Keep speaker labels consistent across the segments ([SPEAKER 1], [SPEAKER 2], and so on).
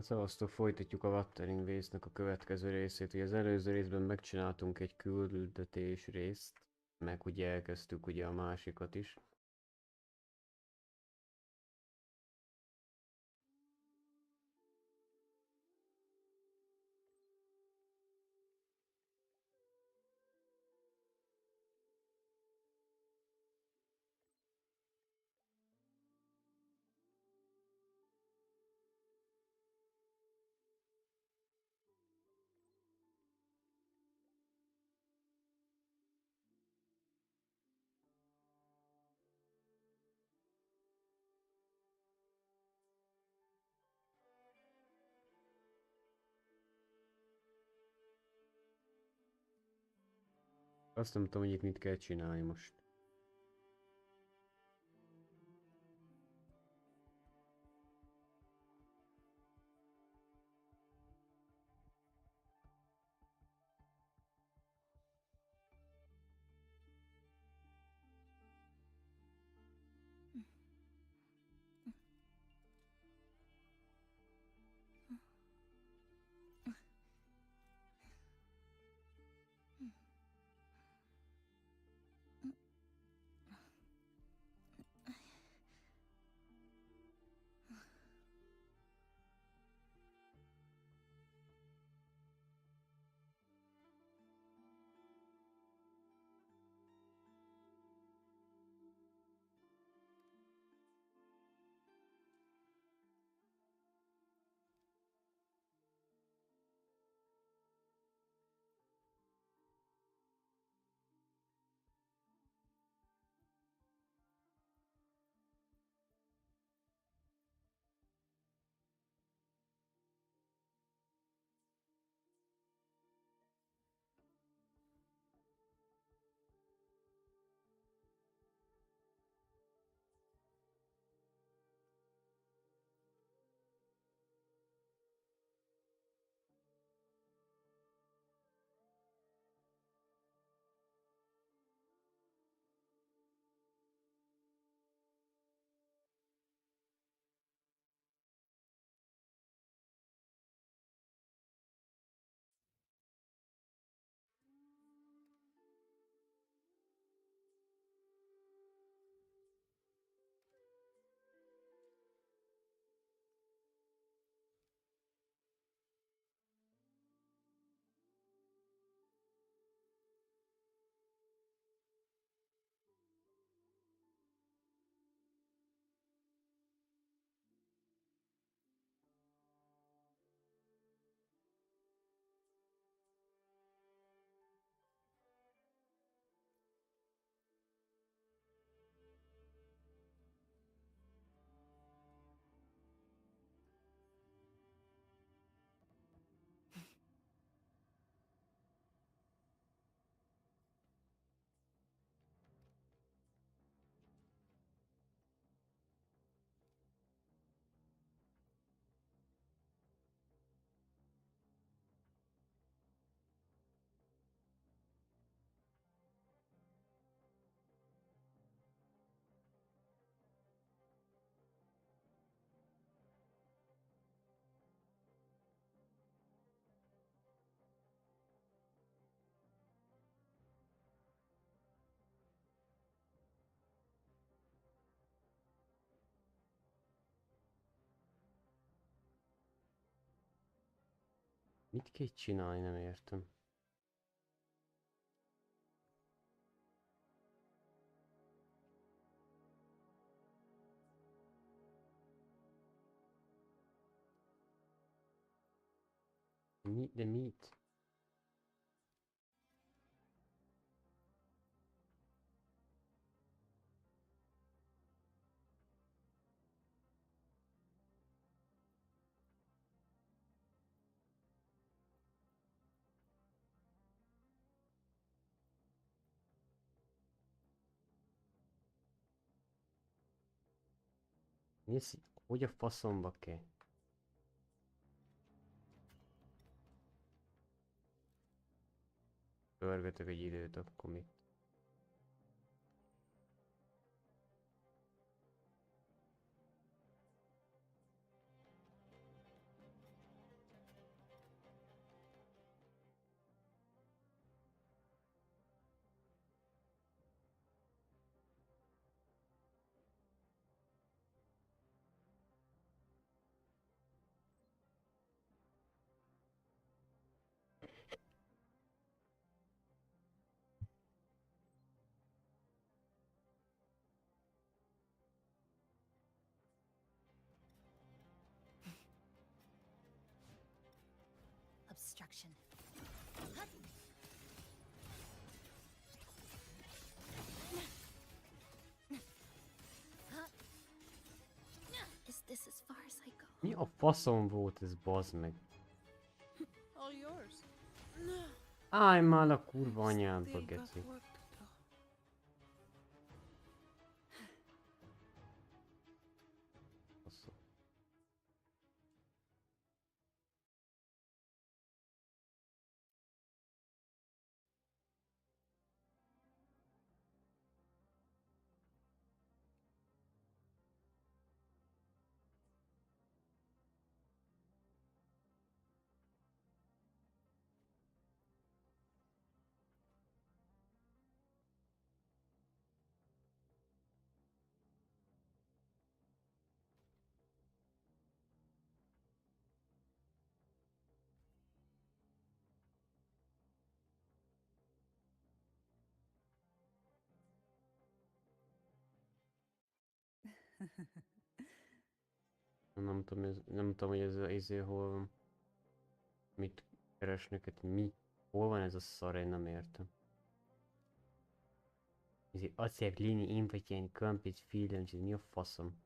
[SPEAKER 1] Szevasztok, folytatjuk a Wuthering résznek a következő részét. Ugye az előző részben megcsináltunk egy küldetés részt, meg ugye elkezdtük ugye a másikat is. Azt nem tudom, hogy itt mit kell csinálni most. Mit kell csinálni, nem értem. De mit? Nézd, hogy a faszomba kell? Pörgetek egy időt, akkor mit?
[SPEAKER 2] destruction. Is this as far as I go?
[SPEAKER 1] Mi a faszom volt ez, bazd meg?
[SPEAKER 2] All yours.
[SPEAKER 1] Állj már a kurva anyádba, geci. Faszom. Nem tudom, hogy ez az izé hol van. Mit keresnek itt? Mi? Hol van ez a szar? Én nem értem. Izé, accept linear input and complete field, mi a faszom?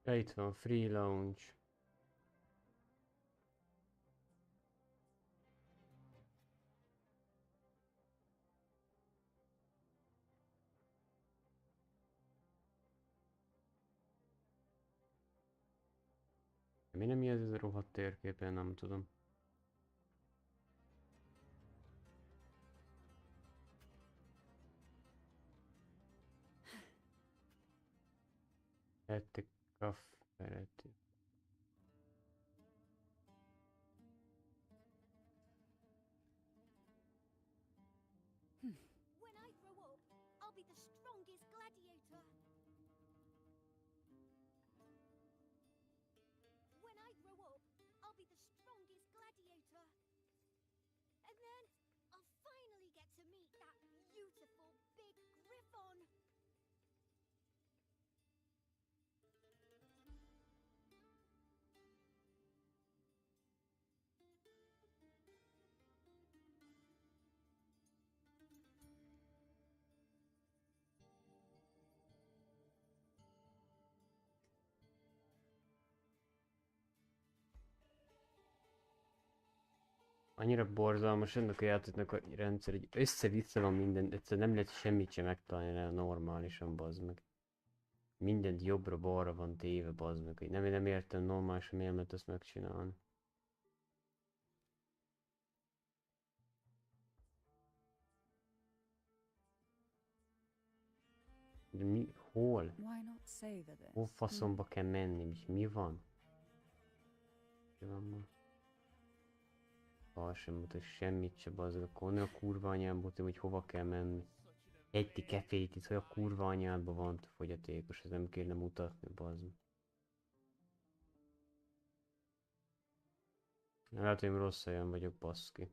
[SPEAKER 1] Ja, itt van, free launch. Mi nem ez a rohadt térképen, nem tudom. Etti kafferetti.
[SPEAKER 3] When I grow up, I'll be the strongest gladiator. When I grow up, I'll be the strongest gladiator. And then I'll finally get to meet that beautiful big griffon.
[SPEAKER 1] Annyira borzalmas ennek a játéknak a rendszer, hogy össze-vissza van minden, egyszerűen nem lehet semmit sem megtalálni normálisan, bazd meg. Mindent jobbra-balra van téve, bazd meg, hogy nem értem normálisan, miért lehet ezt megcsinálni. De mi? Hol? Hol faszomba kell menni? Mi van? Mi van ma? Bal sem mutat semmit se, bazd meg, akkor a kurva anyám mutatja, hogy hova kell menni. Egy kefét itt, hogy a kurva anyádban van fogyatékos, ez nem kéne mutatni, bazd meg. Lehet, hogy rossz helyen vagyok, baszki.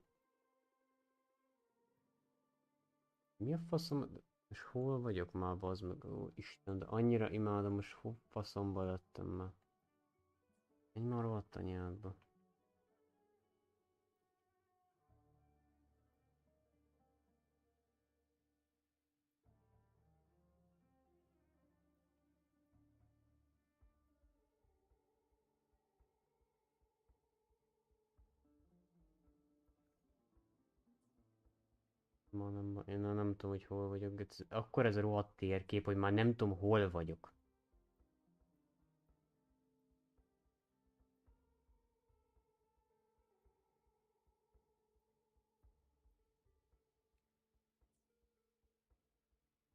[SPEAKER 1] Mi a faszom? És hol vagyok már, bazd meg? Ó, Isten, de annyira imádom, most faszomba lettem már. Egy már rohadt anyádba. Ma nem, én nem tudom, hogy hol vagyok. Akkor ez a rohadt térkép, hogy már nem tudom, hol vagyok.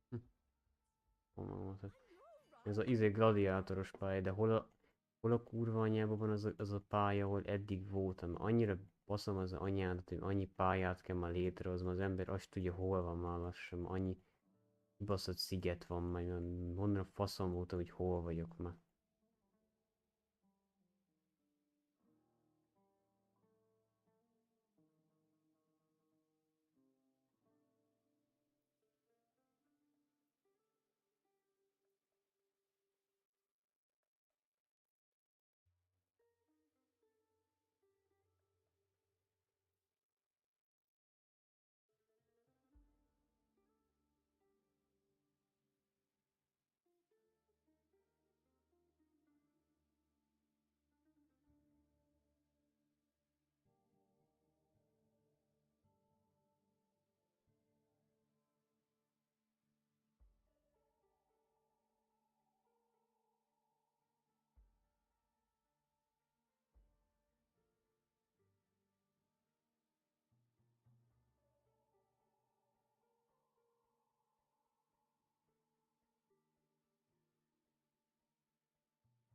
[SPEAKER 1] Hm. Ez a gladiátoros pálya, de hol a kurva anyjában van az a pálya, ahol eddig voltam. Annyira baszom az anyádat, hogy annyi pályát kell már létrehozni, az ember azt tudja, hol van már lassan. Annyi baszott sziget van, majd honnan faszom voltam, hogy hol vagyok már.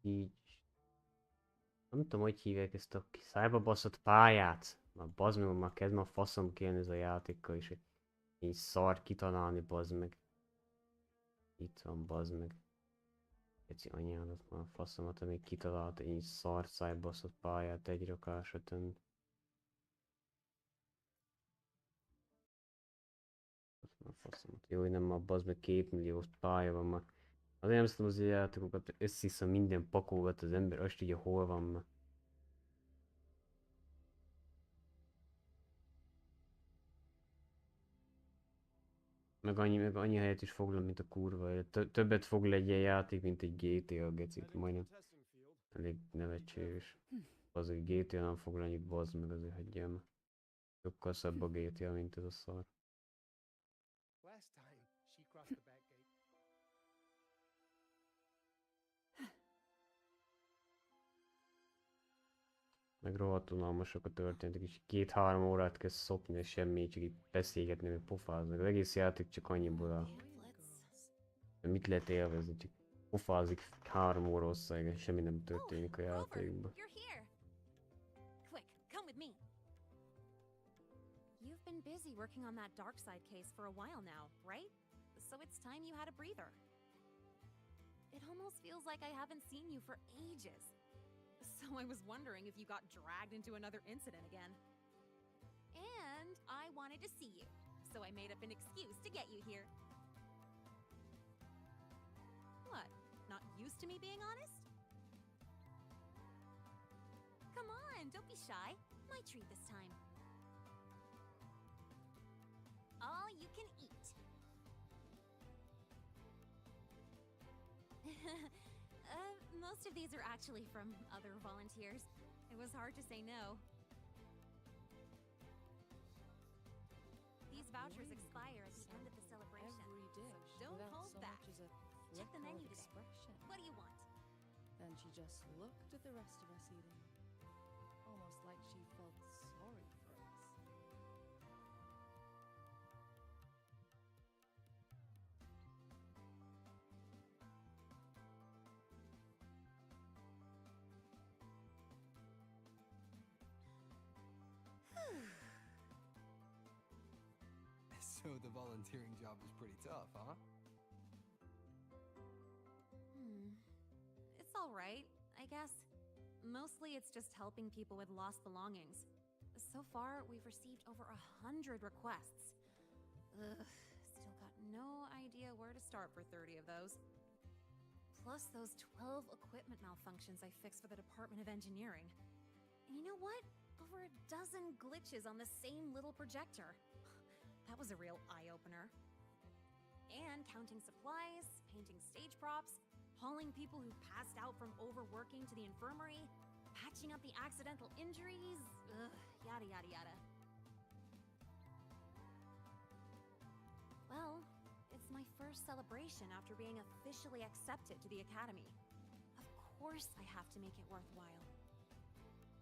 [SPEAKER 1] Így. Nem tudom, hogy hívják ezt a szájba baszott pályát. Már bazd meg, már kezd már faszom kérni ez a játékkal is, hogy így szar kitalálni, bazd meg. Itt van, bazd meg. Geci anyádat, már faszomat, amíg kitalálta így szar szájbaszott pályát egy rakásra tenni. Már faszomat. Jó, hogy nem már bazd meg 2 millió pálya van már. Azért nem tudom az játékokat, össze minden pakolgat az ember, azt tudja hol van már. Meg annyi helyet is foglal, mint a kurva élet. Többet foglal egy ilyen játék, mint egy GTA, gecik, majdnem. Elég nevetséges. Az, hogy GTA nem foglal annyit, bazd meg, azért hagyjam. Sokkal szebb a GTA, mint ez a szar. Meg rohadt unalmasak a történetek, és 2-3 órát kezd szopni, és semmi, csak így beszélgetni, meg pofázni. Az egész játék csak annyiból áll. De mit lehet élvezni, csak pofázik 3 óra hosszáig, és semmi nem történik a játékban.
[SPEAKER 4] You've been busy working on that dark side case for a while now, right? So it's time you had a breather. It almost feels like I haven't seen you for ages. So I was wondering if you got dragged into another incident again. And I wanted to see you, so I made up an excuse to get you here. What? Not used to me being honest? Come on, don't be shy. My treat this time. All you can eat. Most of these are actually from other volunteers. It was hard to say no. These vouchers expire at the end of the celebration.
[SPEAKER 5] Every dish
[SPEAKER 4] So don't
[SPEAKER 5] without
[SPEAKER 4] hold
[SPEAKER 5] so
[SPEAKER 4] back.
[SPEAKER 5] much as a
[SPEAKER 4] Check the
[SPEAKER 5] flicker
[SPEAKER 4] menu
[SPEAKER 5] of
[SPEAKER 4] today.
[SPEAKER 5] expression.
[SPEAKER 4] What do you want?
[SPEAKER 5] Then she just looked at the rest of us eating, almost like she felt sorry for us.
[SPEAKER 6] So the volunteering job is pretty tough, huh?
[SPEAKER 4] It's all right, I guess. Mostly it's just helping people with lost belongings. So far, we've received over 100 requests. Ugh, still got no idea where to start for 30 of those. Plus those 12 equipment malfunctions I fixed for the Department of Engineering. And you know what? Over a dozen glitches on the same little projector. That was a real eye-opener. And counting supplies, painting stage props, hauling people who passed out from overworking to the infirmary, patching up the accidental injuries, yada yada yada. Well, it's my first celebration after being officially accepted to the Academy. Of course I have to make it worthwhile.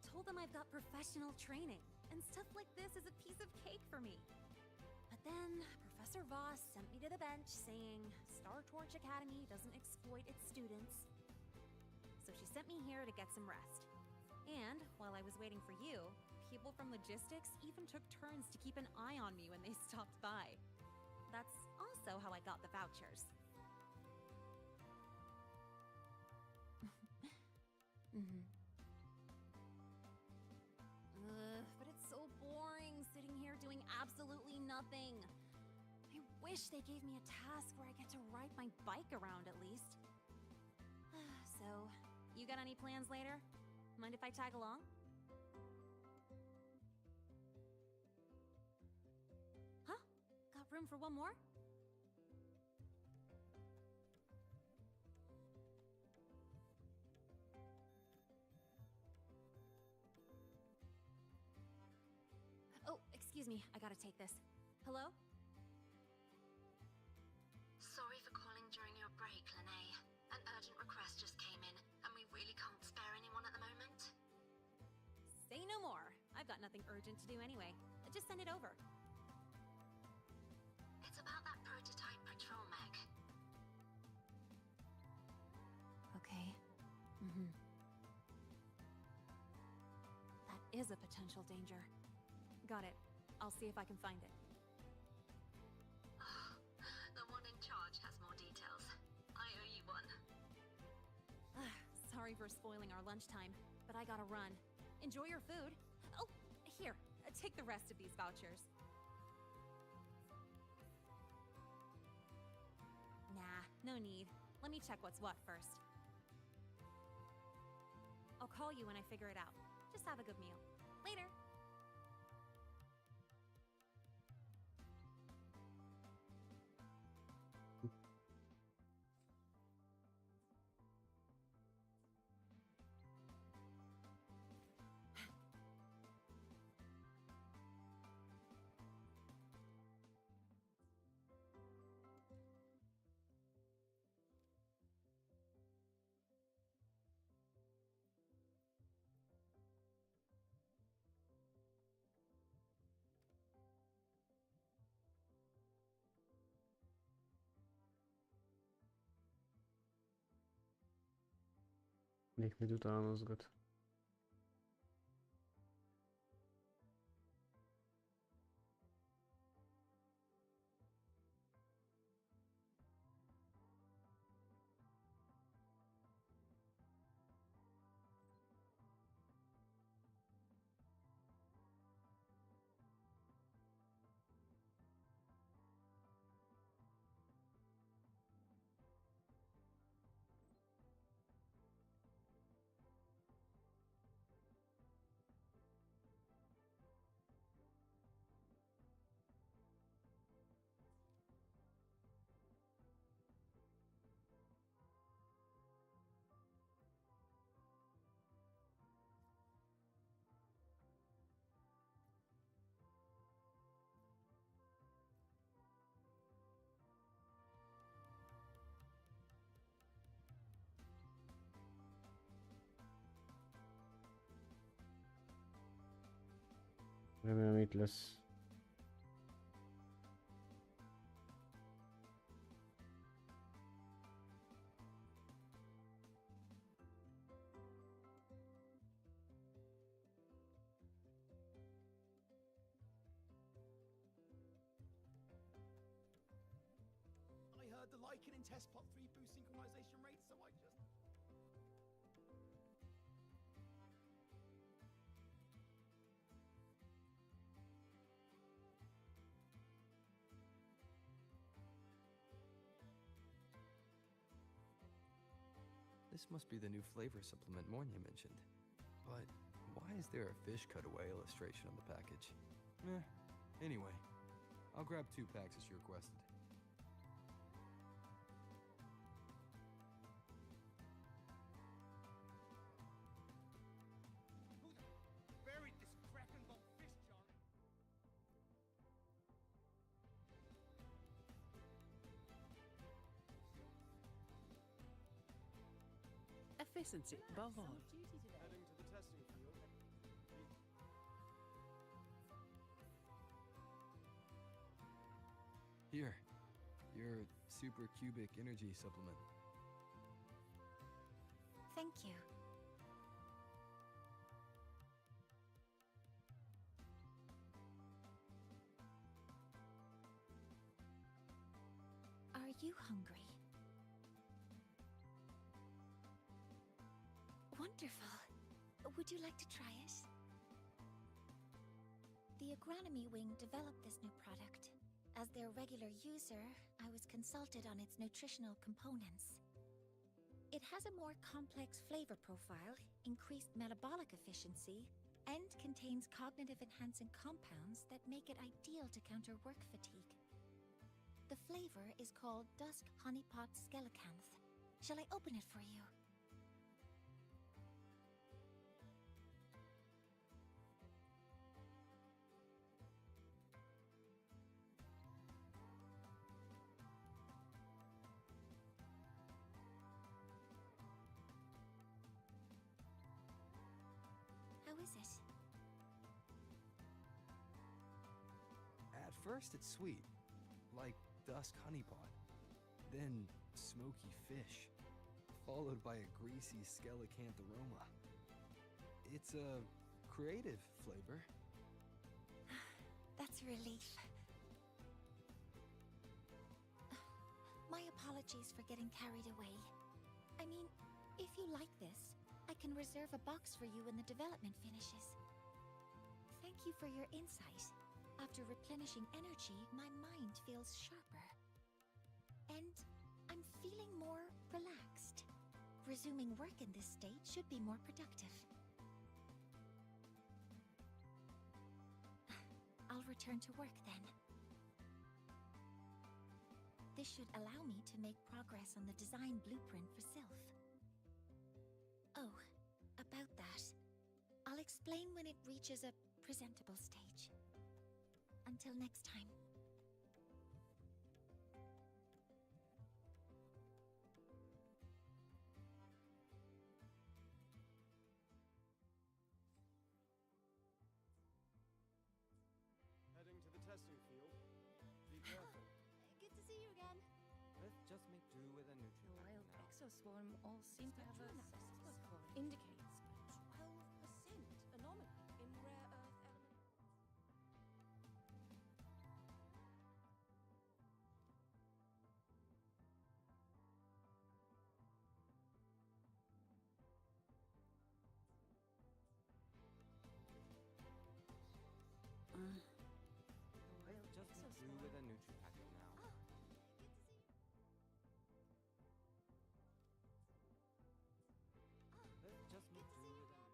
[SPEAKER 4] Told them I've got professional training, and stuff like this is a piece of cake for me. But then, Professor Voss sent me to the bench saying Star Torch Academy doesn't exploit its students. So she sent me here to get some rest. And while I was waiting for you, people from logistics even took turns to keep an eye on me when they stopped by. That's also how I got the vouchers. But it's so boring sitting here doing absolutely nothing. I wish they gave me a task where I get to ride my bike around at least. So, you got any plans later? Mind if I tag along? Huh? Got room for one more? Oh, excuse me, I gotta take this. Hello?
[SPEAKER 7] Sorry for calling during your break, Lene. An urgent request just came in, and we really can't spare anyone at the moment.
[SPEAKER 4] Say no more. I've got nothing urgent to do anyway. Just send it over.
[SPEAKER 7] It's about that prototype patrol mech.
[SPEAKER 4] Okay. That is a potential danger. Got it. I'll see if I can find it.
[SPEAKER 7] The one in charge has more details. I owe you one.
[SPEAKER 4] Sorry for spoiling our lunchtime, but I gotta run. Enjoy your food. Oh, here, take the rest of these vouchers. Nah, no need. Let me check what's what first. I'll call you when I figure it out. Just have a good meal. Later.
[SPEAKER 1] Még mit utánozgat. Remélem itt lesz.
[SPEAKER 8] I heard the Lycan in test plot 3 boost synchronization rates, so I just...
[SPEAKER 6] This must be the new flavor supplement Mornia mentioned. But why is there a fish cutaway illustration on the package? Anyway, I'll grab 2 packs as you requested.
[SPEAKER 8] Who buried this crack-and-bone fish, John?
[SPEAKER 9] Efficiency above all.
[SPEAKER 8] Heading to the testing field.
[SPEAKER 6] Here, your super cubic energy supplement.
[SPEAKER 2] Thank you. Are you hungry? Wonderful. Would you like to try it? The agronomy wing developed this new product. As their regular user, I was consulted on its nutritional components. It has a more complex flavor profile, increased metabolic efficiency, and contains cognitive-enhancing compounds that make it ideal to counter work fatigue. The flavor is called Dusk Honeypot Skelecanth. Shall I open it for you? How is it?
[SPEAKER 6] At first it's sweet, like dusk honeypot. Then smoky fish, followed by a greasy skelecanth aroma. It's a creative flavor.
[SPEAKER 2] That's a relief. My apologies for getting carried away. I mean, if you like this, I can reserve a box for you when the development finishes. Thank you for your insight. After replenishing energy, my mind feels sharper. And I'm feeling more relaxed. Resuming work in this state should be more productive. I'll return to work then. This should allow me to make progress on the design blueprint for Sylph. Oh, about that. I'll explain when it reaches a presentable stage. Until next time.
[SPEAKER 8] Heading to the testing field. Be careful.
[SPEAKER 3] Good to see you again.
[SPEAKER 10] Let's just make do with a nutrient pack
[SPEAKER 5] Wild
[SPEAKER 10] now.
[SPEAKER 5] exoswarm all seem to have a indicates a 12% anomaly in rare earth element.
[SPEAKER 10] Let's just make do with a nutrient pack now. Let's just make do with a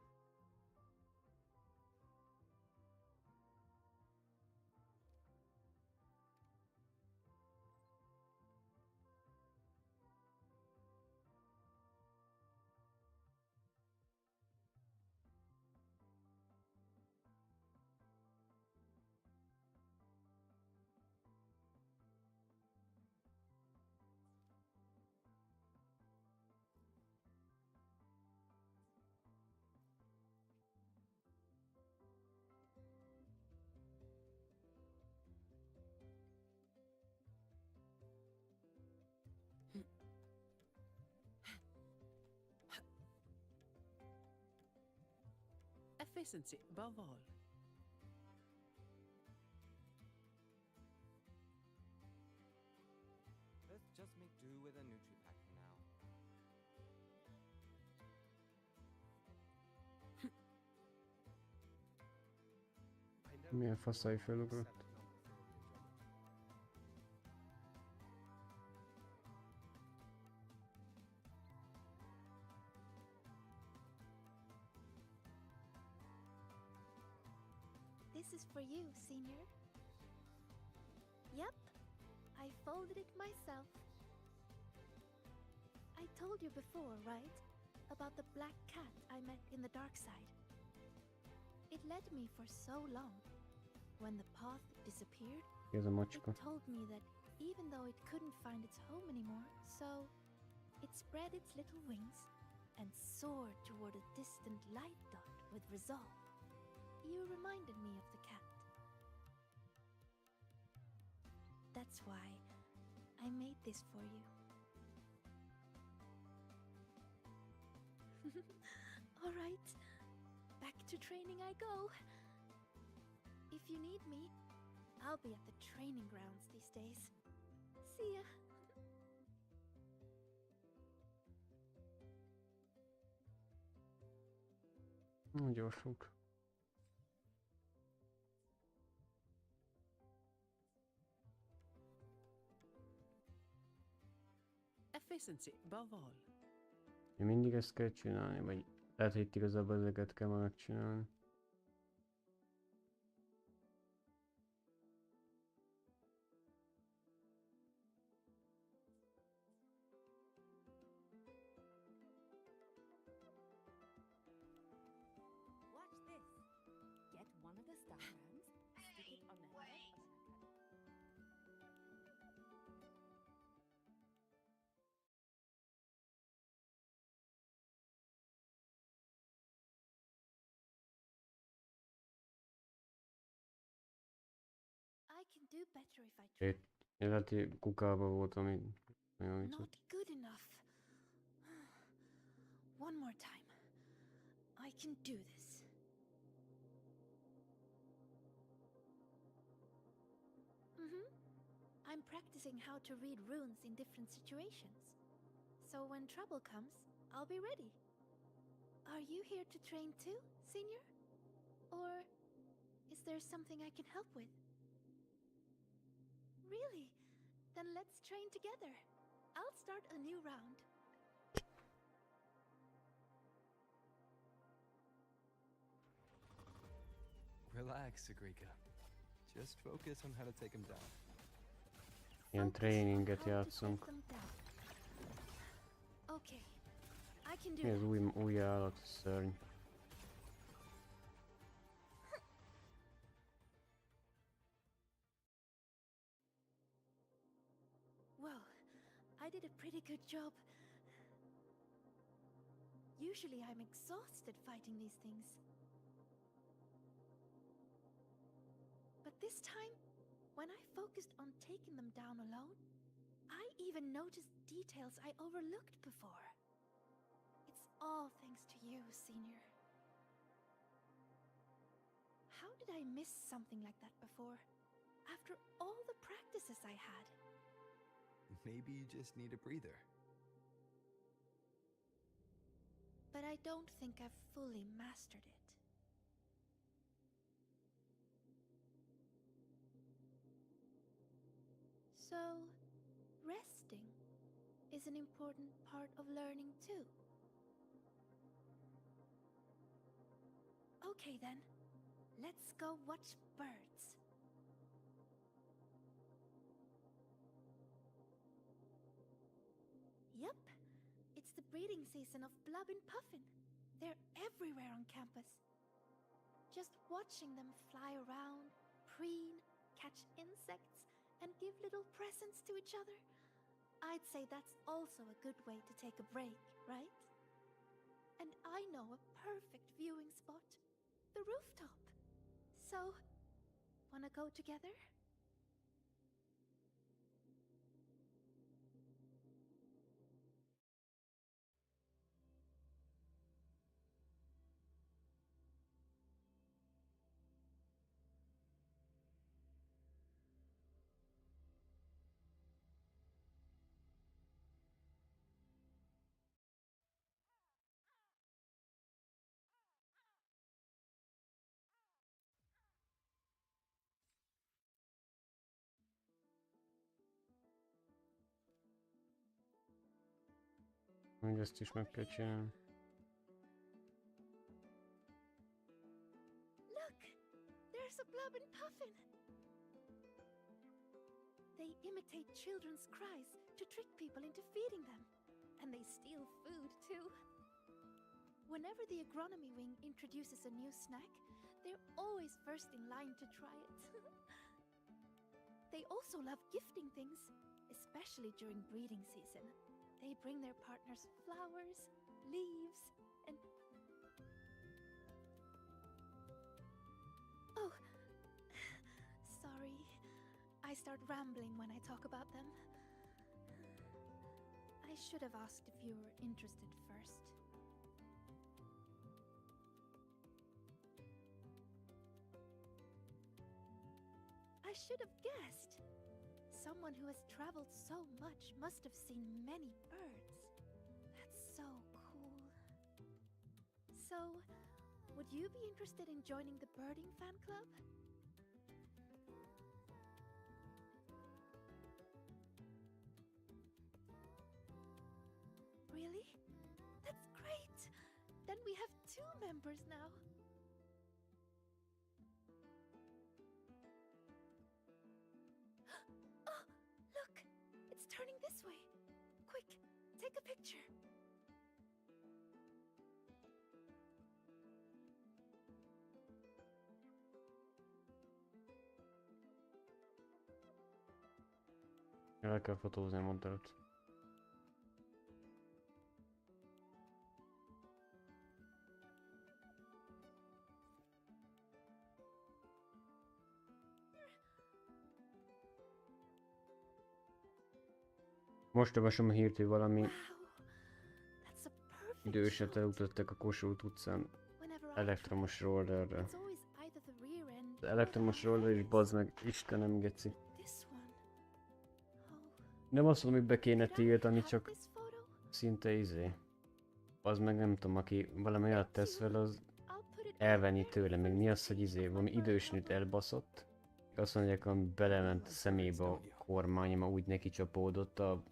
[SPEAKER 9] Efficiency above all.
[SPEAKER 10] Let's just make do with a nutrient pack for now.
[SPEAKER 1] Milyen faszai felugrott?
[SPEAKER 2] This is for you, Senior. Yep, I folded it myself. I told you before, right? About the black cat I met in the dark side. It led me for so long. When the path disappeared,
[SPEAKER 1] Ez a
[SPEAKER 2] it
[SPEAKER 1] macska.
[SPEAKER 2] told me that even though it couldn't find its home anymore, so it spread its little wings and soared toward a distant light dot with resolve. You reminded me of the cat. That's why I made this for you. All right, back to training I go. If you need me, I'll be at the training grounds these days. See ya.
[SPEAKER 1] Gyorsunk.
[SPEAKER 9] Efficiency above all.
[SPEAKER 1] Mindig ezt kell csinálni, vagy lehet, hogy itt igazából ezeket kell már megcsinálni.
[SPEAKER 5] Watch this. Get one of the diagrams, stick it on the head of
[SPEAKER 2] I can do better if I try.
[SPEAKER 1] Itt, lehet, hogy kukába volt, ami nagyon vicces.
[SPEAKER 2] Not good enough. One more time. I can do this. I'm practicing how to read runes in different situations. So when trouble comes, I'll be ready. Are you here to train too, Senior? Or is there something I can help with? Really? Then let's train together. I'll start a new round.
[SPEAKER 6] Relax, Agrika. Just focus on how to take him down.
[SPEAKER 1] Ilyen tréninget játszunk.
[SPEAKER 2] Okay, I can do
[SPEAKER 1] Mi az
[SPEAKER 2] that.
[SPEAKER 1] új állat, szörny.
[SPEAKER 2] Well, I did a pretty good job. Usually I'm exhausted fighting these things. But this time, when I focused on taking them down alone, I even noticed details I overlooked before. It's all thanks to you, Senior. How did I miss something like that before? After all the practices I had.
[SPEAKER 6] Maybe you just need a breather.
[SPEAKER 2] But I don't think I've fully mastered it. So, resting is an important part of learning too. Okay then, let's go watch birds. Yep, it's the breeding season of Blub and Puffin. They're everywhere on campus. Just watching them fly around, preen, catch insects, and give little presents to each other. I'd say that's also a good way to take a break, right? And I know a perfect viewing spot, the rooftop. So, wanna go together?
[SPEAKER 1] Még ezt is meg kell csinálni.
[SPEAKER 2] Look! There's a
[SPEAKER 11] Club and Puffin. They imitate children's cries to trick people into feeding them. And they steal food, too. Whenever the agronomy wing introduces a new snack, they're always first in line to try it. They also love gifting things, especially during breeding season. They bring their partners flowers, leaves, and... Oh, sorry. I start rambling when I talk about them. I should have asked if you were interested first. I should have guessed. Someone who has traveled so much must have seen many birds. That's so cool. So, would you be interested in joining the birding fan club? Really? That's great! Then we have 2 members now. Oh, look! It's turning this way. Quick, take a picture.
[SPEAKER 1] El kell fotózni a mondatot. Most olvasom a hírt, hogy valami időset elutaztak a Kossuth utcán elektromos rollerrel. Az elektromos roller is bazd meg, Istenem geci. Nem azt mondom, hogy be kéne tiltani, csak szinte izé. Az meg nem tudom, aki valami olyat tesz fel, az elvenni tőle, meg mi az, hogy izé, valami idős nőt elbaszott. Azt mondják, hogy belement a szemébe a kormány, ma úgy neki csapódott a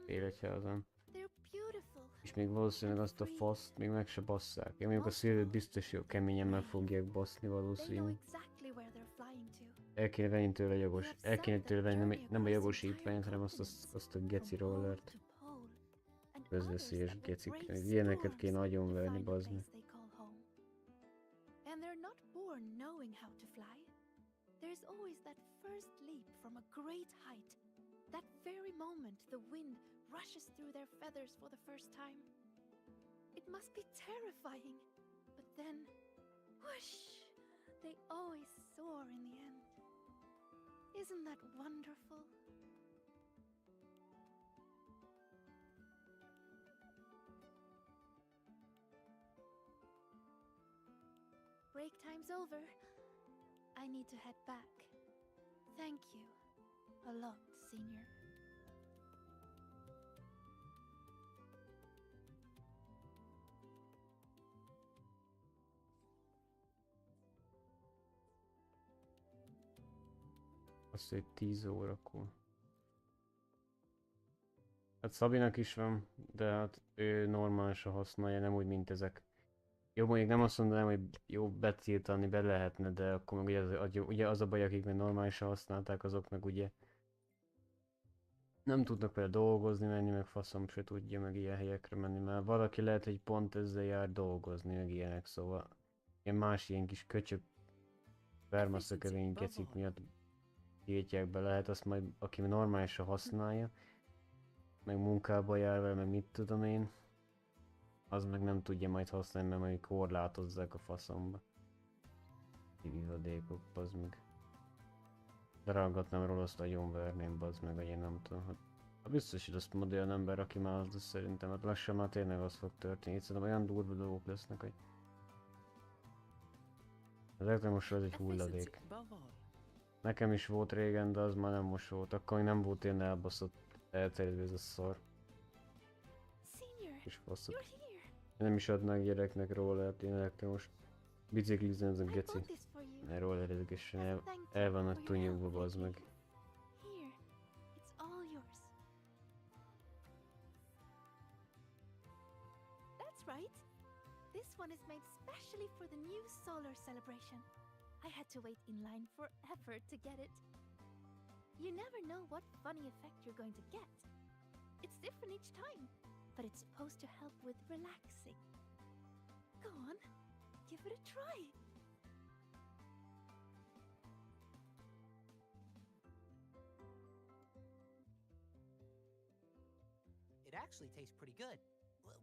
[SPEAKER 1] életházán. És még valószínűleg azt a faszt még meg se basszák. Én mondjuk a Szilvét biztos jó keményen meg fogják baszni valószínű. El kéne venni tőle jogos. El kéne tőle venni nem a jogosítványt, hanem azt a geci rollert. Közveszélyes gecik. Ilyeneket kéne agyonverni, bazd meg.
[SPEAKER 11] There's always that first leap from a great height. That very moment the wind rushes through their feathers for the first time. It must be terrifying. But then, whoosh! They always soar in the end. Isn't that wonderful? Break time's over. I need to head back. Thank you a lot, Senior.
[SPEAKER 1] Azt, hogy 10 órakor. Hát Szabinak is van, de hát ő normálisan használja, nem úgy, mint ezek. Jó, mondjuk nem azt mondanám, hogy jó betiltani be lehetne, de akkor meg ugye az a baj, akik meg normálisan használták, azok meg ugye nem tudnak vele dolgozni, menni, meg faszom se tudja meg ilyen helyekre menni, mert valaki lehet, hogy pont ezzel jár dolgozni, meg ilyenek, szóval ilyen más ilyen kis köcsök vermaszökevény gecik miatt tiltják be, lehet azt majd, aki normálisan használja, meg munkába jár vele, meg mit tudom én, az meg nem tudja majd használni, mert majd korlátozzák a faszomba. Kivihadékok, bazd meg. Leraggatnám róla, azt agyonverném, bazd meg, hogy én nem tudom. Hát biztos, hogy azt modern ember, aki már az, de szerintem hát lassan már tényleg az fog történni. Szerintem olyan durva dolgok lesznek, hogy... Az elektromosról ez egy hulladék. Nekem is volt régen, de az már nem most volt. Akkor még nem volt ilyen elbaszott, elterjedve ez a szar. És faszok. Nem is adnák gyereknek rollert, én elektromos biciklizni, ez a geci. Ne rollerezgessen, el vannak tunyogva, bazd meg.
[SPEAKER 11] That's right. This one is made specially for the new solar celebration. I had to wait in line forever to get it. You never know what funny effect you're going to get. It's different each time, but it's supposed to help with relaxing. Go on, give it a try.
[SPEAKER 10] It actually tastes pretty good.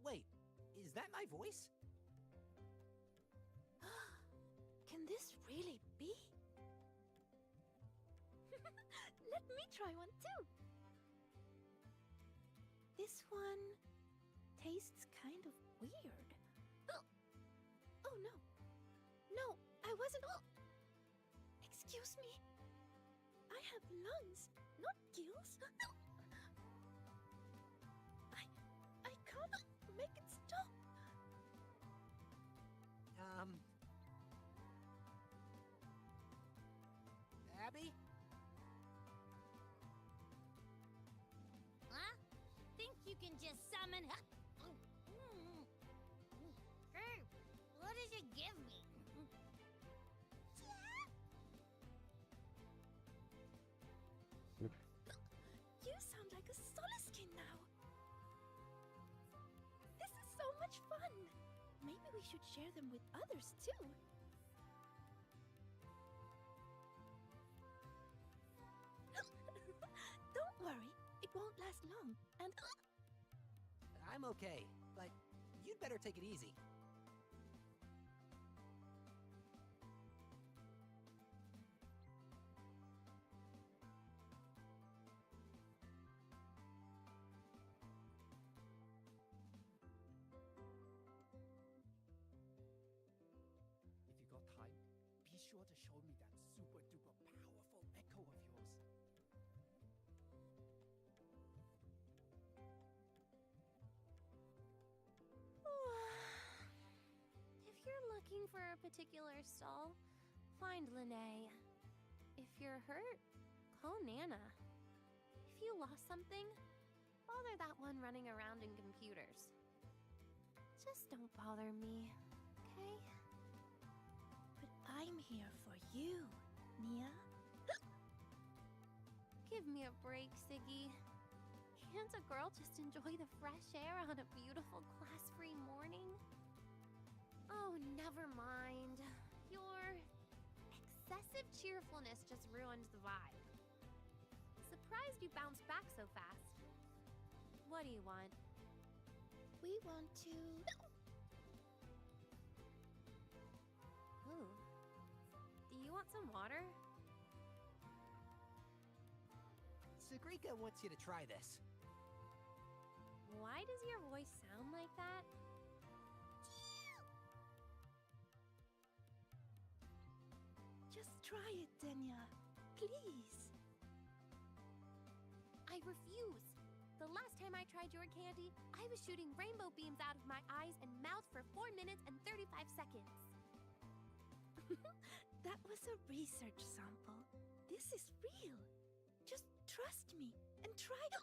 [SPEAKER 10] Wait, is that my voice?
[SPEAKER 11] Can this really be? Let me try one too. This one tastes kind of weird. Oh no. No, I wasn't. Excuse me. I have lungs, not gills. I can't make it stop.
[SPEAKER 10] Abby?
[SPEAKER 3] Huh? Think you can just summon? Hey, what does it give me?
[SPEAKER 11] You sound like a Soliskin now. This is so much fun. Maybe we should share them with others too. Don't worry, it won't last long. And
[SPEAKER 10] I'm okay, but you'd better take it easy.
[SPEAKER 8] If you got time, be sure to show me that super duper powerful echo of yours.
[SPEAKER 4] If you're looking for a particular stall, find Lene. If you're hurt, call Nana. If you lost something, bother that one running around in computers. Just don't bother me, okay?
[SPEAKER 11] but I'm here for you, Nia.
[SPEAKER 4] Give me a break, Siggy. Can't a girl just enjoy the fresh air on a beautiful class-free morning? Oh, never mind. Your excessive cheerfulness just ruined the vibe. Surprised you bounced back so fast. What do you want?
[SPEAKER 11] We want to...
[SPEAKER 4] Ooh. Do you want some water?
[SPEAKER 10] Sagrika wants you to try this.
[SPEAKER 4] Why does your voice sound like that?
[SPEAKER 11] Just try it, Denya. Please.
[SPEAKER 4] I refuse. The last time I tried your candy, I was shooting rainbow beams out of my eyes and mouth for 4 minutes and 35 seconds.
[SPEAKER 11] That was a research sample. This is real. Just trust me and try to...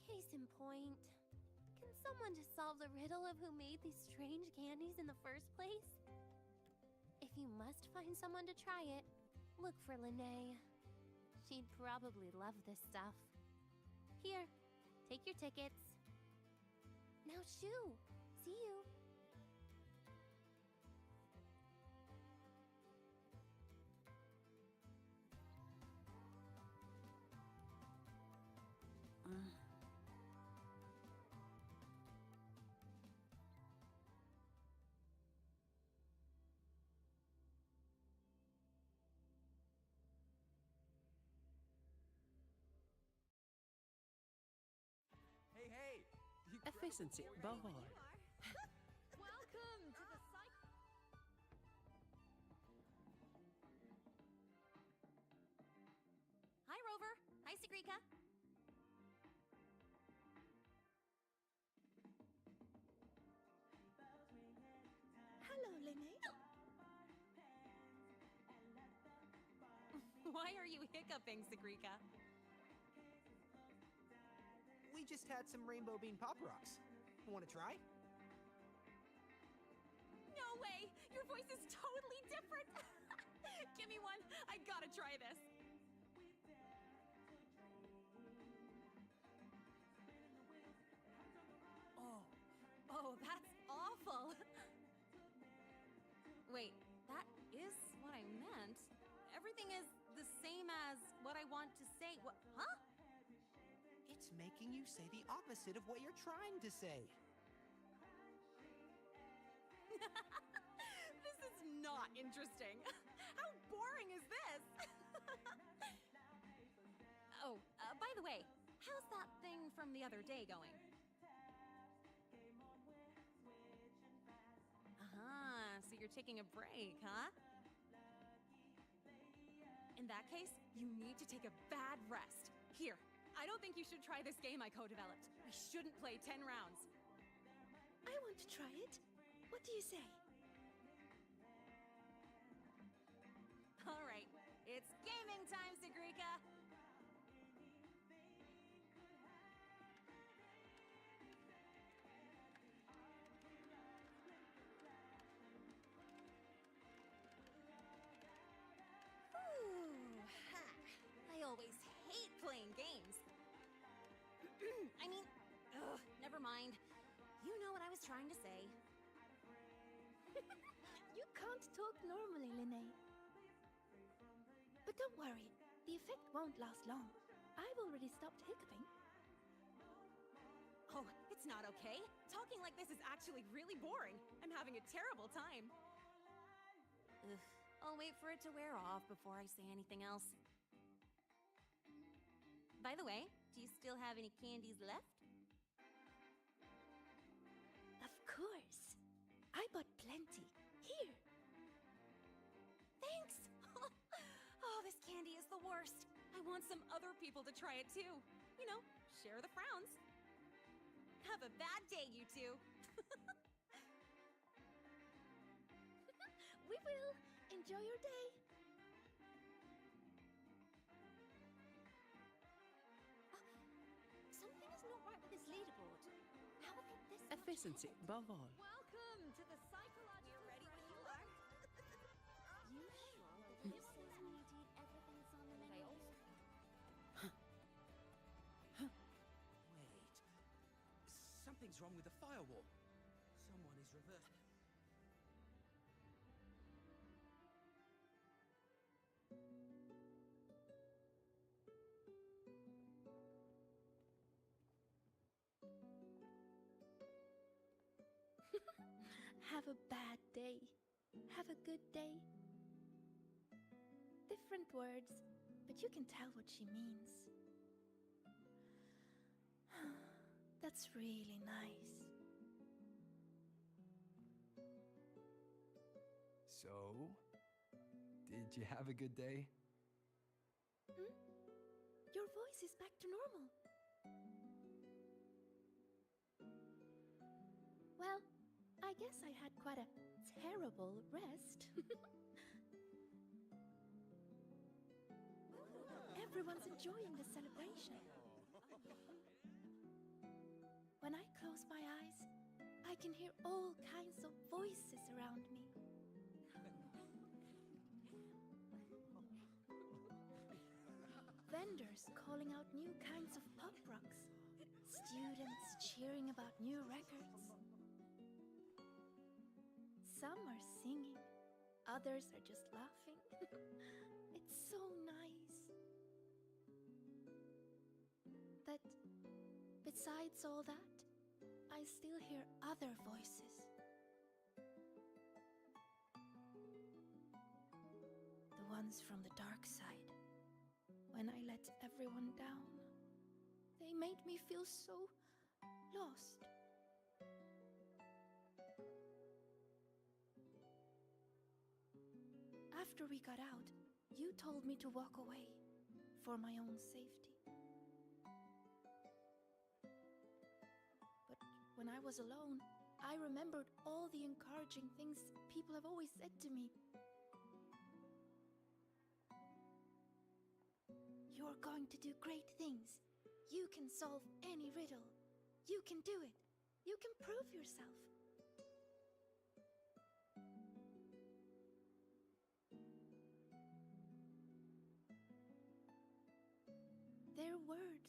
[SPEAKER 4] Case in point, can someone just solve the riddle of who made these strange candies in the first place? If you must find someone to try it, look for Lene. She'd probably love this stuff. Here, take your tickets. Now shoo! See you!
[SPEAKER 6] Hey, hey! You
[SPEAKER 9] Efficiency above all.
[SPEAKER 5] Welcome to the site.
[SPEAKER 4] Hi, Rover. Hi, Sagrika.
[SPEAKER 11] Hello, Lene.
[SPEAKER 4] Why are you hiccuping, Sagrika?
[SPEAKER 10] We just had some rainbow bean pop rocks. Want to try?
[SPEAKER 4] No way! Your voice is totally different! Give me one. I gotta try this. Oh, that's awful. Wait, that is what I meant. Everything is the same as what I want to say. What? Huh?
[SPEAKER 10] It's making you say the opposite of what you're trying to say.
[SPEAKER 4] This is not interesting. How boring is this? Oh, by the way, how's that thing from the other day going? So you're taking a break, huh? In that case, you need to take a bad rest. Here, I don't think you should try this game I co-developed. We shouldn't play 10 rounds.
[SPEAKER 11] I want to try it. What do you say?
[SPEAKER 4] All right, it's gaming time, Sigrika! I always hate playing games. I mean, never mind. You know what I was trying to say.
[SPEAKER 11] You can't talk normally, Linnae. But don't worry, the effect won't last long. I've already stopped hiccuping.
[SPEAKER 4] Oh, it's not okay. Talking like this is actually really boring. I'm having a terrible time. Ugh, I'll wait for it to wear off before I say anything else. By the way, do you still have any candies left?
[SPEAKER 11] Of course. I bought plenty. Here.
[SPEAKER 4] Thanks! Oh, this candy is the worst. I want some other people to try it too. You know, share the frowns. Have a bad day, you two.
[SPEAKER 11] We will. Enjoy your day.
[SPEAKER 2] Something is not right with this leaderboard. How are they this much
[SPEAKER 9] Efficiency
[SPEAKER 2] ahead?
[SPEAKER 9] above all.
[SPEAKER 4] Welcome to the psychological. We're ready when you are.
[SPEAKER 2] You sure that this says we need to eat everything that's on the menu?
[SPEAKER 8] Wait. Something's wrong with the firewall. Someone is reversed.
[SPEAKER 11] Have a bad day. Have a good day. Different words, but you can tell what she means. That's really nice.
[SPEAKER 6] So, did you have a good day?
[SPEAKER 11] Your voice is back to normal. Well, I guess I had quite a terrible rest. Everyone's enjoying the celebration. When I close my eyes, I can hear all kinds of voices around me. Vendors calling out new kinds of pop rocks. Students cheering about new records. Some are singing, others are just laughing. It's so nice. But besides all that, I still hear other voices. The ones from the dark side. When I let everyone down, they made me feel so lost. After we got out, you told me to walk away for my own safety. But when I was alone, I remembered all the encouraging things people have always said to me. You're going to do great things. You can solve any riddle. You can do it. You can prove yourself.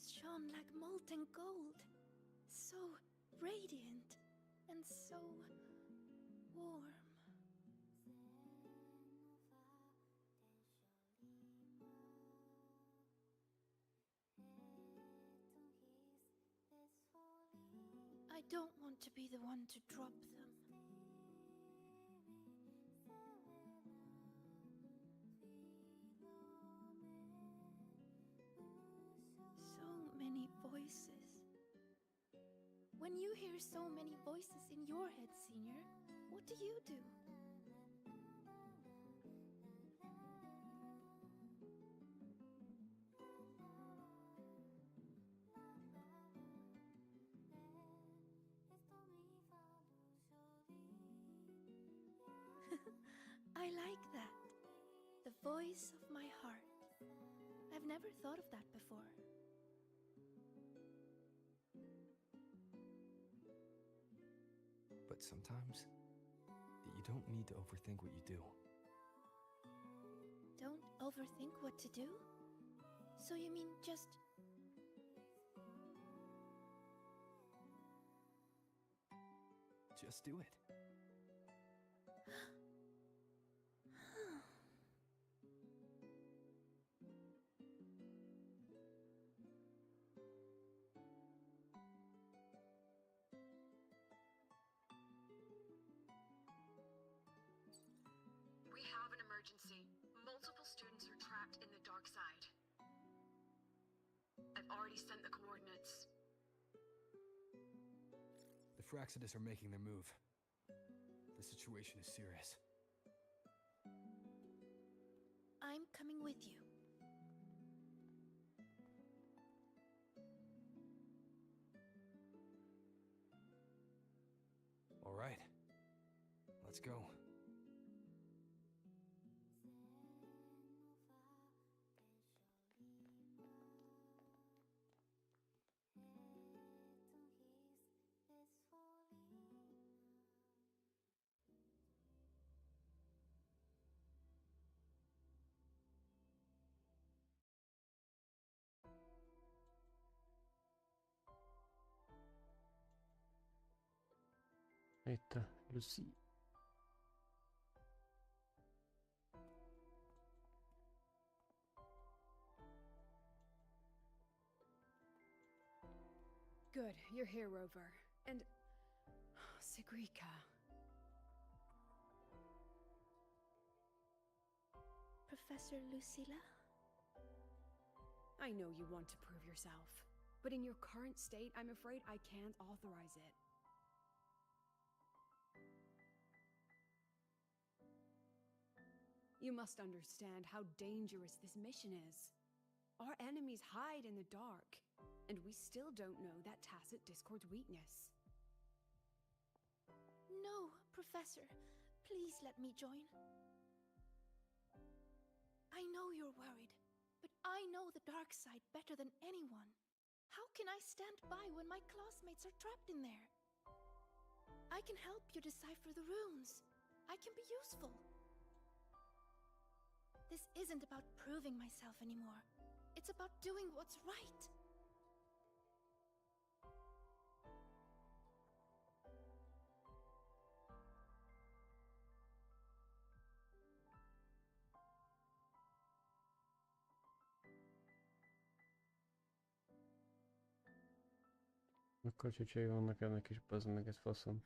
[SPEAKER 11] shone like molten gold. So radiant and so warm. I don't want to be the one to drop them. So many voices. When you hear so many voices in your head, Senior, what do you do? I like that. The voice of my heart. I've never thought of that before.
[SPEAKER 6] But sometimes, you don't need to overthink what you do.
[SPEAKER 11] Don't overthink what to do? So you mean just...
[SPEAKER 6] Just do it.
[SPEAKER 7] We have an emergency. Multiple students are trapped in the dark side. I've already sent the coordinates.
[SPEAKER 6] The Fraxidus are making their move. The situation is serious.
[SPEAKER 11] I'm coming with you.
[SPEAKER 6] All right. Let's go.
[SPEAKER 1] Aspetta, Lucy.
[SPEAKER 12] Good, you're here, Rover. And... Sigrika.
[SPEAKER 11] Professor Lucilla?
[SPEAKER 12] I know you want to prove yourself, but in your current state, I'm afraid I can't authorize it. You must understand how dangerous this mission is. Our enemies hide in the dark, and we still don't know that tacit discord's weakness.
[SPEAKER 11] No, Professor. Please let me join. I know you're worried, but I know the dark side better than anyone. How can I stand by when my classmates are trapped in there? I can help you decipher the runes. I can be useful. This isn't about proving myself anymore. It's about doing what's right.
[SPEAKER 1] Akkor csücsei vannak ennek is, bazd meg, ez faszom.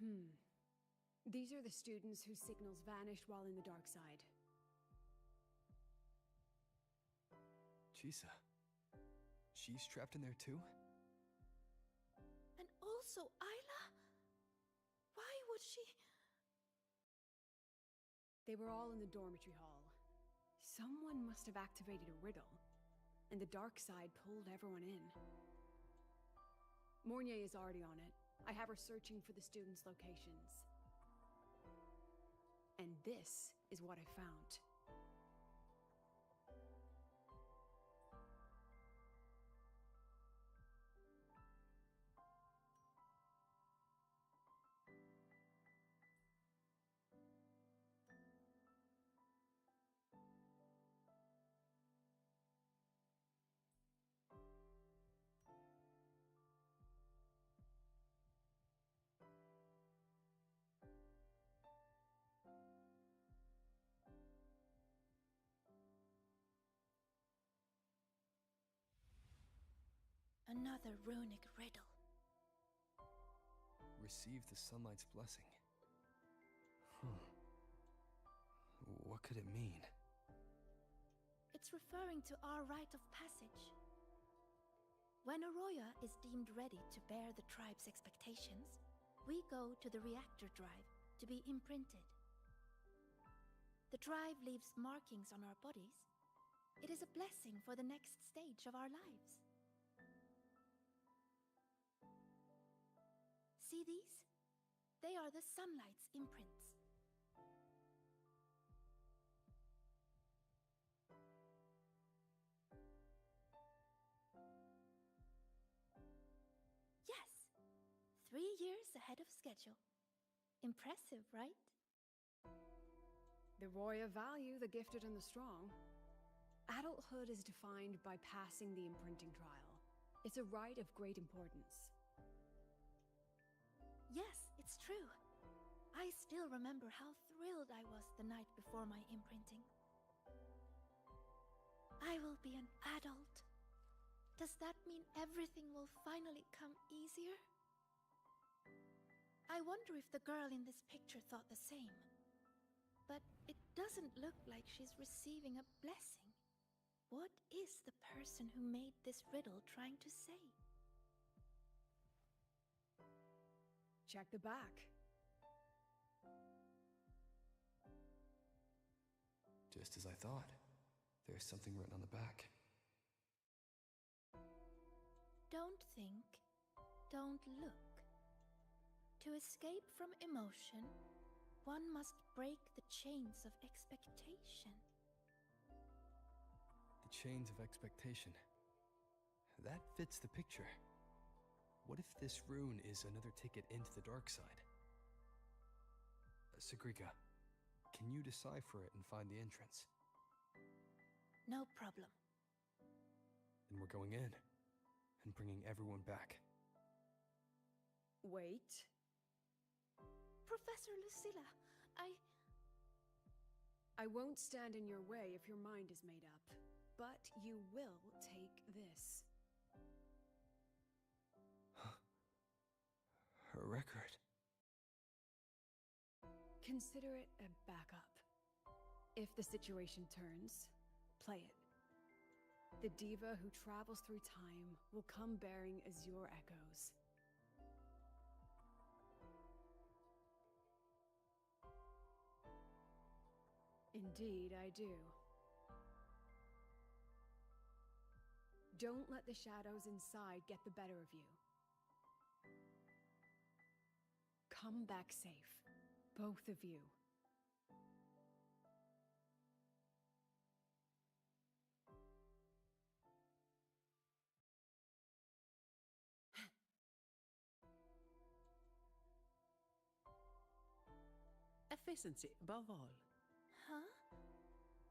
[SPEAKER 12] These are the students whose signals vanished while in the dark side.
[SPEAKER 6] Chisa. She's trapped in there too?
[SPEAKER 11] And also Ayla? Why would she...
[SPEAKER 12] They were all in the dormitory hall. Someone must have activated a riddle, and the dark side pulled everyone in. Mornier is already on it. I have her searching for the students' locations. And this is what I found.
[SPEAKER 11] another runic riddle.
[SPEAKER 6] Receive the sunlight's blessing. Huh. What could it mean?
[SPEAKER 11] It's referring to our rite of passage. When Arroya is deemed ready to bear the tribe's expectations, we go to the reactor drive to be imprinted. The drive leaves markings on our bodies. It is a blessing for the next stage of our lives. See these? They are the sunlight's imprints. Yes! 3 years ahead of schedule. Impressive, right?
[SPEAKER 12] The Roya value the gifted and the strong. Adulthood is defined by passing the imprinting trial. It's a rite of great importance.
[SPEAKER 11] Yes, it's true. I still remember how thrilled I was the night before my imprinting. I will be an adult. Does that mean everything will finally come easier? I wonder if the girl in this picture thought the same. But it doesn't look like she's receiving a blessing. What is the person who made this riddle trying to say?
[SPEAKER 12] Check the back.
[SPEAKER 6] Just as I thought. There's something written on the back.
[SPEAKER 11] Don't think, don't look. To escape from emotion, one must break the chains of expectation.
[SPEAKER 6] The chains of expectation. That fits the picture. What if this rune is another ticket into the dark side? Sagrika, can you decipher it and find the entrance?
[SPEAKER 11] No problem.
[SPEAKER 6] Then we're going in and bringing everyone back.
[SPEAKER 12] Wait.
[SPEAKER 11] Professor Lucilla,
[SPEAKER 12] I won't stand in your way if your mind is made up, but you will take this.
[SPEAKER 6] Her record.
[SPEAKER 12] Consider it a backup. If the situation turns, play it. The diva who travels through time will come bearing azure echoes. Indeed, I do. Don't let the shadows inside get the better of you. Come back safe, both of you.
[SPEAKER 9] Efficiency above all.
[SPEAKER 11] Huh?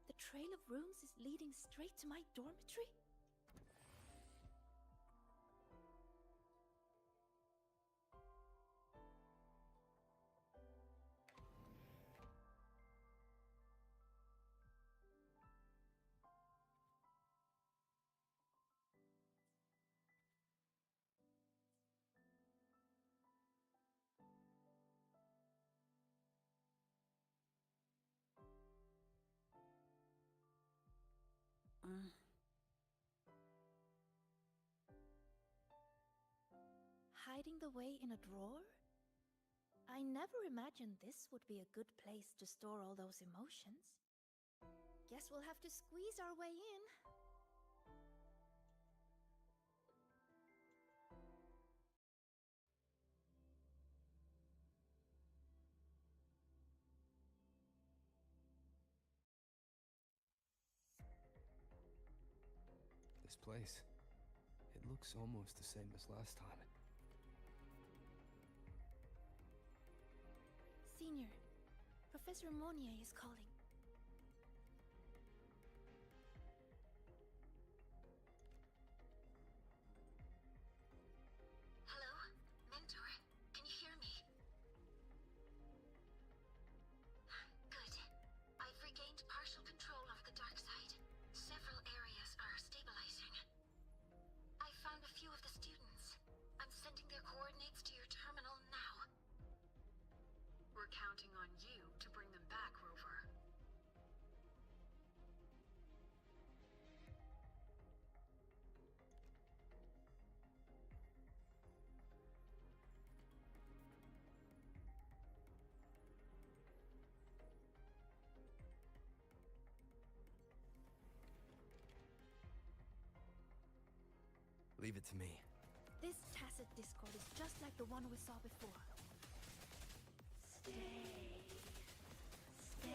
[SPEAKER 11] The trail of rooms is leading straight to my dormitory? Hiding the way in a drawer? I never imagined this would be a good place to store all those emotions. Guess we'll have to squeeze our way in.
[SPEAKER 6] This place. It looks almost the same as last time.
[SPEAKER 11] Senior, Professor Monnier is calling.
[SPEAKER 7] Hello? Mentor, can you hear me? Good. I've regained partial control of the dark side. Several areas are stabilizing. I found a few of the students
[SPEAKER 6] Leave it to me.
[SPEAKER 11] This tacit discord is just like the one we saw before. Stay. Stay.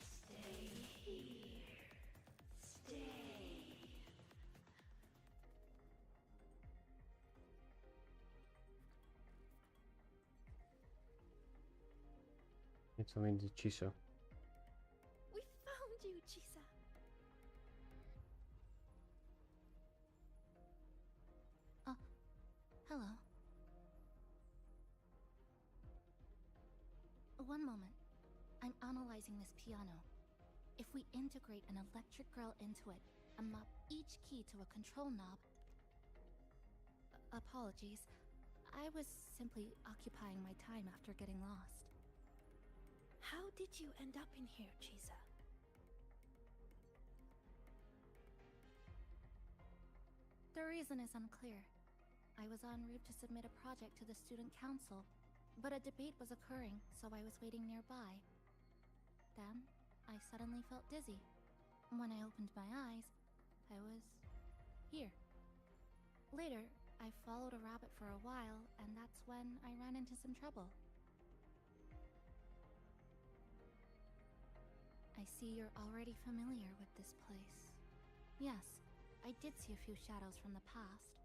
[SPEAKER 11] Stay here. Stay.
[SPEAKER 1] Nieco między cisza.
[SPEAKER 11] We found you, Chisa.
[SPEAKER 2] Hello. One moment. I'm analyzing this piano. If we integrate an electric girl into it and map each key to a control knob... Apologies. I was simply occupying my time after getting lost.
[SPEAKER 11] How did you end up in here, Chisa?
[SPEAKER 2] The reason is unclear. I was en route to submit a project to the student council, but a debate was occurring, so I was waiting nearby. Then, I suddenly felt dizzy. When I opened my eyes, I was here. Later, I followed a rabbit for a while, and that's when I ran into some trouble. I see you're already familiar with this place. Yes, I did see a few shadows from the past.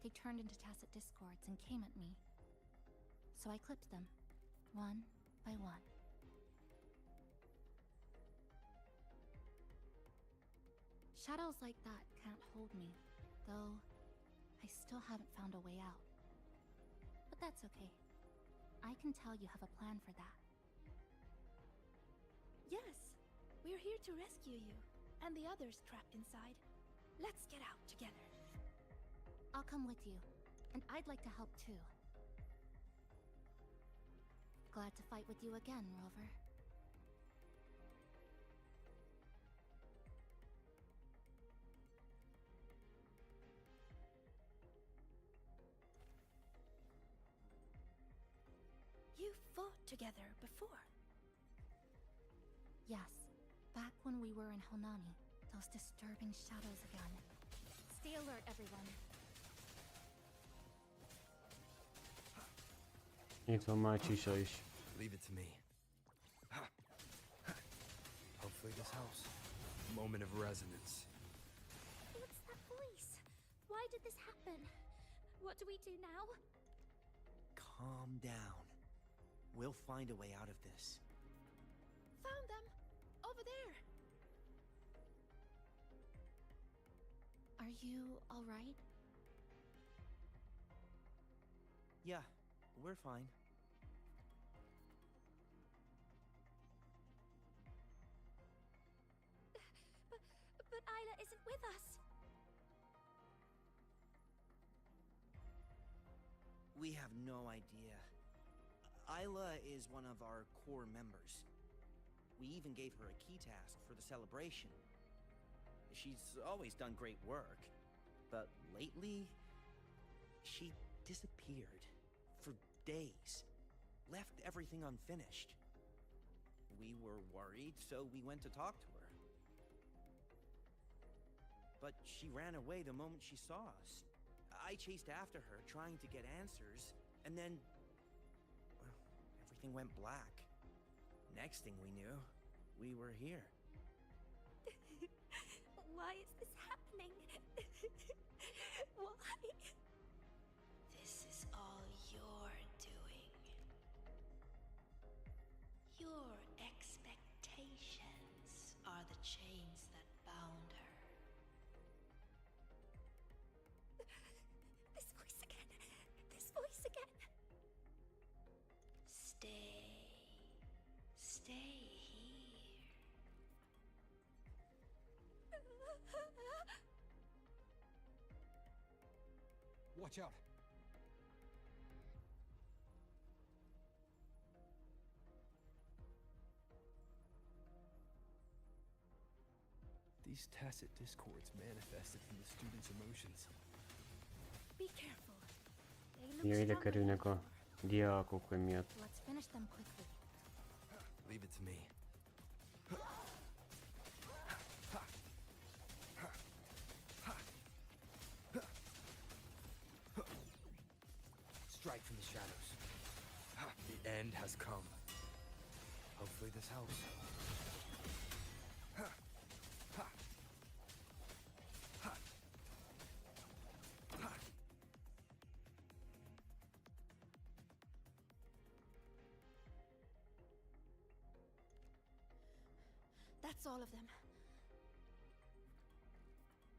[SPEAKER 2] They turned into tacit discords and came at me. So I clipped them, one by one. Shadows like that can't hold me, though I still haven't found a way out. But that's okay. I can tell you have a plan for that.
[SPEAKER 11] Yes, we're here to rescue you, and the others trapped inside. Let's get out together.
[SPEAKER 2] I'll come with you, and I'd like to help too. Glad to fight with you again, Rover.
[SPEAKER 11] You fought together before.
[SPEAKER 2] Yes, back when we were in Honami. Those disturbing shadows again. Stay alert, everyone.
[SPEAKER 1] Itt van már csisa is.
[SPEAKER 6] Leave it to me. Hopefully this helps. Moment of resonance.
[SPEAKER 2] What's that voice? Why did this happen? What do we do now?
[SPEAKER 13] Calm down. We'll find a way out of this.
[SPEAKER 11] Found them! Over there!
[SPEAKER 2] Are you alright?
[SPEAKER 13] Yeah, we're fine.
[SPEAKER 2] But Isla isn't with us.
[SPEAKER 13] We have no idea. Isla is one of our core members. We even gave her a key task for the celebration. She's always done great work, but lately, she disappeared for days. Left everything unfinished. We were worried, so we went to talk to her. But she ran away the moment she saw us. I chased after her, trying to get answers, and then... well, everything went black. Next thing we knew, we were here.
[SPEAKER 2] Why is this happening? Why?
[SPEAKER 11] This is all your doing. Your expectations are the chains that bound her.
[SPEAKER 2] This voice again. This voice again.
[SPEAKER 11] Stay. Stay here.
[SPEAKER 6] Watch out! These tacit discords manifested from the students' emotions.
[SPEAKER 11] Be careful. They look
[SPEAKER 1] Ja ide
[SPEAKER 11] stronger
[SPEAKER 1] kerülnek
[SPEAKER 11] than
[SPEAKER 1] a diákok emiatt.
[SPEAKER 2] Let's finish them quickly.
[SPEAKER 6] Leave it to me. strike from the shadows. The end has come. Hopefully this helps.
[SPEAKER 11] That's all of them.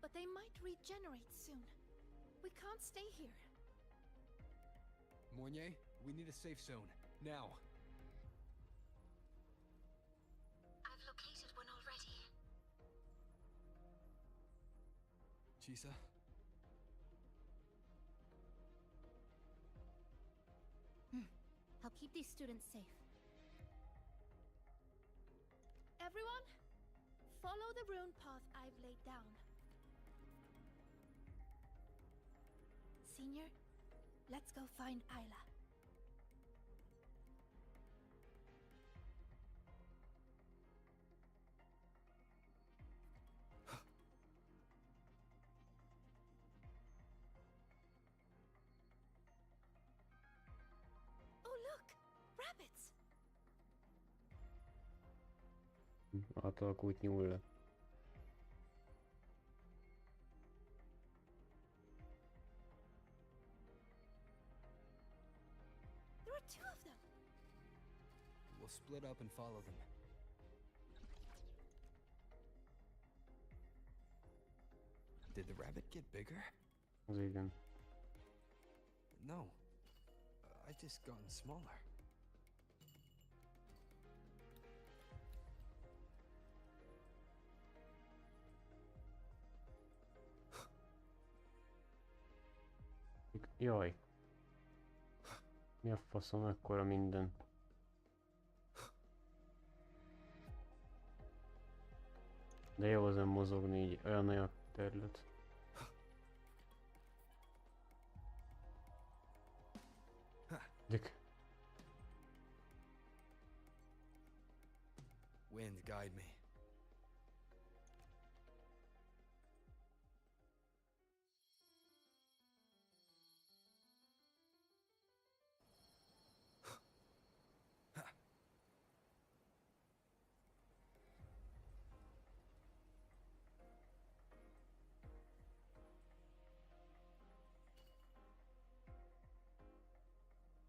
[SPEAKER 11] But they might regenerate soon. We can't stay here.
[SPEAKER 6] Mornier, we need a safe zone. Now.
[SPEAKER 7] I've located one already.
[SPEAKER 6] Chisa?
[SPEAKER 2] I'll keep these students safe.
[SPEAKER 11] Everyone, follow the rune path I've laid down. Senior, let's go find Isla. Oh look! Rabbits!
[SPEAKER 1] Átalkult nyúl.
[SPEAKER 11] There are two of them!
[SPEAKER 6] We'll split up and follow them. Did the rabbit get bigger?
[SPEAKER 1] Az igen.
[SPEAKER 6] No. I just gotten smaller.
[SPEAKER 1] Jaj. Mi a faszom, ekkora minden. De jó ezen mozogni így, olyan nagy a terület. Dik.
[SPEAKER 6] Wind, guide me.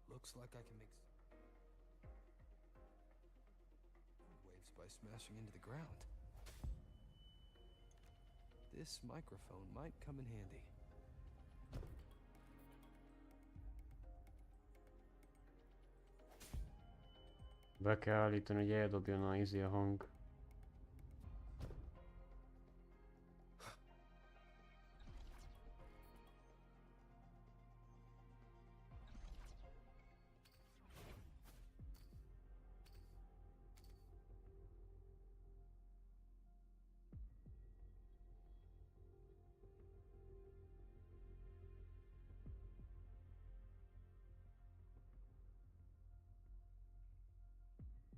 [SPEAKER 6] Looks like I can make waves by smashing into the ground. This microphone might come in handy.
[SPEAKER 1] Be kell állítani, hogy eldobjon a hang.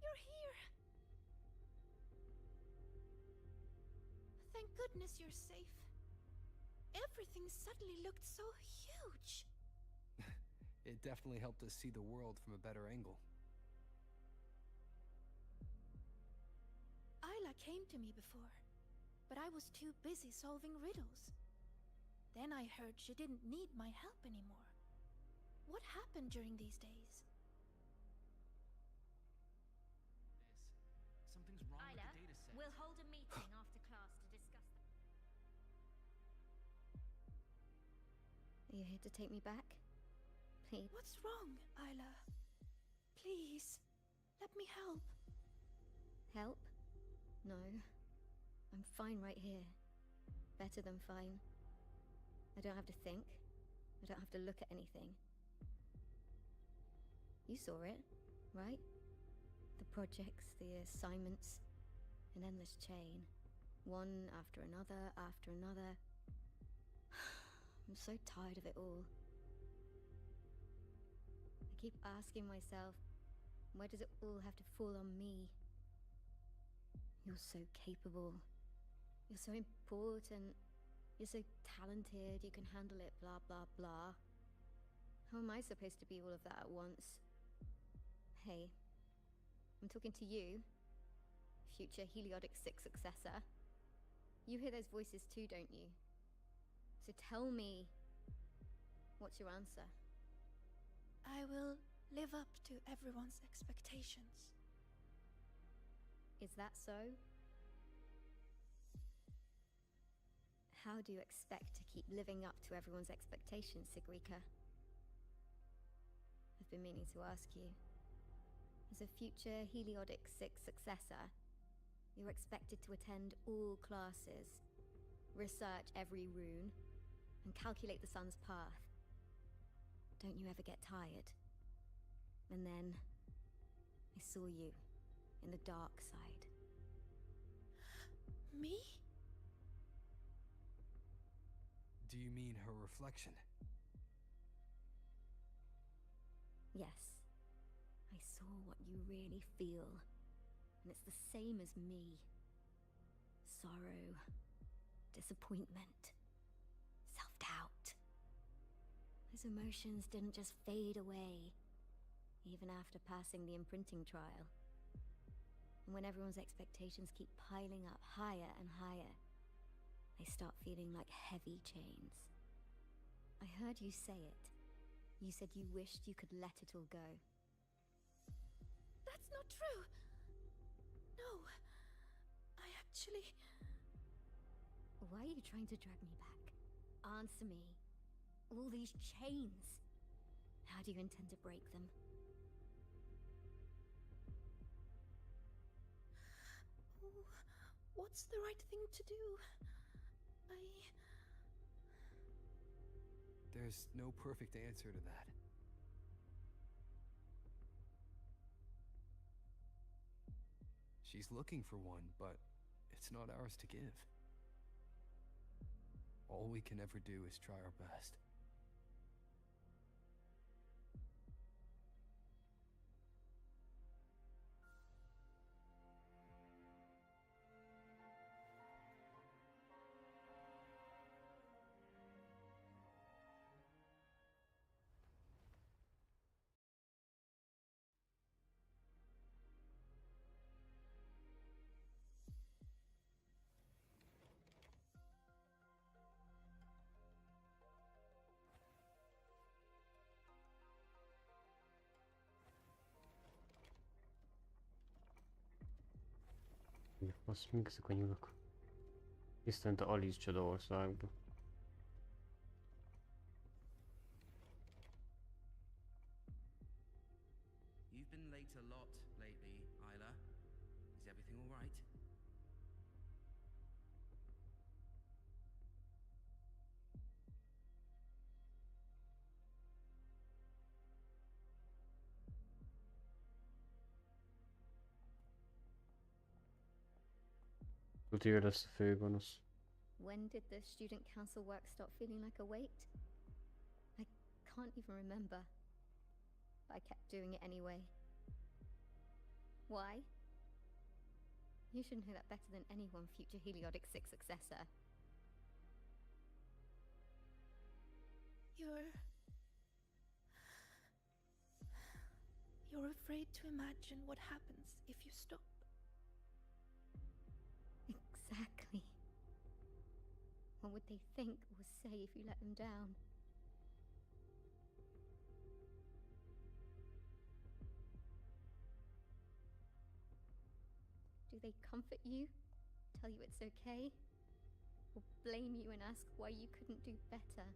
[SPEAKER 11] You're here! Thank goodness you're safe. Everything suddenly looked so huge.
[SPEAKER 6] It definitely helped us see the world from a better angle.
[SPEAKER 11] Isla came to me before, but I was too busy solving riddles. Then I heard she didn't need my help anymore. What happened during these days?
[SPEAKER 8] Something's wrong
[SPEAKER 2] Isla,
[SPEAKER 8] with the data set.
[SPEAKER 2] we'll hold a meeting after class to discuss.
[SPEAKER 14] Are you here to take me back? Please.
[SPEAKER 11] What's wrong, Isla? Please, let me help.
[SPEAKER 14] Help? No. I'm fine right here. Better than fine. I don't have to think. I don't have to look at anything. You saw it, right? The projects, the assignments, an endless chain. One after another, after another. I'm so tired of it all. I keep asking myself, why does it all have to fall on me? You're so capable. You're so important. You're so talented, you can handle it, blah, blah, blah. How am I supposed to be all of that at once? Hey, I'm talking to you, future Heliodic 6 successor. You hear those voices too, don't you? So tell me, what's your answer?
[SPEAKER 11] I will live up to everyone's expectations.
[SPEAKER 14] Is that so? How do you expect to keep living up to everyone's expectations, Sigrika? I've been meaning to ask you. As a future Heliodic 6 successor, you're expected to attend all classes, research every rune, and calculate the sun's path. Don't you ever get tired? And then, I saw you in the dark side.
[SPEAKER 11] Me?
[SPEAKER 6] Do you mean her reflection?
[SPEAKER 14] Yes. I saw what you really feel. And it's the same as me. Sorrow, disappointment, self-doubt. Those emotions didn't just fade away, even after passing the imprinting trial. And when everyone's expectations keep piling up higher and higher, they start feeling like heavy chains. I heard you say it. You said you wished you could let it all go.
[SPEAKER 11] That's not true! No. I actually...
[SPEAKER 14] Why are you trying to drag me back? Answer me. All these chains. How do you intend to break them?
[SPEAKER 11] What's the right thing to do?
[SPEAKER 6] There's no perfect answer to that. She's looking for one, but it's not ours to give. All we can ever do is try our best.
[SPEAKER 1] Azt még ezek a nyulak. Tisztelt Alice Csodaországba.
[SPEAKER 13] You've been late a lot lately, Isla. Is everything all right?
[SPEAKER 1] Tuti ő lesz a főgonosz.
[SPEAKER 14] When did the student council work stop feeling like a weight? I can't even remember. But I kept doing it anyway. Why? You should know that better than anyone, future Heliodic 6 successor.
[SPEAKER 11] You're afraid to imagine what happens if you stop.
[SPEAKER 14] Exactly. What would they think or say if you let them down? Do they comfort you? Tell you it's okay? Or blame you and ask why you couldn't do better?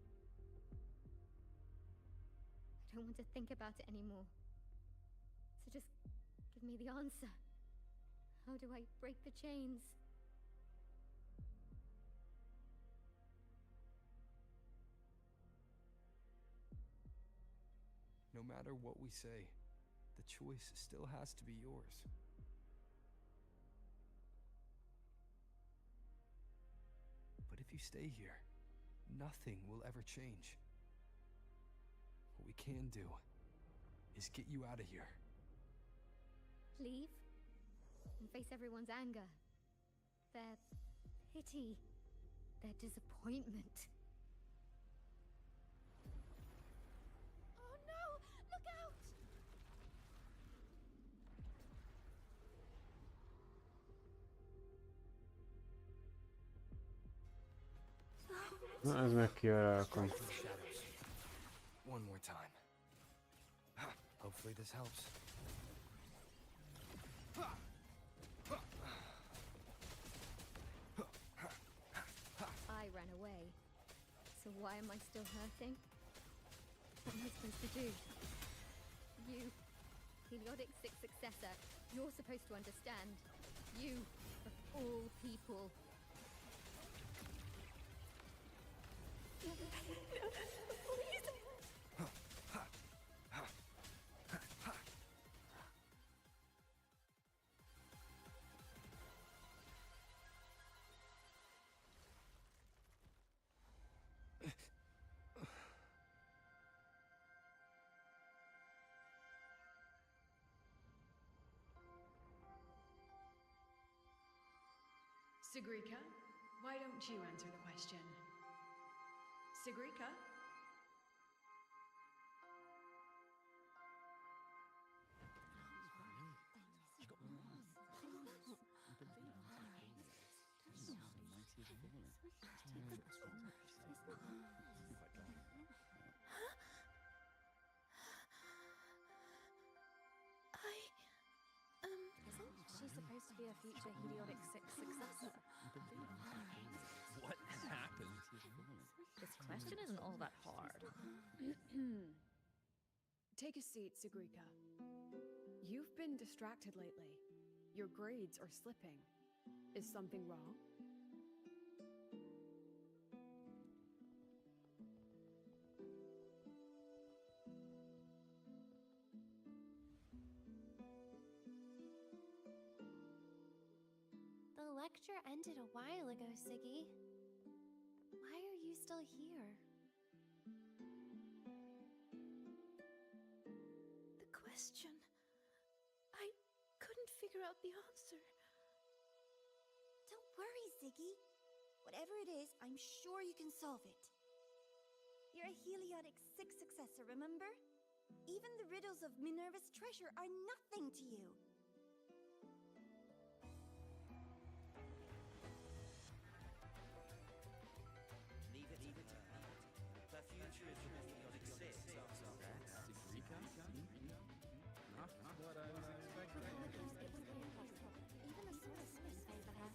[SPEAKER 14] I don't want to think about it anymore. So just give me the answer. How do I break the chains?
[SPEAKER 6] No matter what we say, the choice still has to be yours. But if you stay here, nothing will ever change. What we can do is get you out of here.
[SPEAKER 14] Leave? And face everyone's anger. Their pity. Their disappointment.
[SPEAKER 1] Na, ez meg kialakul.
[SPEAKER 6] Strike the shadows. One more time. Hopefully this helps.
[SPEAKER 14] I ran away. So why am I still hurting? What am I supposed to do? You, Heliotic Six successor, you're supposed to understand. You, of all people.
[SPEAKER 12] Sigrika, why don't you answer the question? Sigrika?
[SPEAKER 4] Isn't she supposed to be a future Heliotic Six successor?
[SPEAKER 8] What happened?
[SPEAKER 4] This question isn't all that hard.
[SPEAKER 12] Take a seat, Sigrika. You've been distracted lately. Your grades are slipping. Is something wrong?
[SPEAKER 15] The lecture ended a while ago, Siggy. Why are you still here?
[SPEAKER 11] The question. I couldn't figure out the answer.
[SPEAKER 2] Don't worry, Ziggy. Whatever it is, I'm sure you can solve it. You're a Heliotic Six successor, remember? Even the riddles of Minerva's treasure are nothing to you.
[SPEAKER 13] Leave it. The future is with Heliotic Six.
[SPEAKER 8] Sigrika? Not what I was expecting.
[SPEAKER 15] Even a sort of Smith favor her.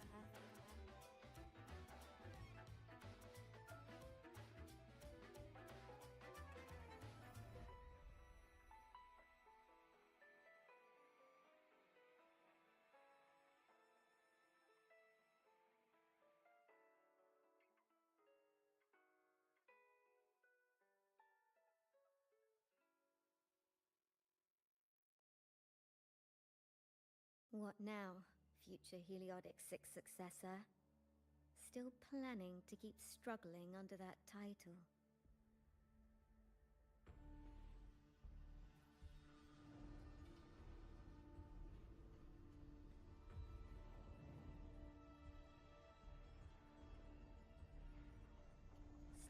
[SPEAKER 14] What now, future Heliotic Six successor? Still planning to keep struggling under that title?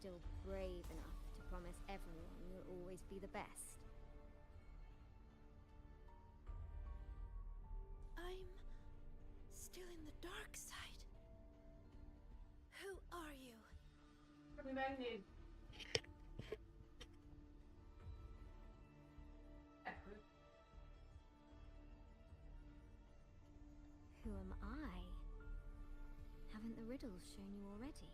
[SPEAKER 14] Still brave enough to promise everyone you'll always be the best?
[SPEAKER 11] I'm still in the dark side. Who are you?
[SPEAKER 14] Who am I? Haven't the riddles shown you already?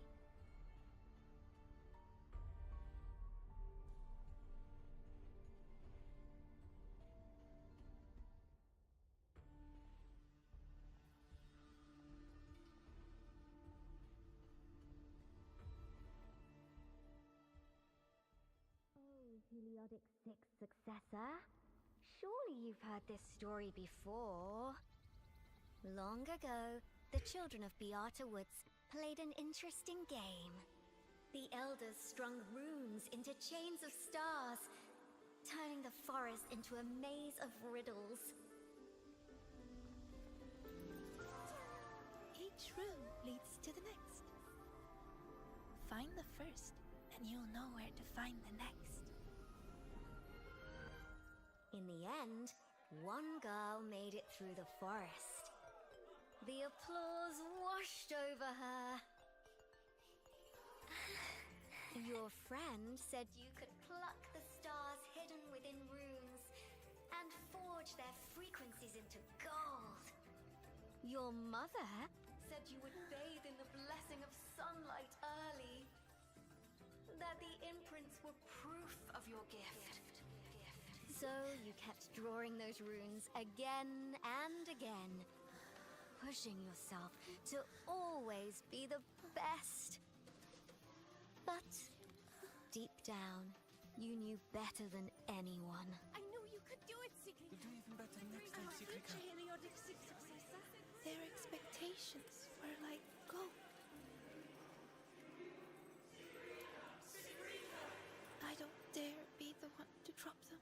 [SPEAKER 14] Heliotic Six successor? Surely you've heard this story before. Long ago, the children of Beata Woods played an interesting game. The elders strung runes into chains of stars, turning the forest into a maze of riddles.
[SPEAKER 11] Each room leads to the next. Find the first, and you'll know where to find the next.
[SPEAKER 14] In the end, one girl made it through the forest. The applause washed over her. Your friend said you could pluck the stars hidden within runes and forge their frequencies into gold. Your mother said you would bathe in the blessing of sunlight early. That the imprints were proof of your gift. So you kept drawing those runes again and again, pushing yourself to always be the best. But deep down, you knew better than anyone.
[SPEAKER 3] I know you could do it, Sigrid.
[SPEAKER 13] You'll do even better next time, Sigrika.
[SPEAKER 11] Their expectations were like gold. I don't dare be the one to drop them.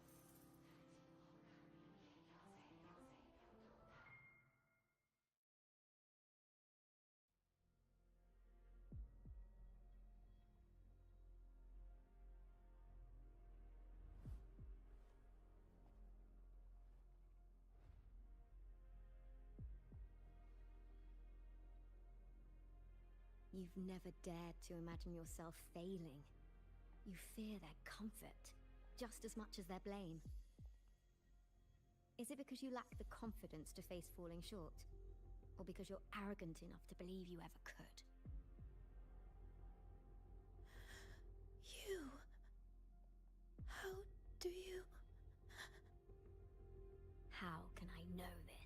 [SPEAKER 14] You've never dared to imagine yourself failing. You fear their comfort, just as much as their blame. Is it because you lack the confidence to face falling short? Or because you're arrogant enough to believe you ever could?
[SPEAKER 11] You... How do you...
[SPEAKER 14] How can I know this?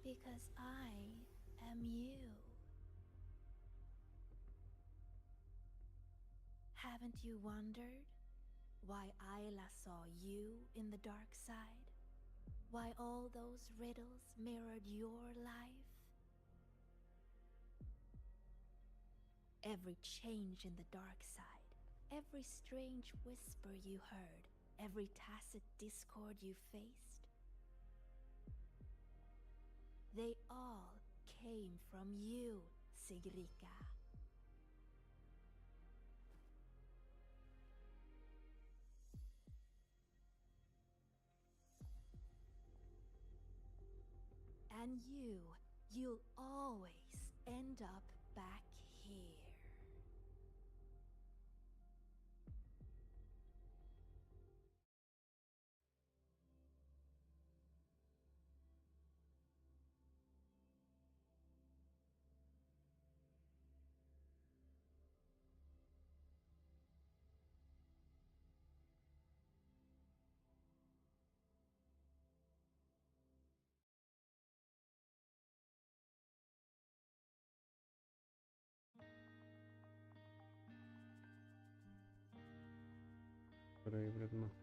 [SPEAKER 11] Because I am you. Haven't you wondered why Ayla saw you in the dark side? Why all those riddles mirrored your life? Every change in the dark side, every strange whisper you heard, every tacit discord you faced, they all came from you, Sigrika. And you'll always end up back here.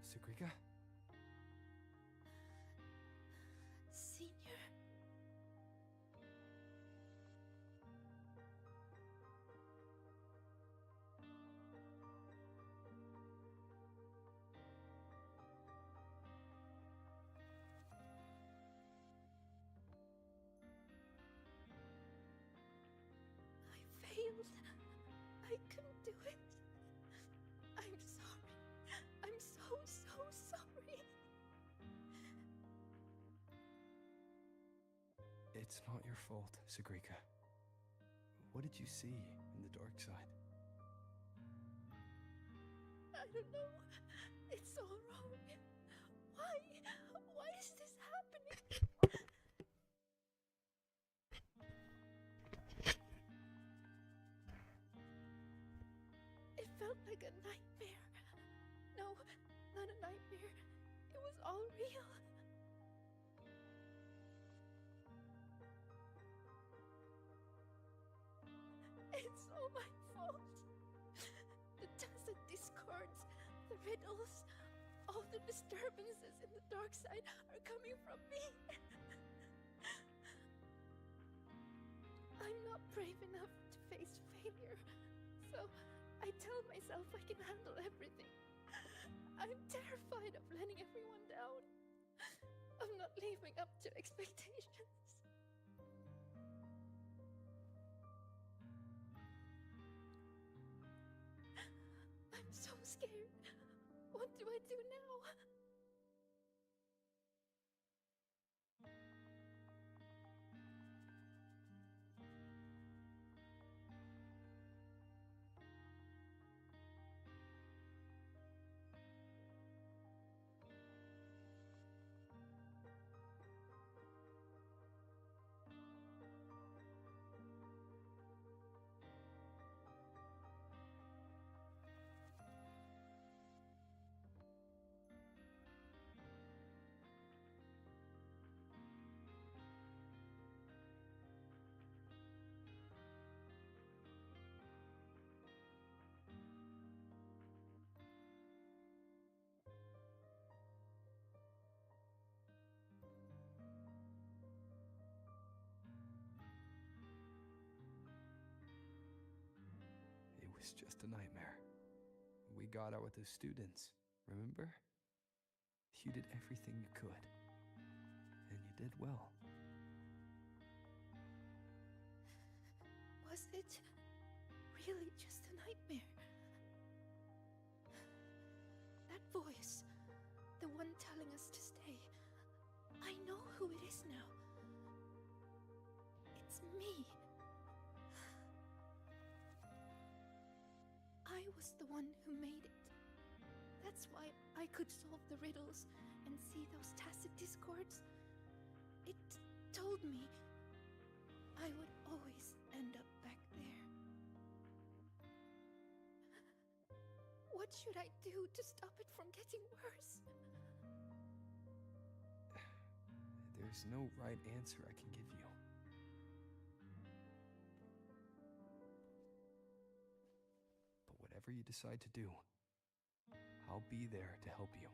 [SPEAKER 6] Sigrika?
[SPEAKER 11] Senior? I failed. I couldn't do it. I'm sorry. I'm so sorry.
[SPEAKER 6] It's not your fault, Sigrika. What did you see in the dark side?
[SPEAKER 11] I don't know. It's all wrong. Why is this happening? It felt like a nightmare. No, not a nightmare. It was all real. It's all my fault. The tacit discords, the riddles, all the disturbances in the dark side are coming from me. I'm not brave enough to face failure, so I tell myself I can handle everything. I'm terrified of letting everyone down, of not living up to expectations. I'm so scared. What do I do now?
[SPEAKER 6] was just a nightmare. We got out with the students, remember? You did everything you could. And you did well.
[SPEAKER 11] Was it really just a nightmare? That voice, the one telling us to stay, I know who it is now. It's me. I was the one who made it. That's why I could solve the riddles and see those tacit discords. It told me I would always end up back there. What should I do to stop it from getting worse?
[SPEAKER 6] There's no right answer I can give you. But whatever you decide to do, I'll be there to help you.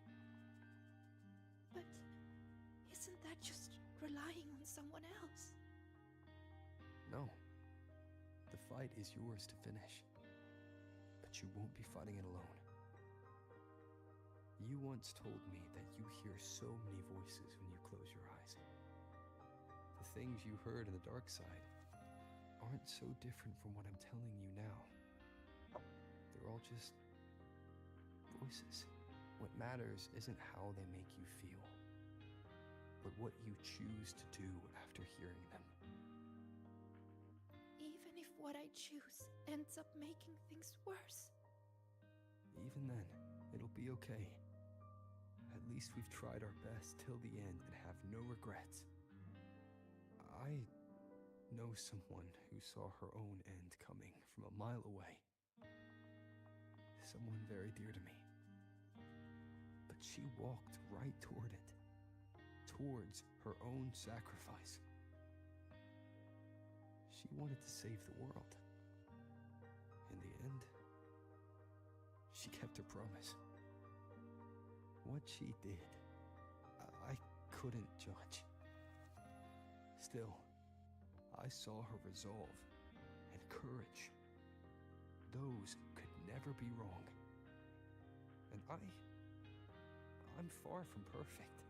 [SPEAKER 11] But isn't that just relying on someone else?
[SPEAKER 6] No. The fight is yours to finish. But you won't be fighting it alone. You once told me that you hear so many voices when you close your eyes. The things you heard in the dark side aren't so different from what I'm telling you now. They're all just voices. What matters isn't how they make you feel, but what you choose to do after hearing them.
[SPEAKER 11] Even if what I choose ends up making things worse.
[SPEAKER 6] Even then, it'll be okay. At least we've tried our best till the end and have no regrets. I know someone who saw her own end coming from a mile away. Someone very dear to me. But she walked right toward it, towards her own sacrifice. She wanted to save the world. In the end, she kept her promise. What she did, I couldn't judge. Still, I saw her resolve and courage. Those could never be wrong. And I'm far from perfect.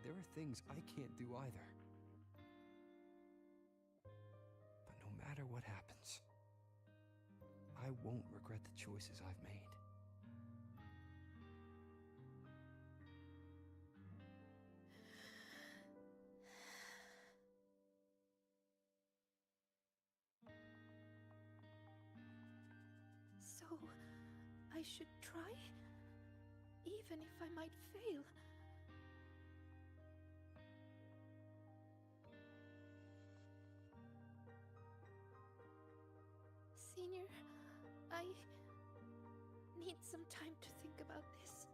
[SPEAKER 6] There are things I can't do either. But no matter what happens, I won't regret the choices I've made.
[SPEAKER 11] So, I should try? Even if I might fail? Senior, I need some time to think about this.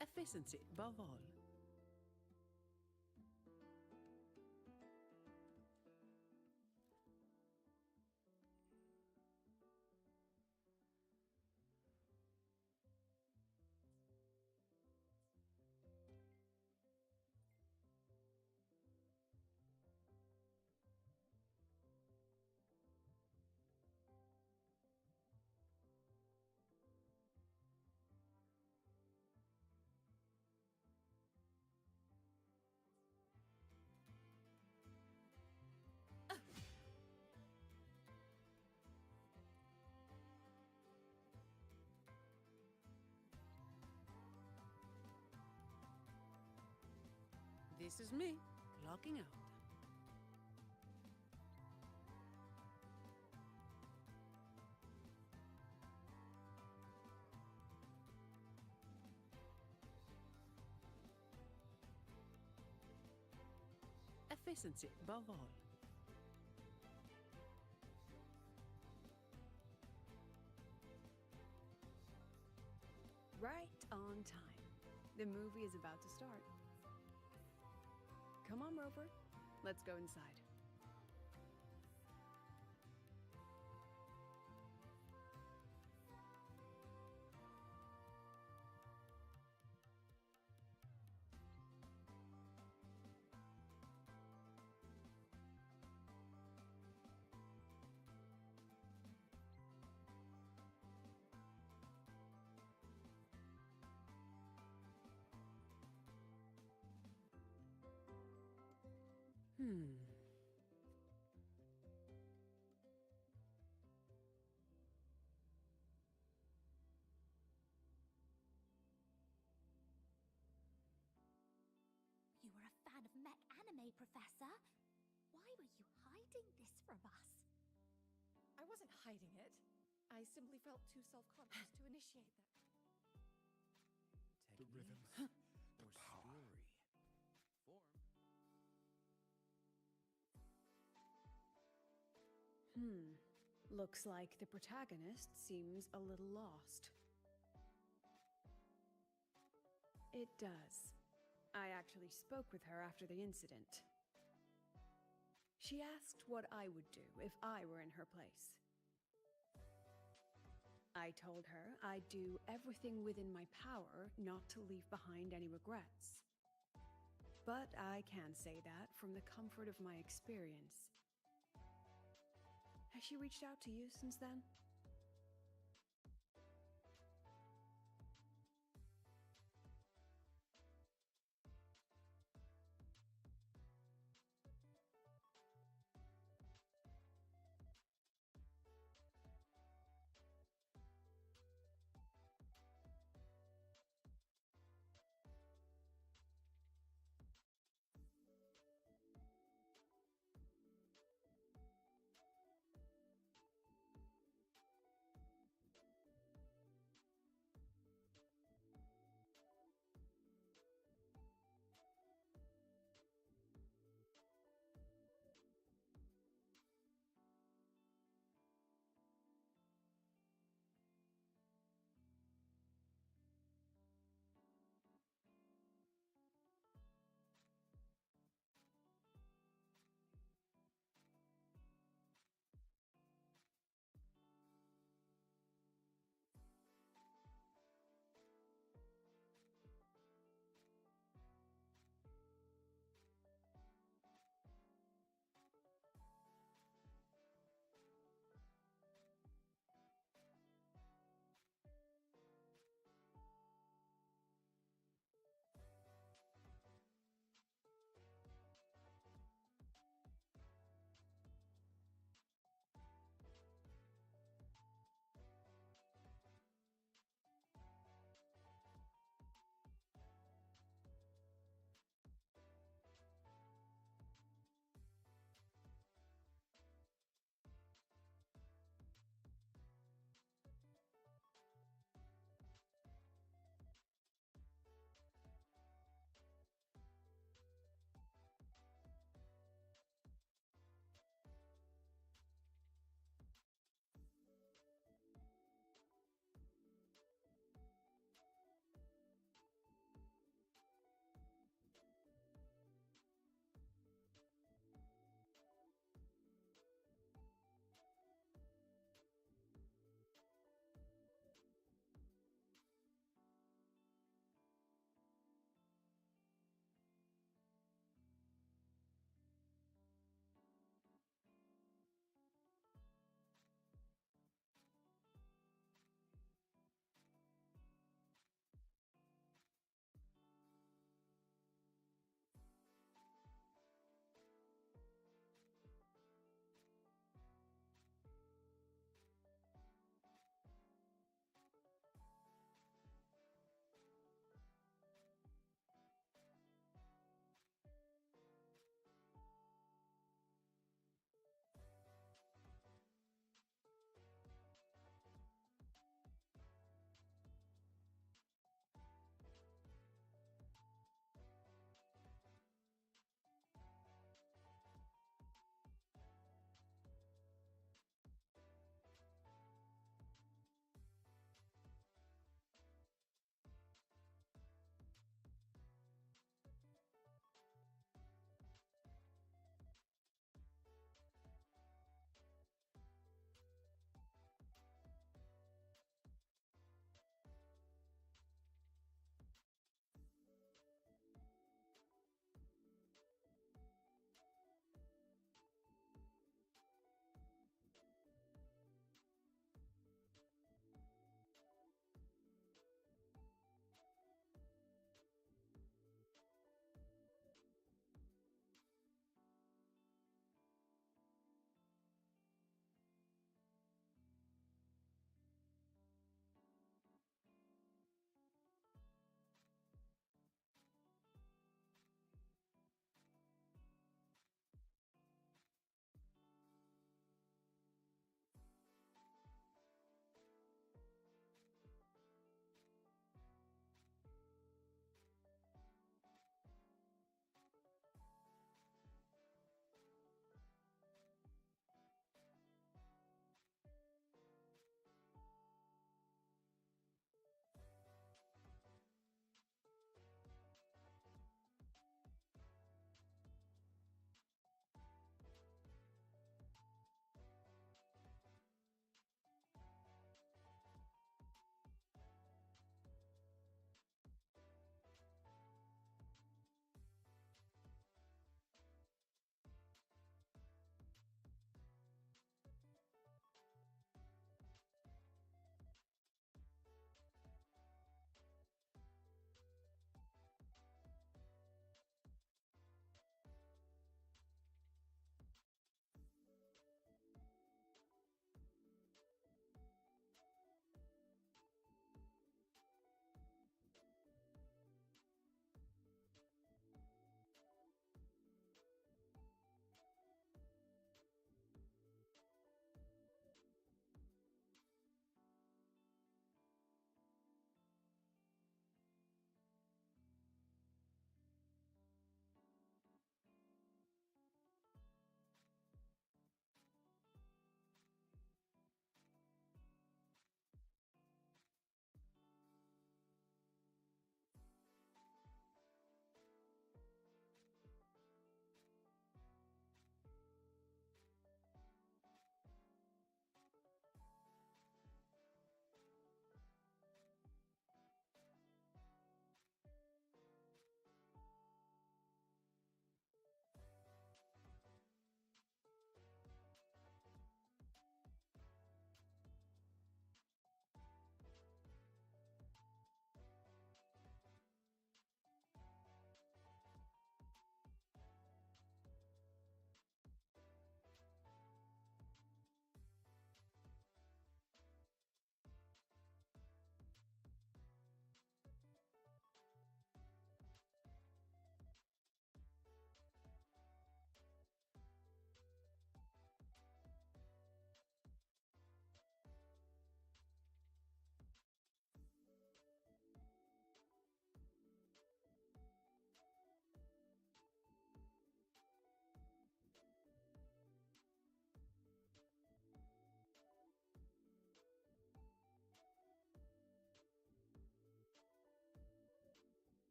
[SPEAKER 9] Efficiency above all. This is me, clocking out. efficiency above all.
[SPEAKER 12] Right on time. The movie is about to start. Come on, Rover. Let's go inside.
[SPEAKER 2] You were a fan of mech anime, Professor. Why were you hiding this from us?
[SPEAKER 5] I wasn't hiding it. I simply felt too self-conscious to initiate them.
[SPEAKER 6] The rhythm, the power.
[SPEAKER 12] Looks like the protagonist seems a little lost. It does. I actually spoke with her after the incident. She asked what I would do if I were in her place. I told her I'd do everything within my power not to leave behind any regrets. But I can say that from the comfort of my experience. Has she reached out to you since then?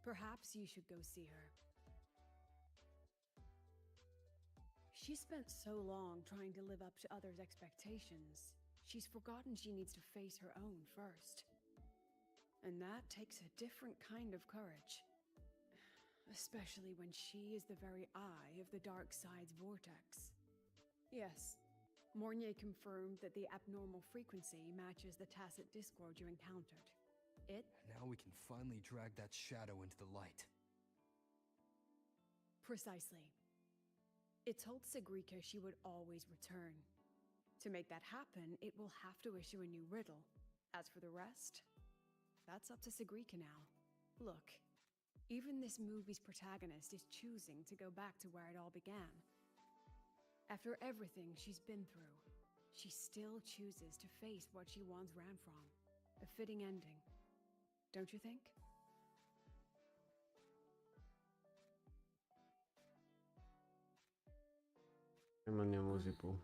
[SPEAKER 12] Perhaps you should go see her. She spent so long trying to live up to others' expectations, she's forgotten she needs to face her own first. And that takes a different kind of courage. Especially when she is the very eye of the dark side's vortex. Yes, Mornier confirmed that the abnormal frequency matches the tacit discord you encountered.
[SPEAKER 6] Now we can finally drag that shadow into the light.
[SPEAKER 12] Precisely. It told Sigrika she would always return. To make that happen, it will have to issue a new riddle. As for the rest, that's up to Sigrika now. Look, even this movie's protagonist is choosing to go back to where it all began. After everything she's been through, she still chooses to face what she once ran from. A fitting ending, don't you think?
[SPEAKER 1] Menni a moziból.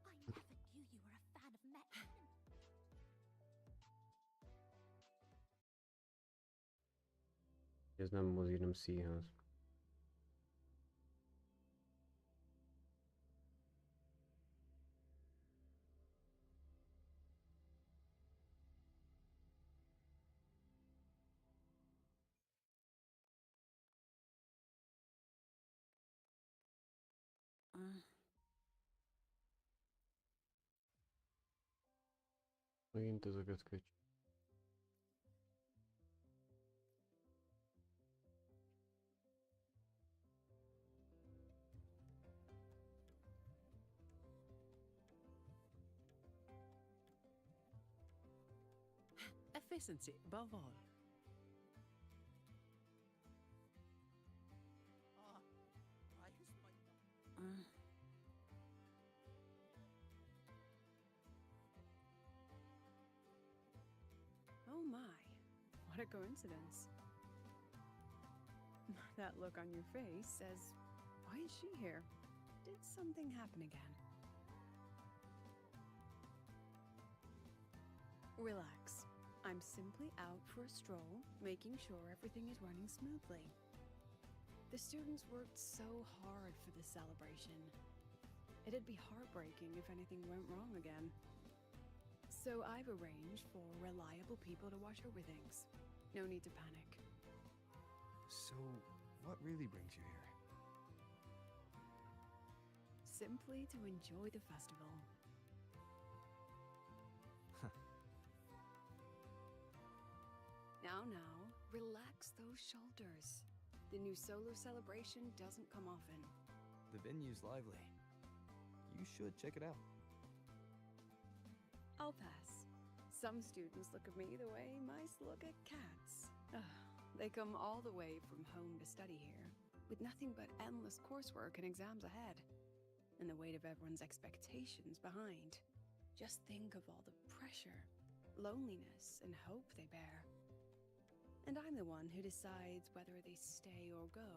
[SPEAKER 2] I never knew you were a fan of Met.
[SPEAKER 1] Ez nem mozi, nem színház. Megint ezeket köcs.
[SPEAKER 9] Efficiency above all.
[SPEAKER 12] Oh my, what a coincidence. That look on your face says, why is she here? Did something happen again? Relax. I'm simply out for a stroll, making sure everything is running smoothly. The students worked so hard for this celebration. It'd be heartbreaking if anything went wrong again. So I've arranged for reliable people to watch over things. No need to panic.
[SPEAKER 6] So, what really brings you here?
[SPEAKER 12] Simply to enjoy the festival. Now, relax those shoulders. The new solo celebration doesn't come often.
[SPEAKER 6] The venue's lively. You should check it out.
[SPEAKER 12] I'll pass. Some students look at me the way mice look at cats. They come all the way from home to study here, with nothing but endless coursework and exams ahead, and the weight of everyone's expectations behind. Just think of all the pressure, loneliness, and hope they bear. And I'm the one who decides whether they stay or go.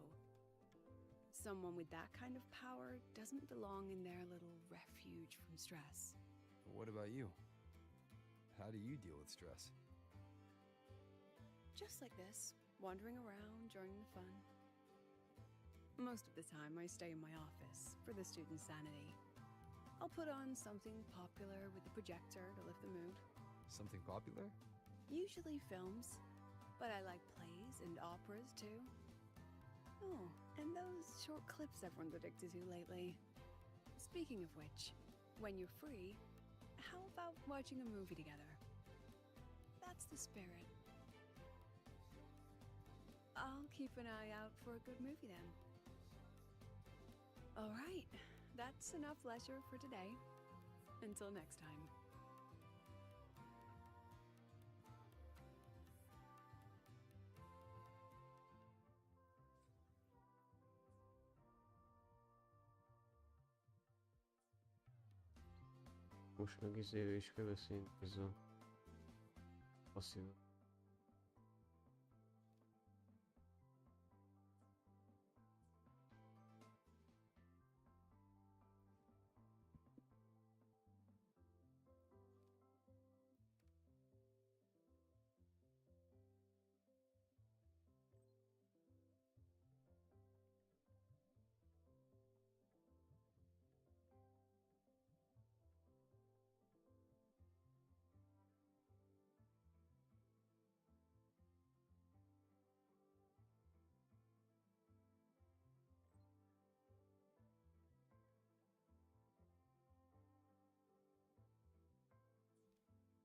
[SPEAKER 12] Someone with that kind of power doesn't belong in their little refuge from stress.
[SPEAKER 6] What about you? How do you deal with stress?
[SPEAKER 12] Just like this, wandering around during the fun. Most of the time I stay in my office for the students' sanity. I'll put on something popular with the projector to lift the mood.
[SPEAKER 6] Something popular?
[SPEAKER 12] Usually films, but I like plays and operas too. Oh, and those short clips everyone's addicted to lately. Speaking of which, when you're free, how about watching a movie together? That's the spirit. I'll keep an eye out for a good movie then. All right, that's enough leisure for today. Until next time.
[SPEAKER 1] Most meg izével is kell beszélni, ez a passzív.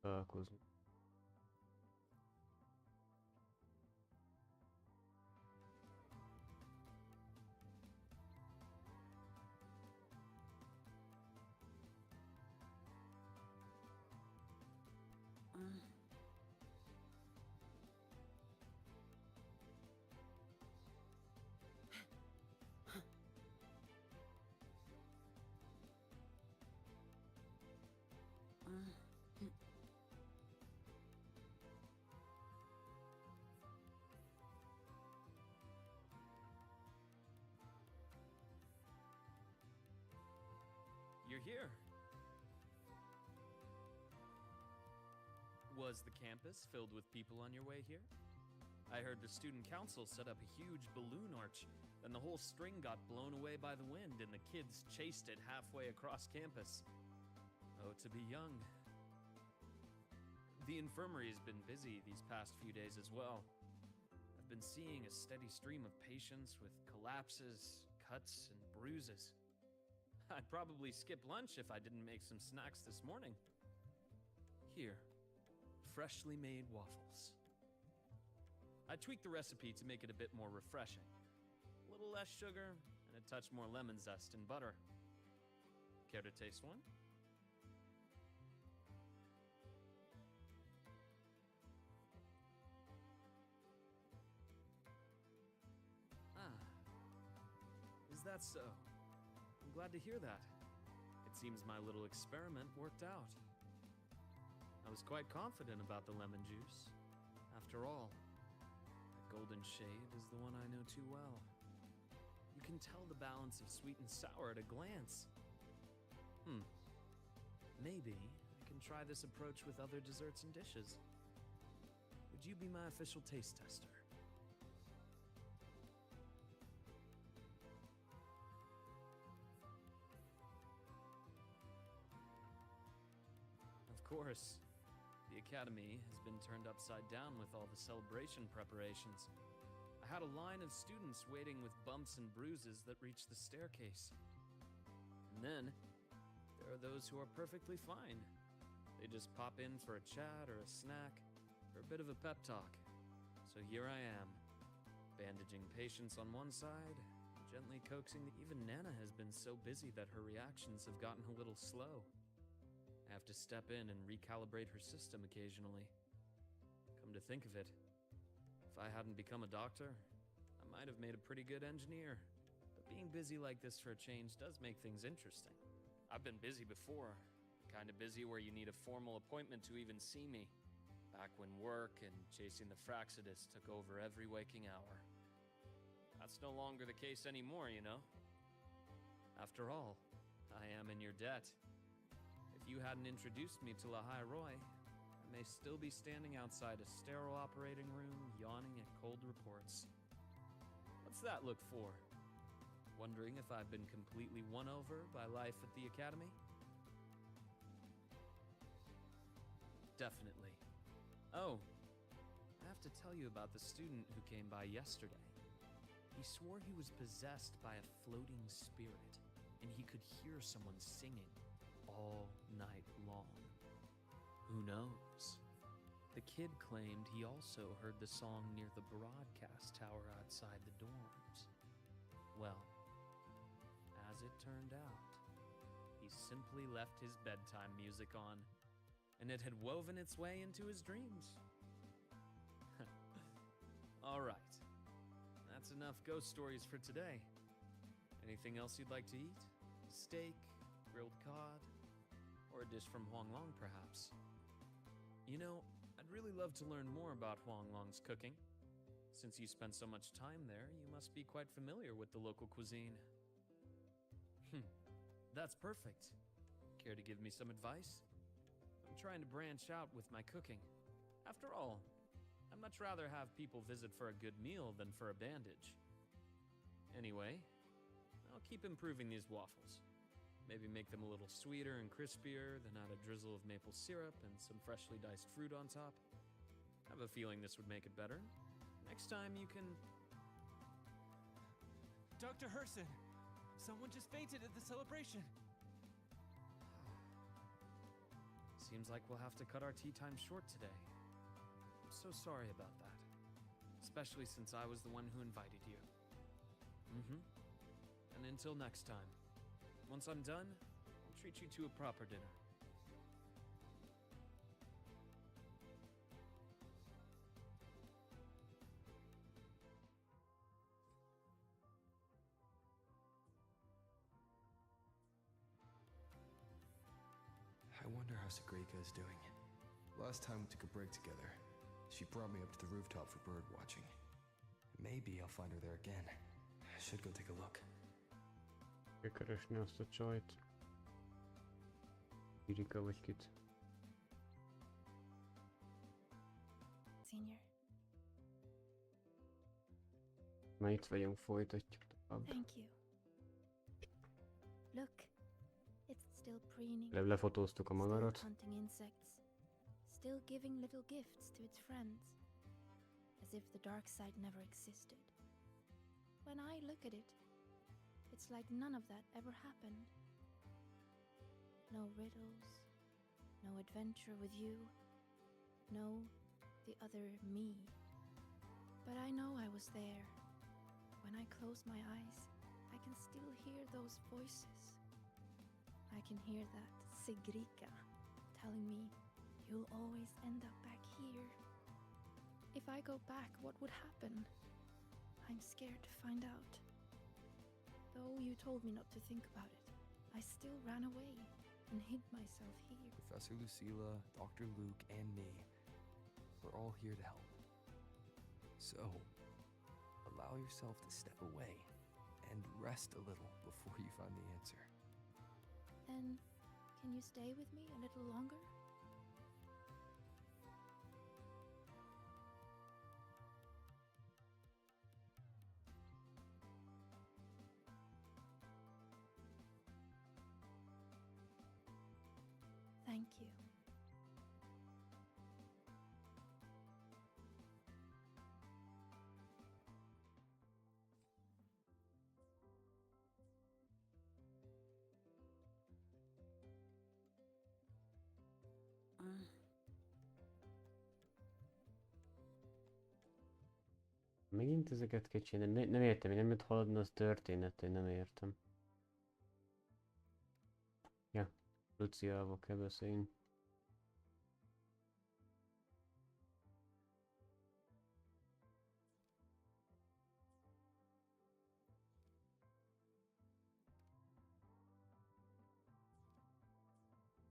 [SPEAKER 1] találkozni.
[SPEAKER 16] You're here. Was the campus filled with people on your way here? I heard the student council set up a huge balloon arch, and the whole string got blown away by the wind, and the kids chased it halfway across campus. Oh, to be young. The infirmary has been busy these past few days as well. I've been seeing a steady stream of patients with collapses, cuts, and bruises. I'd probably skip lunch if I didn't make some snacks this morning. Here, freshly made waffles. I tweaked the recipe to make it a bit more refreshing. A little less sugar and a touch more lemon zest and butter. Care to taste one? Ah, is that so? I'm glad to hear that. It seems my little experiment worked out. I was quite confident about the lemon juice. After all, that golden shade is the one I know too well. You can tell the balance of sweet and sour at a glance. Maybe I can try this approach with other desserts and dishes. Would you be my official taste tester? Of course. The Academy has been turned upside down with all the celebration preparations. I had a line of students waiting with bumps and bruises that reached the staircase. And then, there are those who are perfectly fine. They just pop in for a chat or a snack, or a bit of a pep talk. So here I am, bandaging patients on one side, gently coaxing even Nana has been so busy that her reactions have gotten a little slow. I have to step in and recalibrate her system occasionally. Come to think of it, if I hadn't become a doctor, I might have made a pretty good engineer. But being busy like this for a change does make things interesting. I've been busy before, kind of busy where you need a formal appointment to even see me. Back when work and chasing the Fraxidus took over every waking hour. That's no longer the case anymore, you know? After all, I am in your debt. If you hadn't introduced me to Lahai Roy, I may still be standing outside a sterile operating room, yawning at cold reports. What's that look for? Wondering if I've been completely won over by life at the Academy? Definitely. Oh, I have to tell you about the student who came by yesterday. He swore he was possessed by a floating spirit, and he could hear someone singing all night long. Who knows? The kid claimed he also heard the song near the broadcast tower outside the dorms. Well, as it turned out, he simply left his bedtime music on, and it had woven its way into his dreams. All right, that's enough ghost stories for today. Anything else you'd like to eat? Steak, grilled cod, or a dish from Huanglong, perhaps? You know, I'd really love to learn more about Huanglong's cooking. Since you spent so much time there, you must be quite familiar with the local cuisine. That's perfect. Care to give me some advice? I'm trying to branch out with my cooking. After all, I'd much rather have people visit for a good meal than for a bandage. Anyway, I'll keep improving these waffles. Maybe make them a little sweeter and crispier, then add a drizzle of maple syrup and some freshly diced fruit on top. I have a feeling this would make it better. Next time you can...
[SPEAKER 8] Dr. Herson! Someone just fainted at the celebration!
[SPEAKER 16] Seems like we'll have to cut our tea time short today. I'm so sorry about that. Especially since I was the one who invited you. And until next time. Once I'm done, I'll treat you to a proper dinner.
[SPEAKER 6] I wonder how Sagrika is doing. Last time we took a break together, she brought me up to the rooftop for bird watching. Maybe I'll find her there again. I should go take a look.
[SPEAKER 1] Kell keresni azt a csajt. Irika vagy kit.
[SPEAKER 11] Senior.
[SPEAKER 1] Na itt vagyunk, folytatjuk tovább.
[SPEAKER 11] Thank you. Look, it's still preening.
[SPEAKER 1] Lefotóztuk a madarat.
[SPEAKER 11] Still hunting insects. Still giving little gifts to its friends. As if the dark side never existed. When I look at it, it's like none of that ever happened. No riddles, no adventure with you, no the other me. But I know I was there. When I close my eyes, I can still hear those voices. I can hear that Sigrika telling me, you'll always end up back here. If I go back, what would happen? I'm scared to find out. Though you told me not to think about it, I still ran away and hid myself here.
[SPEAKER 6] Professor Lucilla, Dr. Luke, and me, we're all here to help. So, allow yourself to step away and rest a little before you find the answer.
[SPEAKER 11] Then, can you stay with me a little longer? Thank you.
[SPEAKER 1] Megint ezeket kell csinálni, nem értem, én nem jött haladni az történet, én nem értem. Ja, Luciával kell beszélni.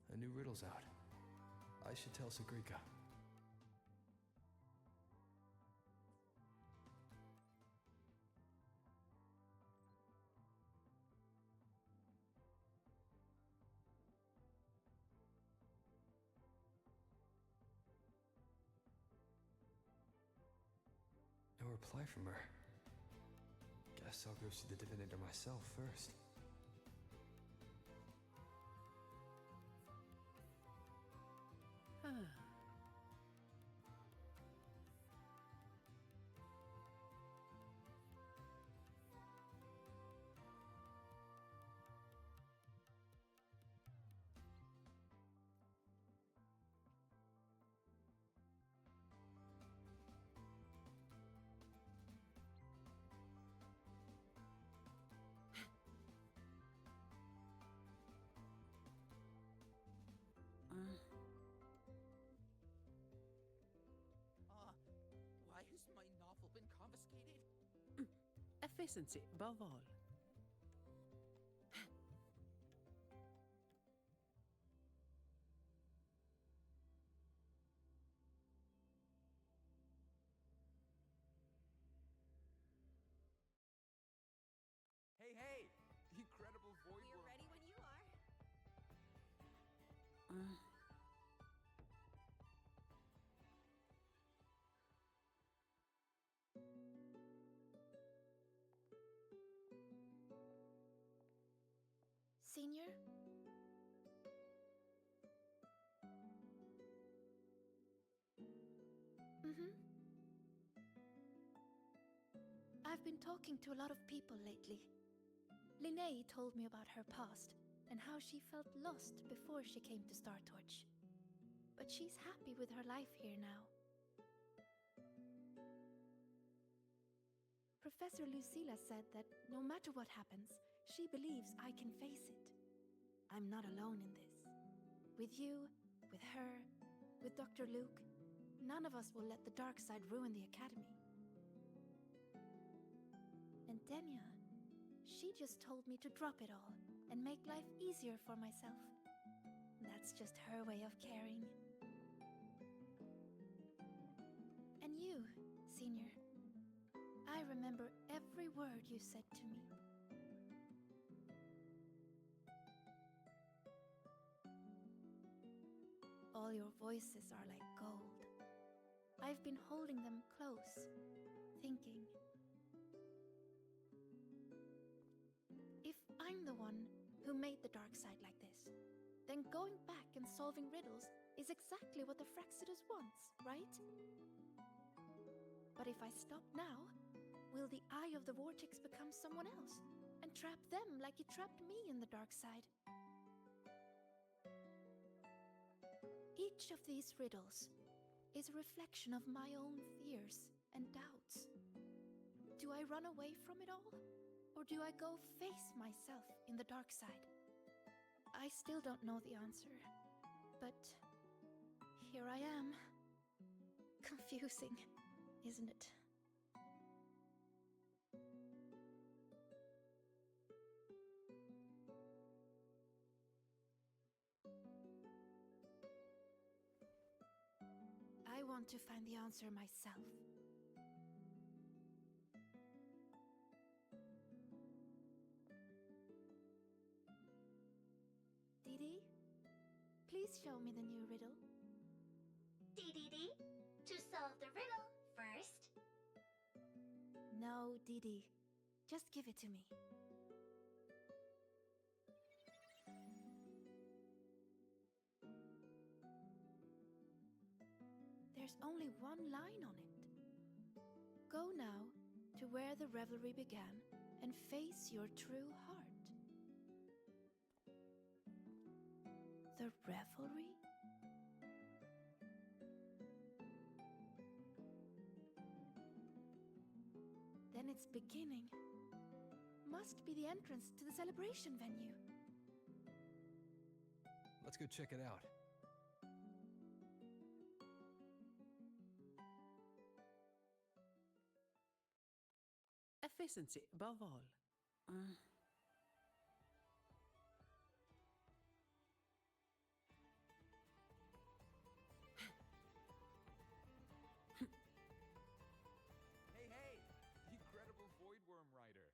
[SPEAKER 6] A new riddle's out. I should tell Sagrika. No reply from her. Guess I'll go see the divinator myself first.
[SPEAKER 8] Why has my novel been confiscated?
[SPEAKER 9] Efficiency above all.
[SPEAKER 8] Hey! The incredible void
[SPEAKER 4] We're
[SPEAKER 8] world.
[SPEAKER 4] ready when you are.
[SPEAKER 11] Senior? I've been talking to a lot of people lately. Linnea told me about her past and how she felt lost before she came to Star Torch. but she's happy with her life here now. Professor Lucilla said that no matter what happens, she believes I can face it. I'm not alone in this. With you, with her, with Dr. Luke, none of us will let the dark side ruin the Academy. And Denya, she just told me to drop it all and make life easier for myself. That's just her way of caring. And you, Senior, I remember every word you said to me. All your voices are like gold. I've been holding them close, thinking. If I'm the one who made the dark side like this, then going back and solving riddles is exactly what the Fraxidus wants, right? But if I stop now, will the eye of the vortex become someone else and trap them like it trapped me in the dark side? Each of these riddles is a reflection of my own fears and doubts. Do I run away from it all? Or do I go face myself in the dark side? I still don't know the answer, but here I am. Confusing, isn't it? I want to find the answer myself. Didi, please show me the new riddle.
[SPEAKER 7] DDD, to solve the riddle first.
[SPEAKER 11] No, Didi, just give it to me. There's only one line on it. Go now to where the revelry began and face your true heart. The revelry? Then it's beginning. Must be the entrance to the celebration venue.
[SPEAKER 6] Let's go check it out.
[SPEAKER 9] Efficiency above all.
[SPEAKER 17] Hey, hey! Incredible Voidworm Rider!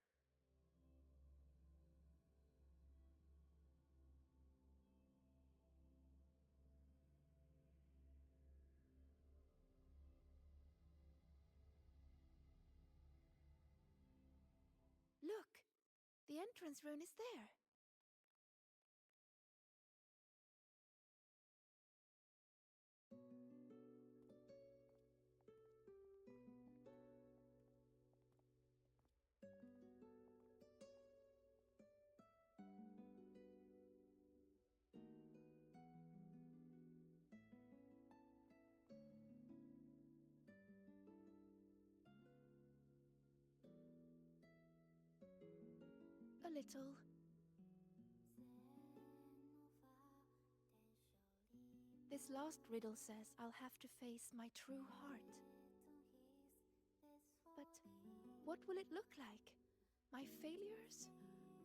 [SPEAKER 11] Look, the entrance rune is there. A little. This last riddle says I'll have to face my true heart. But what will it look like? My failures?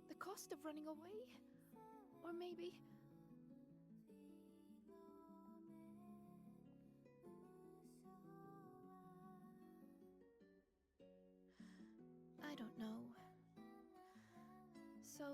[SPEAKER 11] The cost of running away? Or maybe... I don't know. So...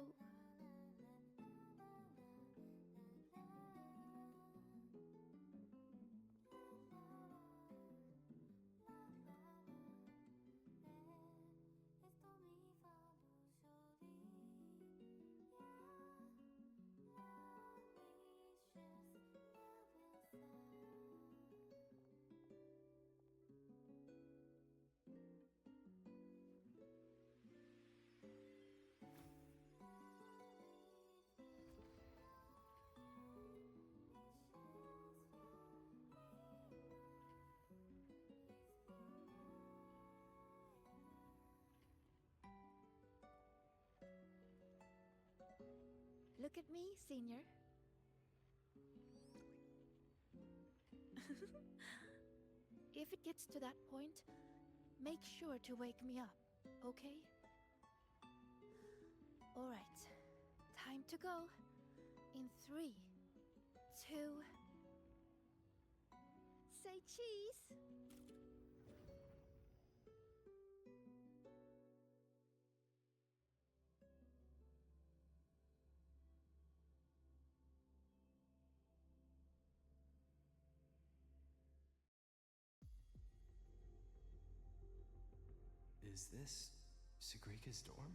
[SPEAKER 11] Look at me, Senior. If it gets to that point, make sure to wake me up, okay? Alright, time to go. In 3, 2... Say cheese!
[SPEAKER 6] Is this Sagrika's dorm?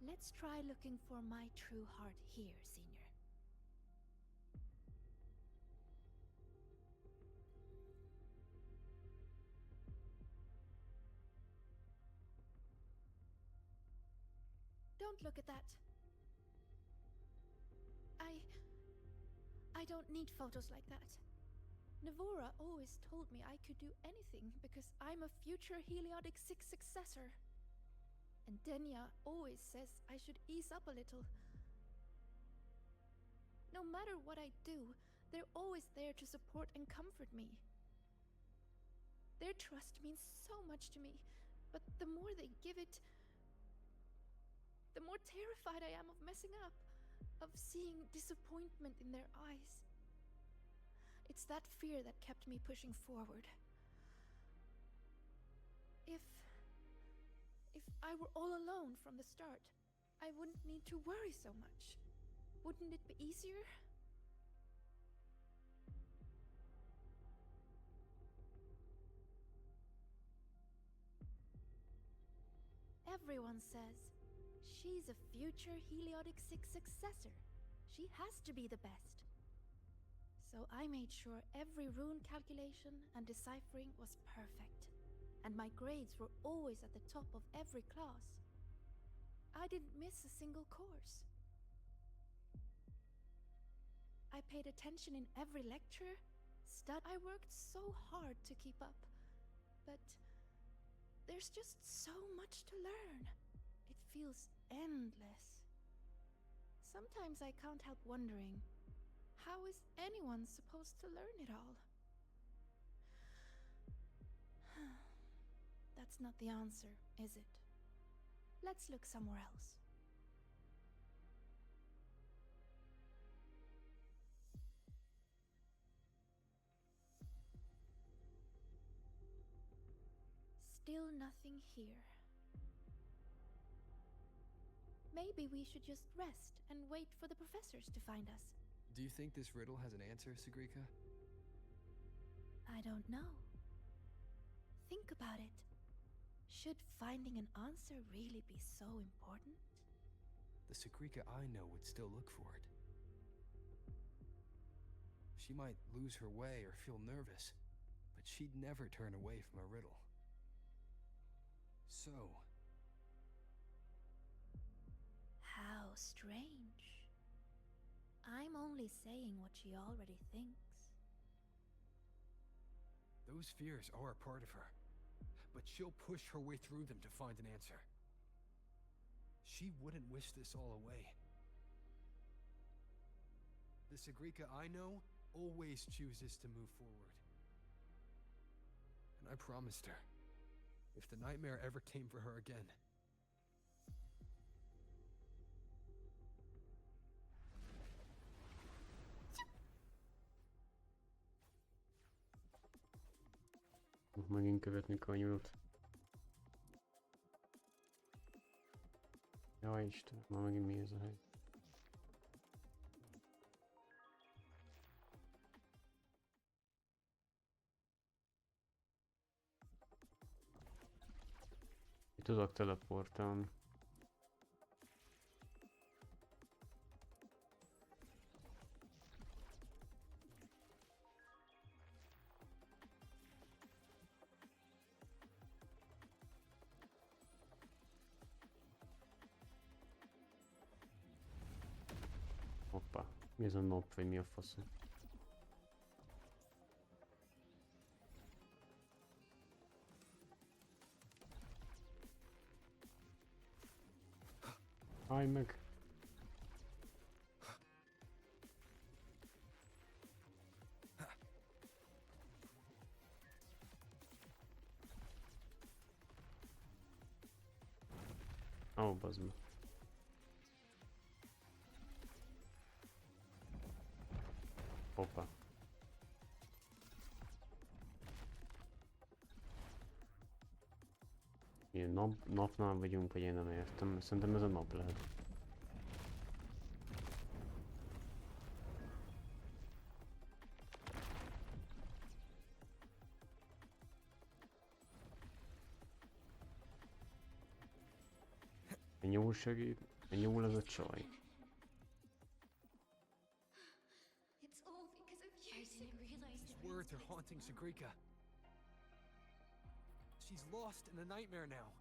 [SPEAKER 11] Let's try looking for my true heart here, Senior. Don't look at that. I don't need photos like that. Navora always told me I could do anything because I'm a future Heliotic 6 successor. And Denya always says I should ease up a little. No matter what I do, they're always there to support and comfort me. Their trust means so much to me, but the more they give it, the more terrified I am of messing up, of seeing disappointment in their eyes. It's that fear that kept me pushing forward. If I were all alone from the start, I wouldn't need to worry so much. Wouldn't it be easier? Everyone says she's a future Heliotic 6 successor. She has to be the best. So I made sure every rune calculation and deciphering was perfect, and my grades were always at the top of every class. I didn't miss a single course. I paid attention in every lecture. I worked so hard to keep up, but there's just so much to learn. It feels endless. Sometimes I can't help wondering, how is anyone supposed to learn it all? That's not the answer, is it? Let's look somewhere else. Still nothing here. Maybe we should just rest and wait for the professors to find us.
[SPEAKER 6] Do you think this riddle has an answer, Sagrika?
[SPEAKER 11] I don't know. Think about it. Should finding an answer really be so important?
[SPEAKER 6] The Sagrika I know would still look for it. She might lose her way or feel nervous, but she'd never turn away from a riddle. So...
[SPEAKER 11] How strange. I'm only saying what she already thinks.
[SPEAKER 6] Those fears are a part of her, but she'll push her way through them to find an answer. She wouldn't wish this all away. The Sagrika I know always chooses to move forward. And I promised her, if the nightmare ever came for her again,
[SPEAKER 1] megint követni kanyult. Jaj Isten, ma megint mi ez a hely? Itt tudok teleportálni. Hoppá, mi ez a nap, vagy mi a faszom? Állj meg! Ó, bazd meg. Hoppá. Ilyen napnál vagyunk, vagy én nem értem. Szerintem ez a nap lehet. A nyúl segít. A nyúl az a csaj.
[SPEAKER 3] It's all because of you.
[SPEAKER 15] I didn't realize
[SPEAKER 8] These words are haunting Sagrika. She's lost in a nightmare now.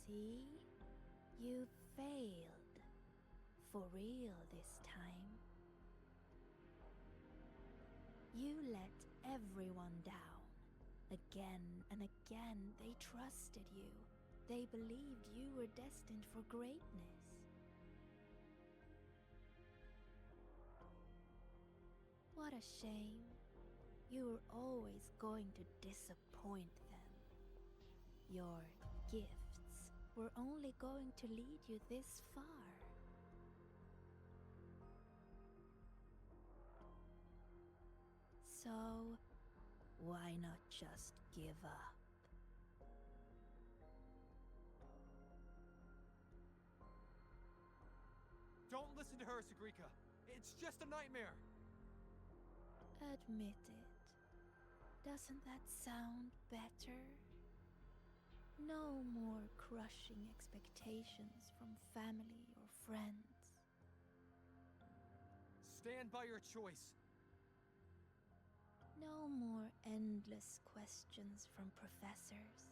[SPEAKER 11] See? You failed. For real this time. You let everyone down. Again and again they trusted you. They believed you were destined for greatness. What a shame. You were always going to disappoint them. Your gifts were only going to lead you this far. So, why not just give up?
[SPEAKER 8] Don't listen to her, Sagrika. It's just a nightmare.
[SPEAKER 11] Admit it. Doesn't that sound better? No more crushing expectations from family or friends.
[SPEAKER 8] Stand by your choice.
[SPEAKER 11] No more endless questions from professors.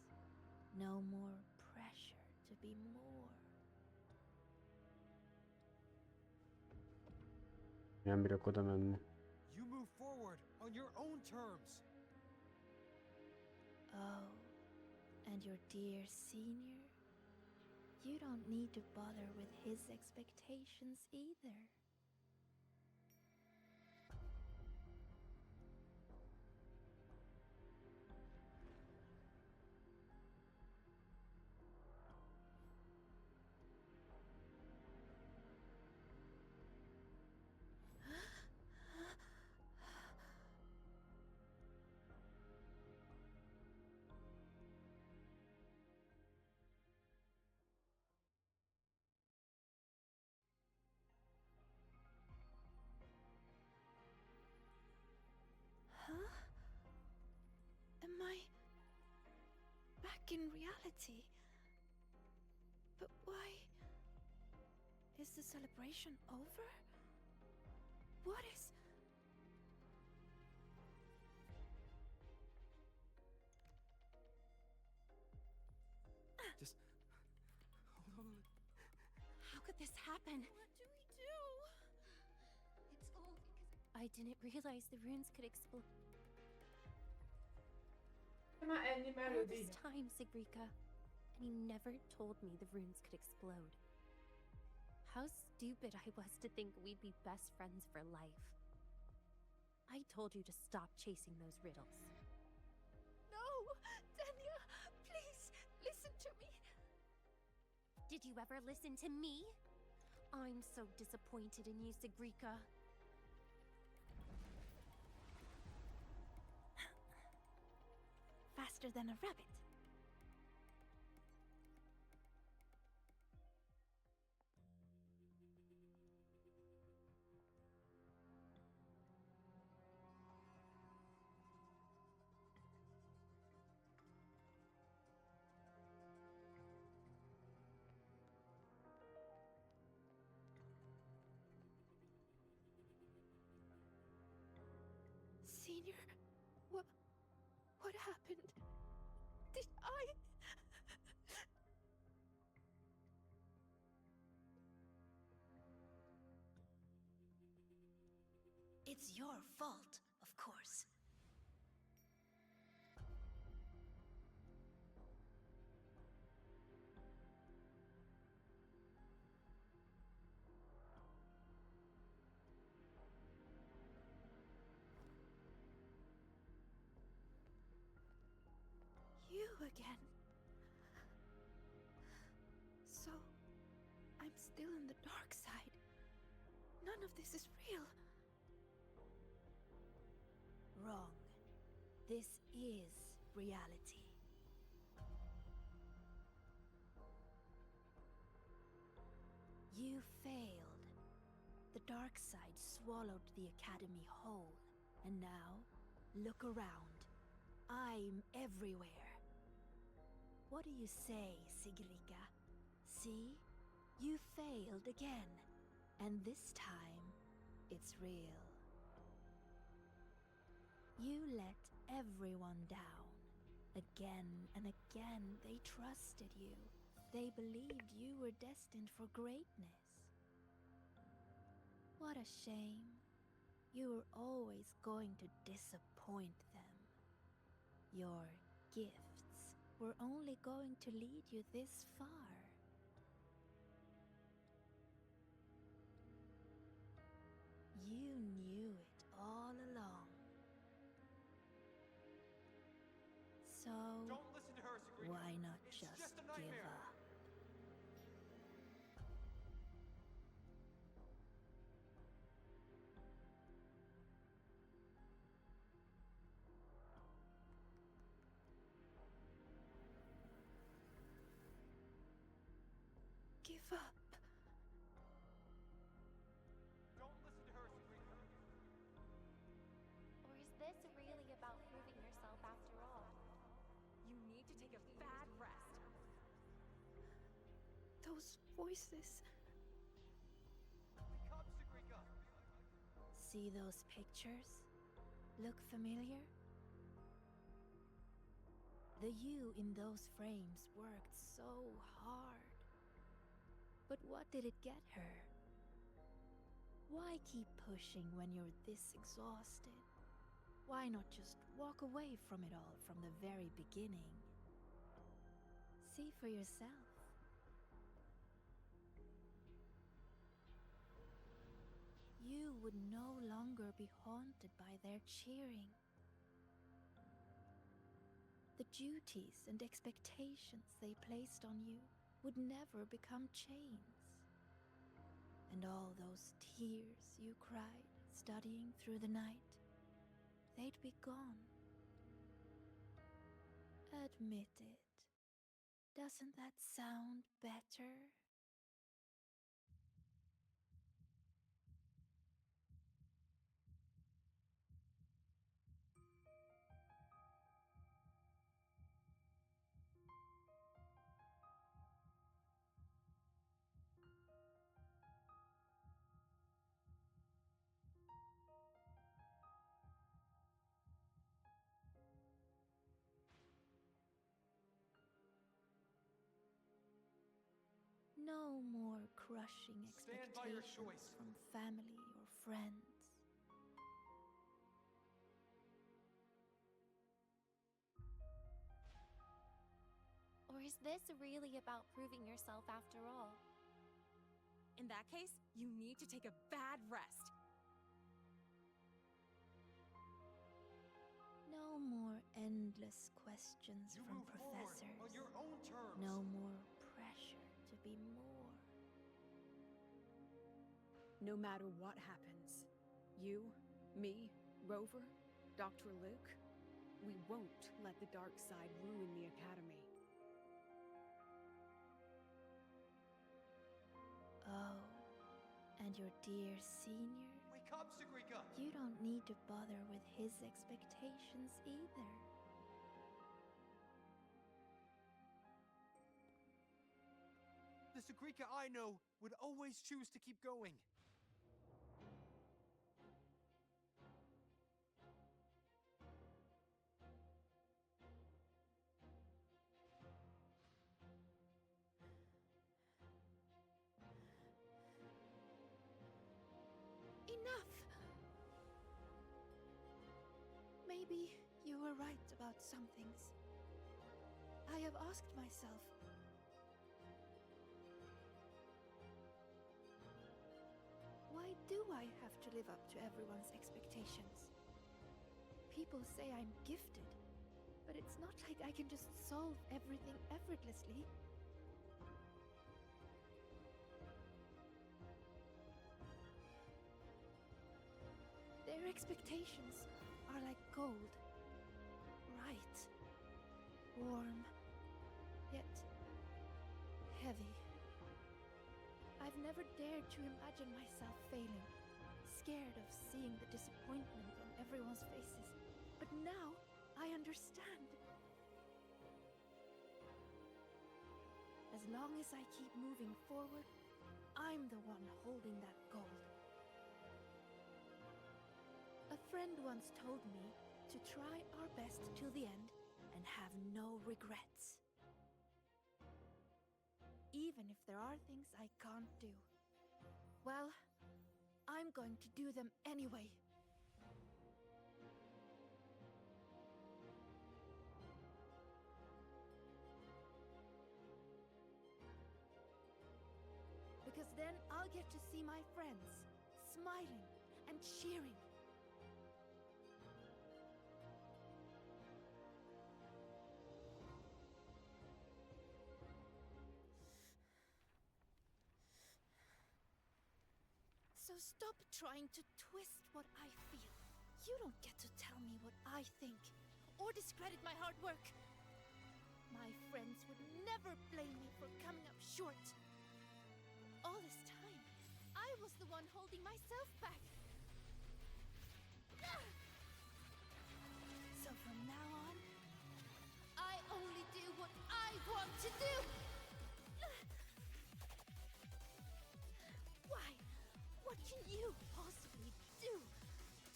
[SPEAKER 11] No more pressure to be more.
[SPEAKER 1] Nem bírok oda menni.
[SPEAKER 8] You move forward on your own terms.
[SPEAKER 11] Oh, and your dear senior? You don't need to bother with his expectations either. Huh? Am I back in reality? But why? Is the celebration over? What is...
[SPEAKER 8] Just hold on.
[SPEAKER 4] How could this happen?
[SPEAKER 3] What do we do? It's all because
[SPEAKER 4] I didn't realize the runes could explode. All this time, Sigrika, and you never told me the runes could explode. How stupid I was to think we'd be best friends for life. I told you to stop chasing those riddles.
[SPEAKER 11] No! Danya, please, listen to me.
[SPEAKER 4] Did you ever listen to me? I'm so disappointed in you, Sigrika.
[SPEAKER 11] Faster than a rabbit. Senior, what happened? Did I...
[SPEAKER 2] It's your fault, of course.
[SPEAKER 11] still in the dark side. None of this is real. Wrong. This is reality. You failed. The dark side swallowed the Academy whole. And now, look around. I'm everywhere. What do you say, Sigirica? See? You failed again. And this time, it's real. You let everyone down. Again and again, they trusted you. They believed you were destined for greatness. What a shame. You were always going to disappoint them. Your gifts were only going to lead you this far. You knew it all along. So,
[SPEAKER 8] Don't listen to her, Sagrika.
[SPEAKER 11] why not
[SPEAKER 8] It's
[SPEAKER 11] just
[SPEAKER 8] a
[SPEAKER 11] give
[SPEAKER 8] nightmare.
[SPEAKER 11] up? Give up.
[SPEAKER 8] Don't listen to her, Sagrika.
[SPEAKER 15] Or is this really about proving yourself after all?
[SPEAKER 4] You need to take a bad rest.
[SPEAKER 11] Those voices.
[SPEAKER 8] Come, Sagrika.
[SPEAKER 11] See those pictures? Look familiar? The you in those frames worked so hard. But what did it get her? Why keep pushing when you're this exhausted? Why not just walk away from it all from the very beginning? See for yourself. You would no longer be haunted by their cheering. The duties and expectations they placed on you would never become chains. And all those tears you cried studying through the night, they'd be gone. Admit it. Doesn't that sound better? No more crushing
[SPEAKER 8] Stand by your
[SPEAKER 11] expectations
[SPEAKER 8] choice.
[SPEAKER 11] from family or friends.
[SPEAKER 15] Or is this really about proving yourself after all?
[SPEAKER 4] In that case, you need to take a bad rest.
[SPEAKER 11] No more endless questions
[SPEAKER 8] You
[SPEAKER 11] from
[SPEAKER 8] move forward
[SPEAKER 11] professors.
[SPEAKER 8] on your own terms.
[SPEAKER 11] No more pressure to be more.
[SPEAKER 12] No matter what happens, you, me, Rover, Dr. Luke, we won't let the dark side ruin the Academy.
[SPEAKER 11] Oh, and your dear senior?
[SPEAKER 8] Wake up, Sagrika.
[SPEAKER 11] You don't need to bother with his expectations either.
[SPEAKER 8] The Sagrika I know would always choose to keep going.
[SPEAKER 11] Enough! Maybe you were right about some things. I have asked myself, why do I have to live up to everyone's expectations? People say I'm gifted, but it's not like I can just solve everything effortlessly. expectations are like gold. Bright, warm, yet heavy. I've never dared to imagine myself failing, scared of seeing the disappointment on everyone's faces. But now I understand. As long as I keep moving forward, I'm the one holding that gold. A friend once told me to try our best till the end and have no regrets. Even if there are things I can't do. Well, I'm going to do them anyway. Because then I'll get to see my friends smiling and cheering. So stop trying to twist what I feel. You don't get to tell me what I think, or discredit my hard work. My friends would never blame me for coming up short. All this time, I was the one holding myself back. So from now on, I only do what I want to do. Why? What can you possibly do?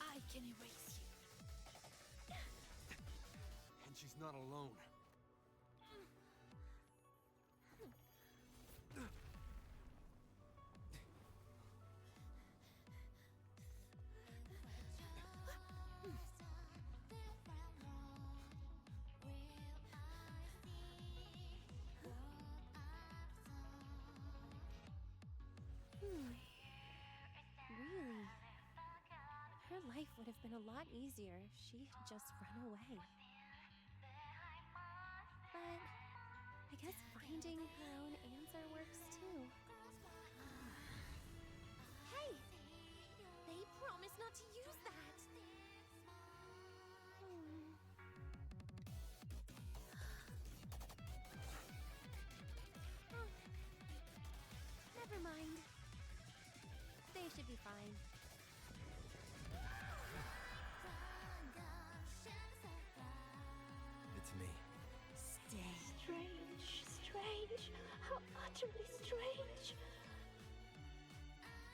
[SPEAKER 11] I can erase you.
[SPEAKER 6] And she's not alone.
[SPEAKER 4] Really? Her life would have been a lot easier if she had just run away. But I guess finding her own answer works too.
[SPEAKER 15] Hey! They promised not to use that!
[SPEAKER 4] Oh. Never mind. They should be fine.
[SPEAKER 6] It's me.
[SPEAKER 11] Stay. Strange, strange. How utterly strange.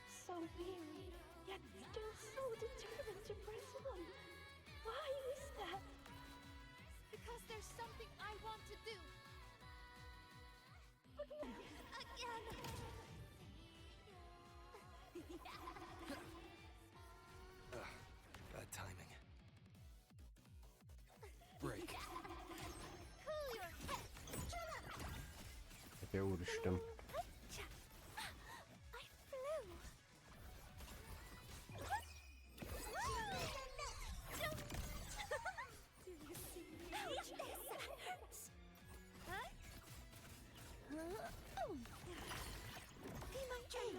[SPEAKER 11] So weary, yet still so determined to press on. Why is that?
[SPEAKER 15] Because there's something I want to do.
[SPEAKER 11] But what?
[SPEAKER 15] Again!
[SPEAKER 6] Bad timing. Break.
[SPEAKER 15] Cool your head!
[SPEAKER 1] Te uudistan.
[SPEAKER 15] I flew! Do you see me? Ouch! That hurts! Huh? Oh! Be my aim!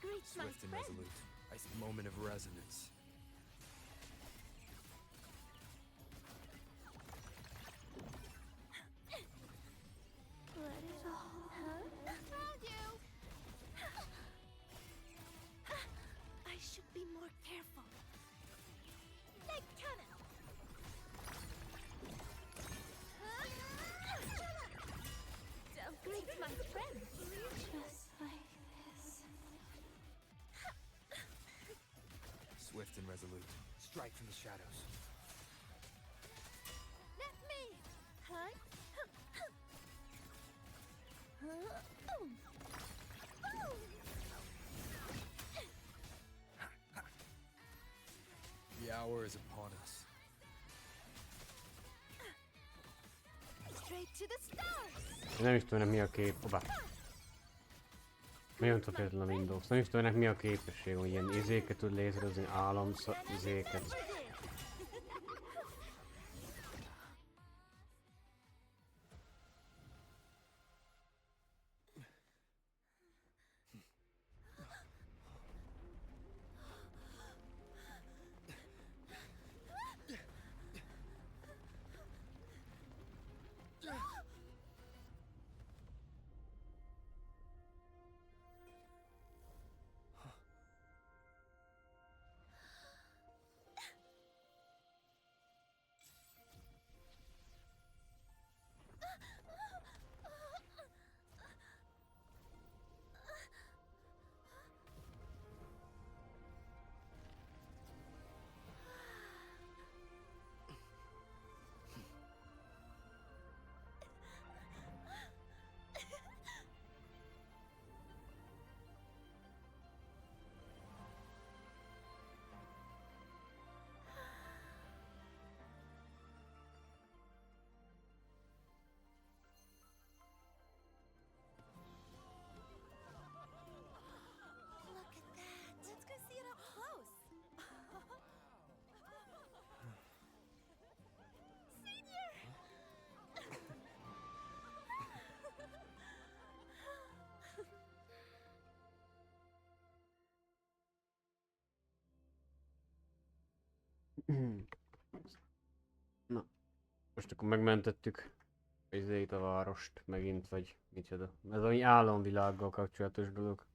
[SPEAKER 15] Great, my
[SPEAKER 6] Swift and
[SPEAKER 15] friend!
[SPEAKER 6] resolute. Nice moment of resonance.
[SPEAKER 11] Let it all. Huh?
[SPEAKER 15] Found you!
[SPEAKER 11] I should be more careful.
[SPEAKER 15] Leg cannon!
[SPEAKER 11] Great, my friend. Just like this.
[SPEAKER 6] Swift and resolute. Strike from the shadows.
[SPEAKER 15] Let me!
[SPEAKER 11] Huh?
[SPEAKER 15] Boom! Boom!
[SPEAKER 6] The hour is upon us.
[SPEAKER 15] Straight to the stars!
[SPEAKER 1] Nem is tudom ennek mi a kép... Oba. Nagyon tökéletlen a Windows. Nem is tudom ennek mi a képesség, hogy ilyen izéket tud létrehozni, izéket. Na, most akkor megmentettük a várost megint, vagy micsoda. Ez valami álomvilággal kapcsolatos dolog.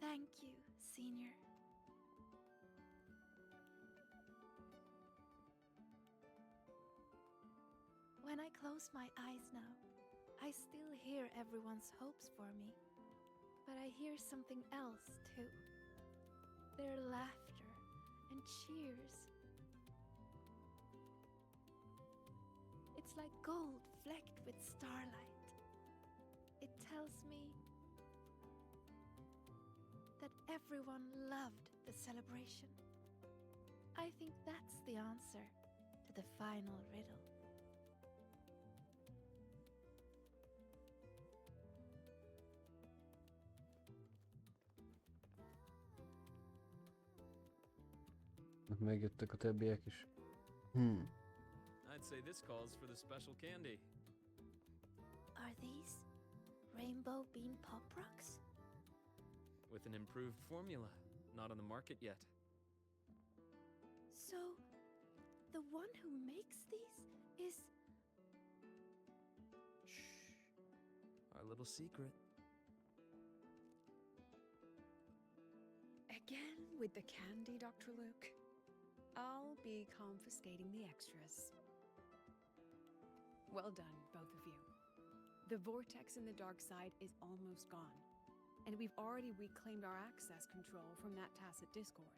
[SPEAKER 11] Thank you, Senior. When I close my eyes now, I still hear everyone's hopes for me. But I hear something else too. Their laughter and cheers. It's like gold flecked with starlight. It tells me that everyone loved the celebration. I think that's the answer to the final riddle.
[SPEAKER 1] Megjöttek a többiek is.
[SPEAKER 16] I'd say this calls for the special candy.
[SPEAKER 11] Are these rainbow bean pop rocks?
[SPEAKER 16] With an improved formula, not on the market yet.
[SPEAKER 11] So, the one who makes these is...
[SPEAKER 16] Shh. Our little secret.
[SPEAKER 12] Again with the candy, Dr. Luke? I'll be confiscating the extras. Well done, both of you. The vortex in the dark side is almost gone, and we've already reclaimed our access control from that tacit discord.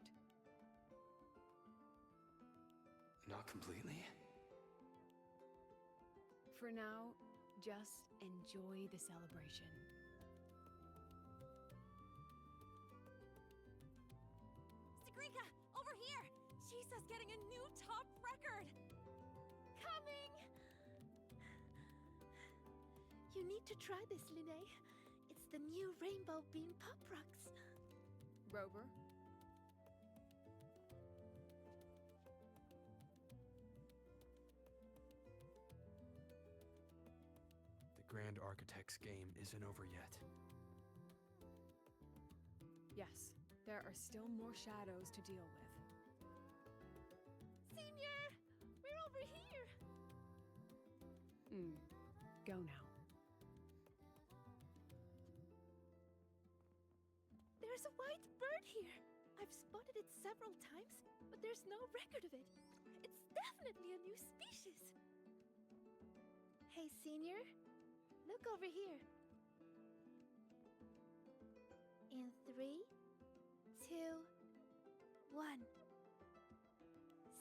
[SPEAKER 6] Not completely.
[SPEAKER 12] For now, just enjoy the celebration.
[SPEAKER 4] Sagrika, over here! Chisa's getting a new top record!
[SPEAKER 11] Coming! You need to try this, Linnae. It's the new rainbow bean pop rocks.
[SPEAKER 12] Rover?
[SPEAKER 6] The Grand Architect's game isn't over yet.
[SPEAKER 12] Yes, there are still more shadows to deal with.
[SPEAKER 11] Senior! We're over here!
[SPEAKER 12] Go now.
[SPEAKER 11] There's a white bird here. I've spotted it several times, but there's no record of it. It's definitely a new species. Hey, Senior. Look over here. In 3, 2, 1.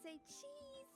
[SPEAKER 11] Say cheese!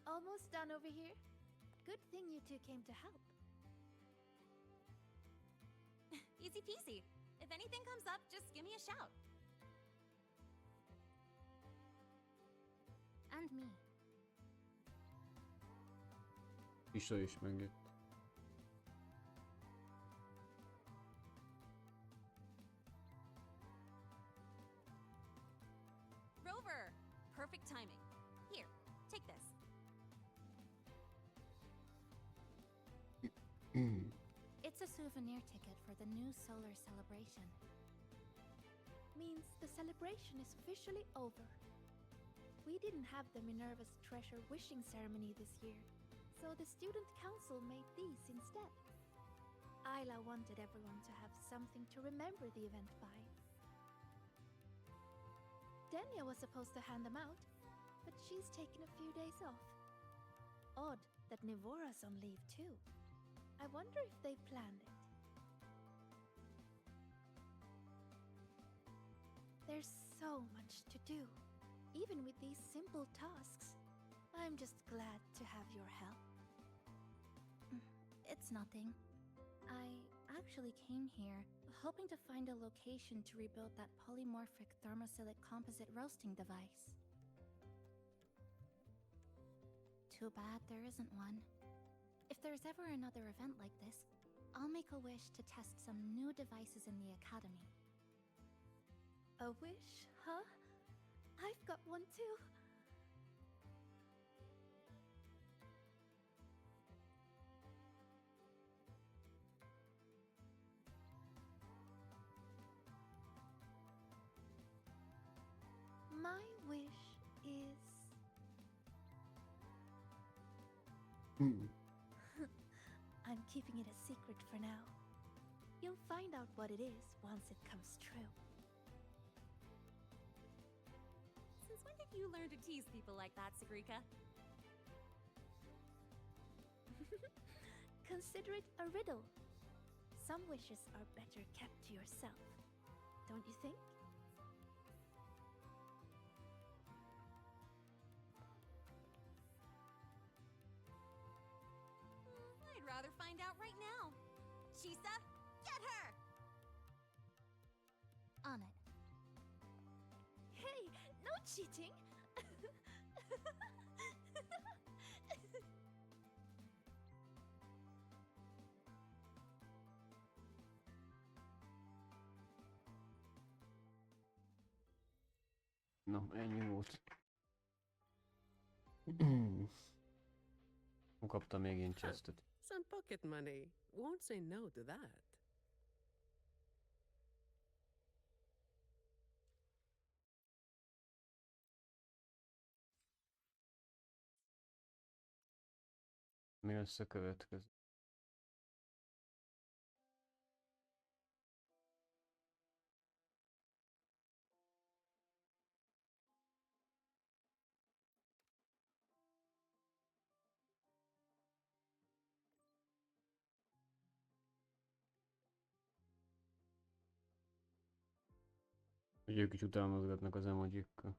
[SPEAKER 11] Almost done over here. Good thing you two came to help.
[SPEAKER 4] Easy peasy. If anything comes up, just give me a shout.
[SPEAKER 14] And me.
[SPEAKER 1] Isa is megjött.
[SPEAKER 4] Rover! Perfect timing. Here, take this.
[SPEAKER 14] It's a souvenir ticket for the new solar celebration.
[SPEAKER 11] the celebration is officially over. We didn't have the Minerva's Treasure wishing ceremony this year, so the student council made these instead. Isla wanted everyone to have something to remember the event by. Denya was supposed to hand them out, but she's taken a few days off. Odd that Nivora's on leave too. I wonder if they planned it. There's so much to do, even with these simple tasks. I'm just glad to have your help.
[SPEAKER 2] It's nothing. I actually came here hoping to find a location to rebuild that polymorphic thermosilate composite roasting device. Too bad there isn't one. If there's ever another event like this, I'll make a wish to test some new devices in the Academy.
[SPEAKER 11] A wish, huh? I've got one too. My wish is... I'm keeping it a secret for now. You'll find out what it is once it comes true.
[SPEAKER 4] Since when did you learn to tease people like that, Sagrika?
[SPEAKER 11] Consider it a riddle. Some wishes are better kept to yourself, don't you think?
[SPEAKER 4] I'd rather find out right now. Chisa, get her!
[SPEAKER 2] On it.
[SPEAKER 11] Hey, no cheating!
[SPEAKER 1] Na, ennyi volt. Kaptam még én chestet.
[SPEAKER 9] Some pocket money. Won't say no to that.
[SPEAKER 1] Mi lesz a következő? Hogy ők is utánozgatnak az emojikkal.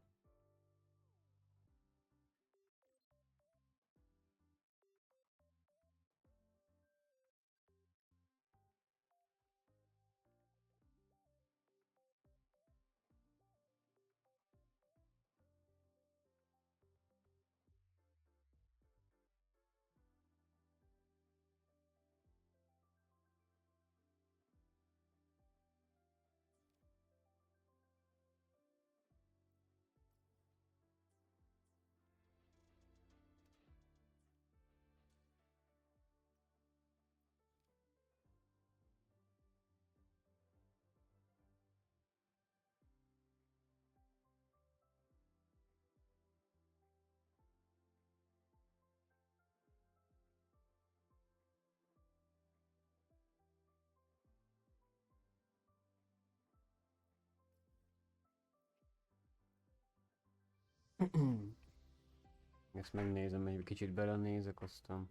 [SPEAKER 1] Ezt megnézem, egy kicsit belenézek, aztán...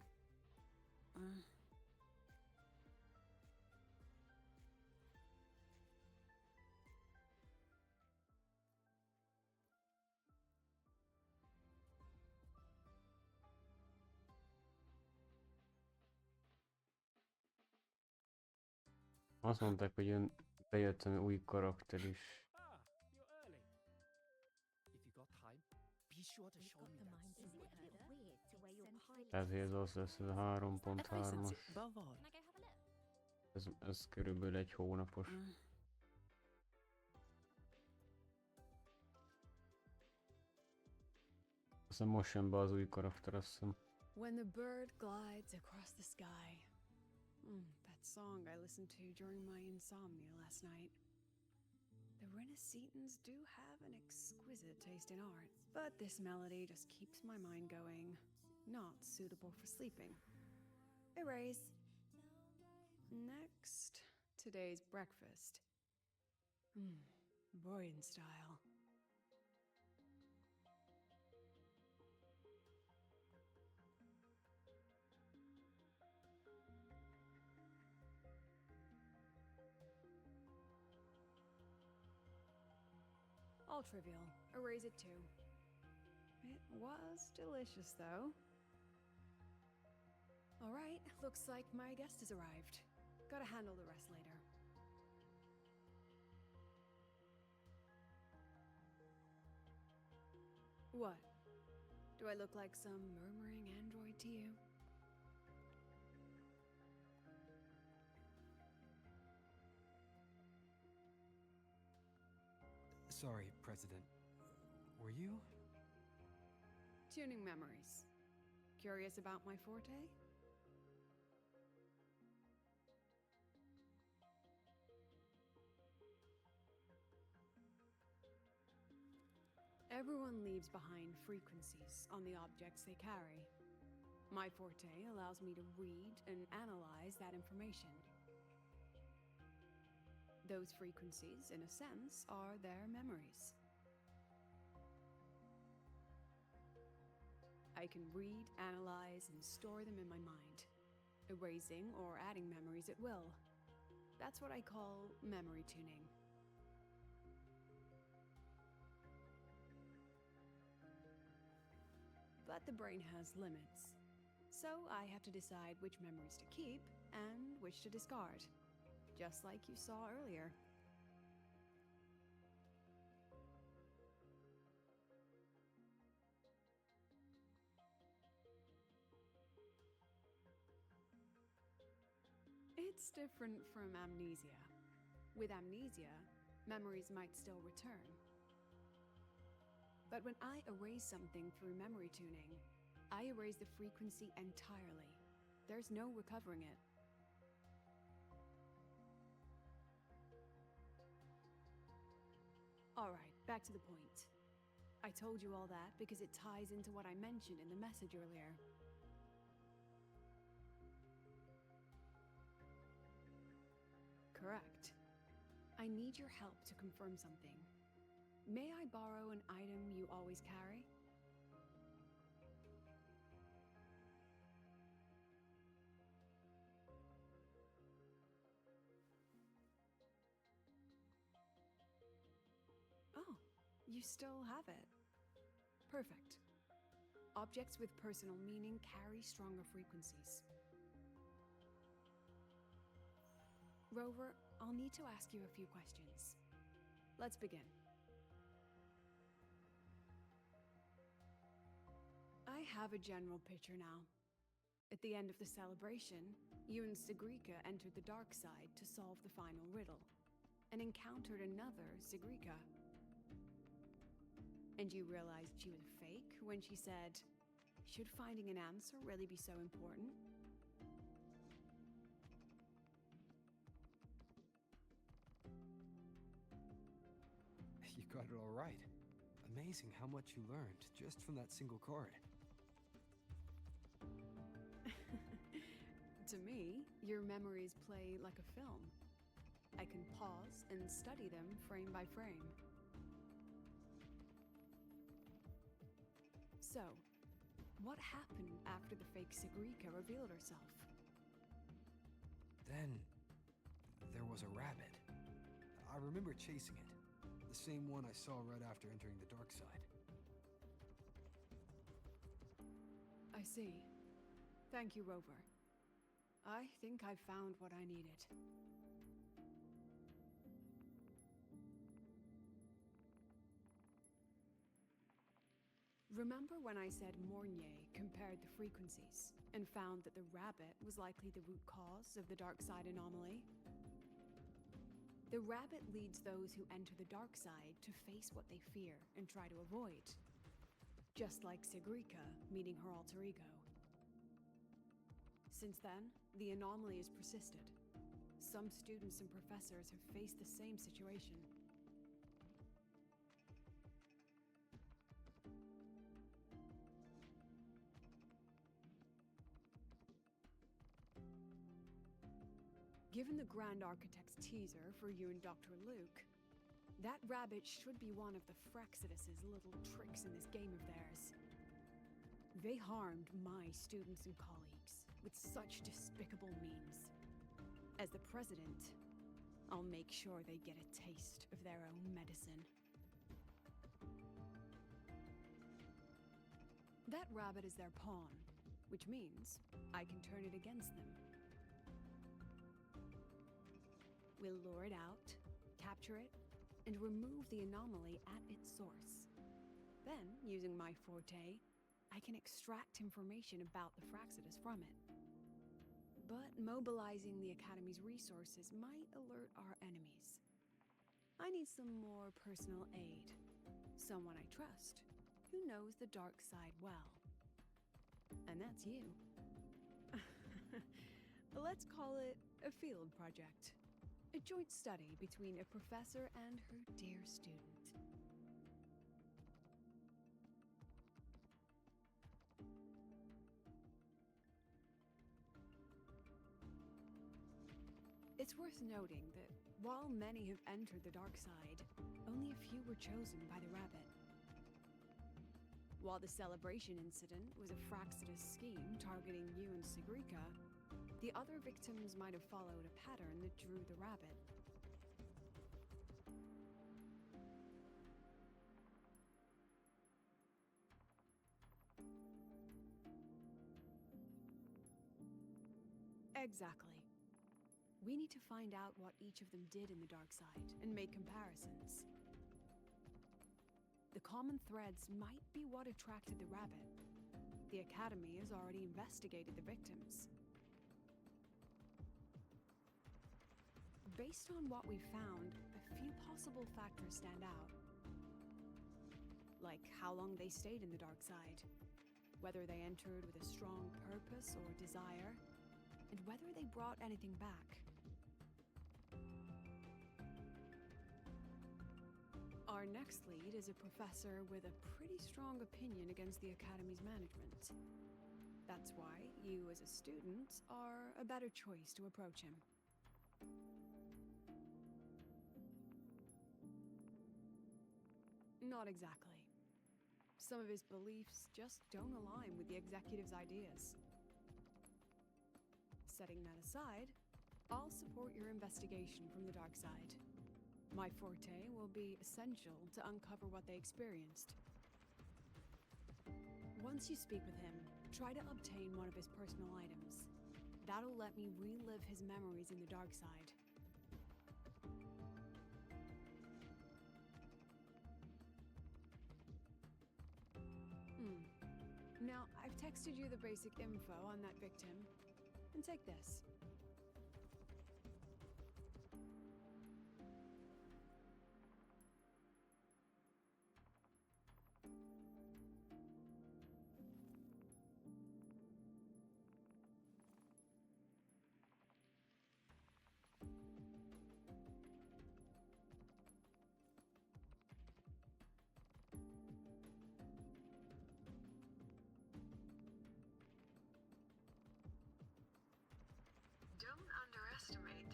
[SPEAKER 1] Azt mondták, hogy jön, bejött egy új karakter is. Ezért az lesz ez a 3.3-as. Ez körülbelül egy hónapos. Aztán most jön be az új karakter, azt hiszem.
[SPEAKER 12] When the bird glides across the sky. That song I listened to during my insomnia last night. The Renaissance do have an exquisite taste in art, but this melody just keeps my mind going. Not suitable for sleeping. Erase. Next, today's breakfast. Boyan style. All trivial. Erase it too. It was delicious, though. Alright, looks like my guest has arrived. Gotta handle the rest later. What? Do I look like some murmuring android to you?
[SPEAKER 6] Sorry, President. Were you?
[SPEAKER 12] Tuning memories. Curious about my forte? Everyone leaves behind frequencies on the objects they carry. My forte allows me to read and analyze that information. Those frequencies, in a sense, are their memories. I can read, analyze, and store them in my mind, erasing or adding memories at will. That's what I call memory tuning. But the brain has limits, so I have to decide which memories to keep and which to discard, just like you saw earlier. It's different from amnesia. With amnesia, memories might still return. But when I erase something through memory tuning, I erase the frequency entirely. There's no recovering it. Alright, back to the point. I told you all that because it ties into what I mentioned in the message earlier. Correct. I need your help to confirm something. May I borrow an item you always carry? Oh, you still have it. Perfect. Objects with personal meaning carry stronger frequencies. Rover, I'll need to ask you a few questions. Let's begin. I have a general picture now. At the end of the celebration, you and Sigrika entered the dark side to solve the final riddle, and encountered another Sigrika. And you realized she was fake when she said, "Should finding an answer really be so important?"
[SPEAKER 6] You got it all right. Amazing how much you learned just from that single card.
[SPEAKER 12] To me, your memories play like a film. I can pause and study them frame by frame. So, what happened after the fake Sigrika revealed herself?
[SPEAKER 6] Then, there was a rabbit. I remember chasing it. The same one I saw right after entering the dark side.
[SPEAKER 12] I see. Thank you, Rover. I think I've found what I needed. Remember when I said Mornier compared the frequencies and found that the rabbit was likely the root cause of the dark side anomaly? The rabbit leads those who enter the dark side to face what they fear and try to avoid. Just like Sigrika meeting her alter ego. Since then, the anomaly has persisted. Some students and professors have faced the same situation. Given the Grand Architect's teaser for you and Dr. Luke, that rabbit should be one of the Fraxidus's little tricks in this game of theirs. They harmed my students and colleagues with such despicable means. As the president, I'll make sure they get a taste of their own medicine. That rabbit is their pawn, which means I can turn it against them. We'll lure it out, capture it, and remove the anomaly at its source. Then, using my forte, I can extract information about the Fraxidus from it. But mobilizing the Academy's resources might alert our enemies. I need some more personal aid. Someone I trust, who knows the dark side well. And that's you. Let's call it a field project. A joint study between a professor and her dear student. It's worth noting that while many have entered the dark side, only a few were chosen by the rabbit. While the celebration incident was a Fraxidus scheme targeting you and Sigrika, the other victims might have followed a pattern that drew the rabbit. Exactly. We need to find out what each of them did in the dark side and make comparisons. The common threads might be what attracted the rabbit. The Academy has already investigated the victims. Based on what we found, a few possible factors stand out. Like how long they stayed in the dark side, whether they entered with a strong purpose or desire, and whether they brought anything back. Our next lead is a professor with a pretty strong opinion against the Academy's management. That's why you, as a student, are a better choice to approach him. Not exactly. Some of his beliefs just don't align with the executive's ideas. Setting that aside, I'll support your investigation from the dark side. My forte will be essential to uncover what they experienced. Once you speak with him, try to obtain one of his personal items. That'll let me relive his memories in the dark side. Now, I've texted you the basic info on that victim. And take this.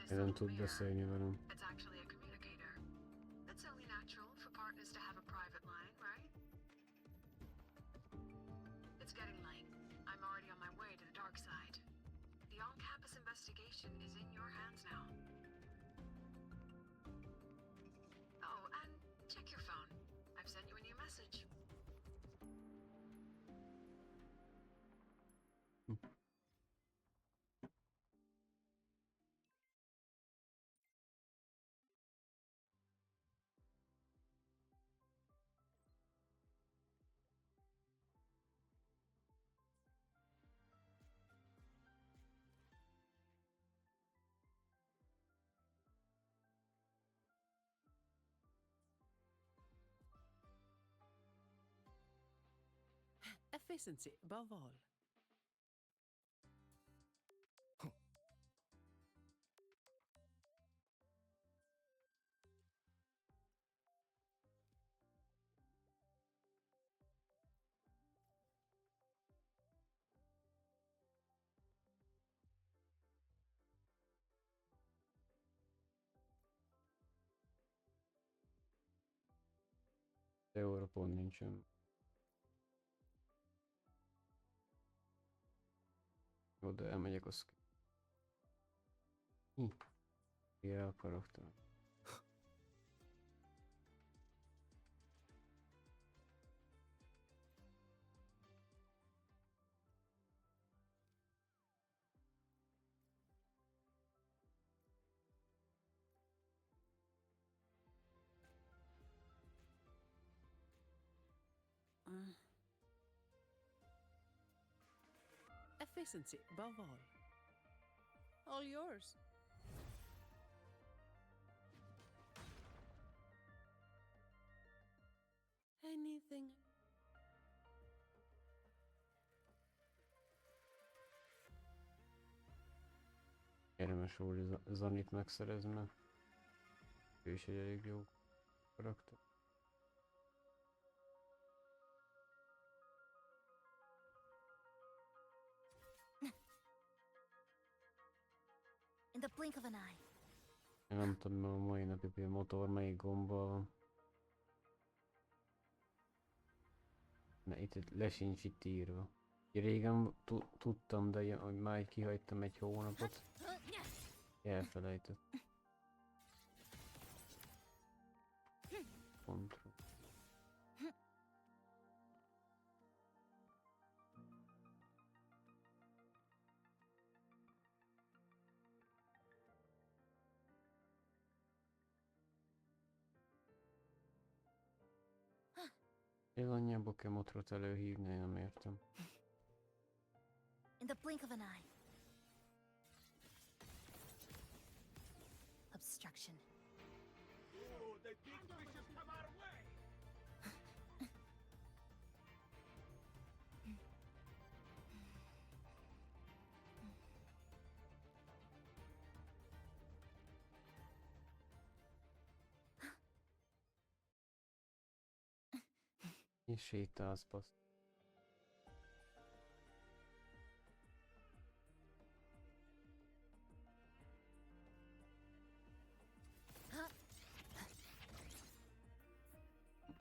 [SPEAKER 1] Nem tud beszélni velem.
[SPEAKER 7] It's actually a communicator. It's only natural for partners to have a private line, right? It's getting late. I'm already on my way to the dark side. The on-campus investigation is in your hands now. Oh, and check your phone. I've sent you a new message.
[SPEAKER 9] Efficiency above all.
[SPEAKER 1] Euróra pont nincsen. Oda elmegyek, az ki a karakter.
[SPEAKER 9] Efficiency, above all. All yours. Anything.
[SPEAKER 1] Érdemes volt Zanit megszerezni, mert ő is egy elég jó karakter.
[SPEAKER 2] In the blink of an eye.
[SPEAKER 1] Én nem tudom, a mai napig, hogy a motor melyik gombbal van. Ne, itt le sincs itt írva. Régen tudtam, de már kihagytam egy hónapot. Elfelejtett. Pontra. Én annyiából kell motorot előhívni, én nem értem.
[SPEAKER 2] In the blink of an eye. Obstruction.
[SPEAKER 8] Oh, the big fish has come our way!
[SPEAKER 1] És sétálsz, bassz.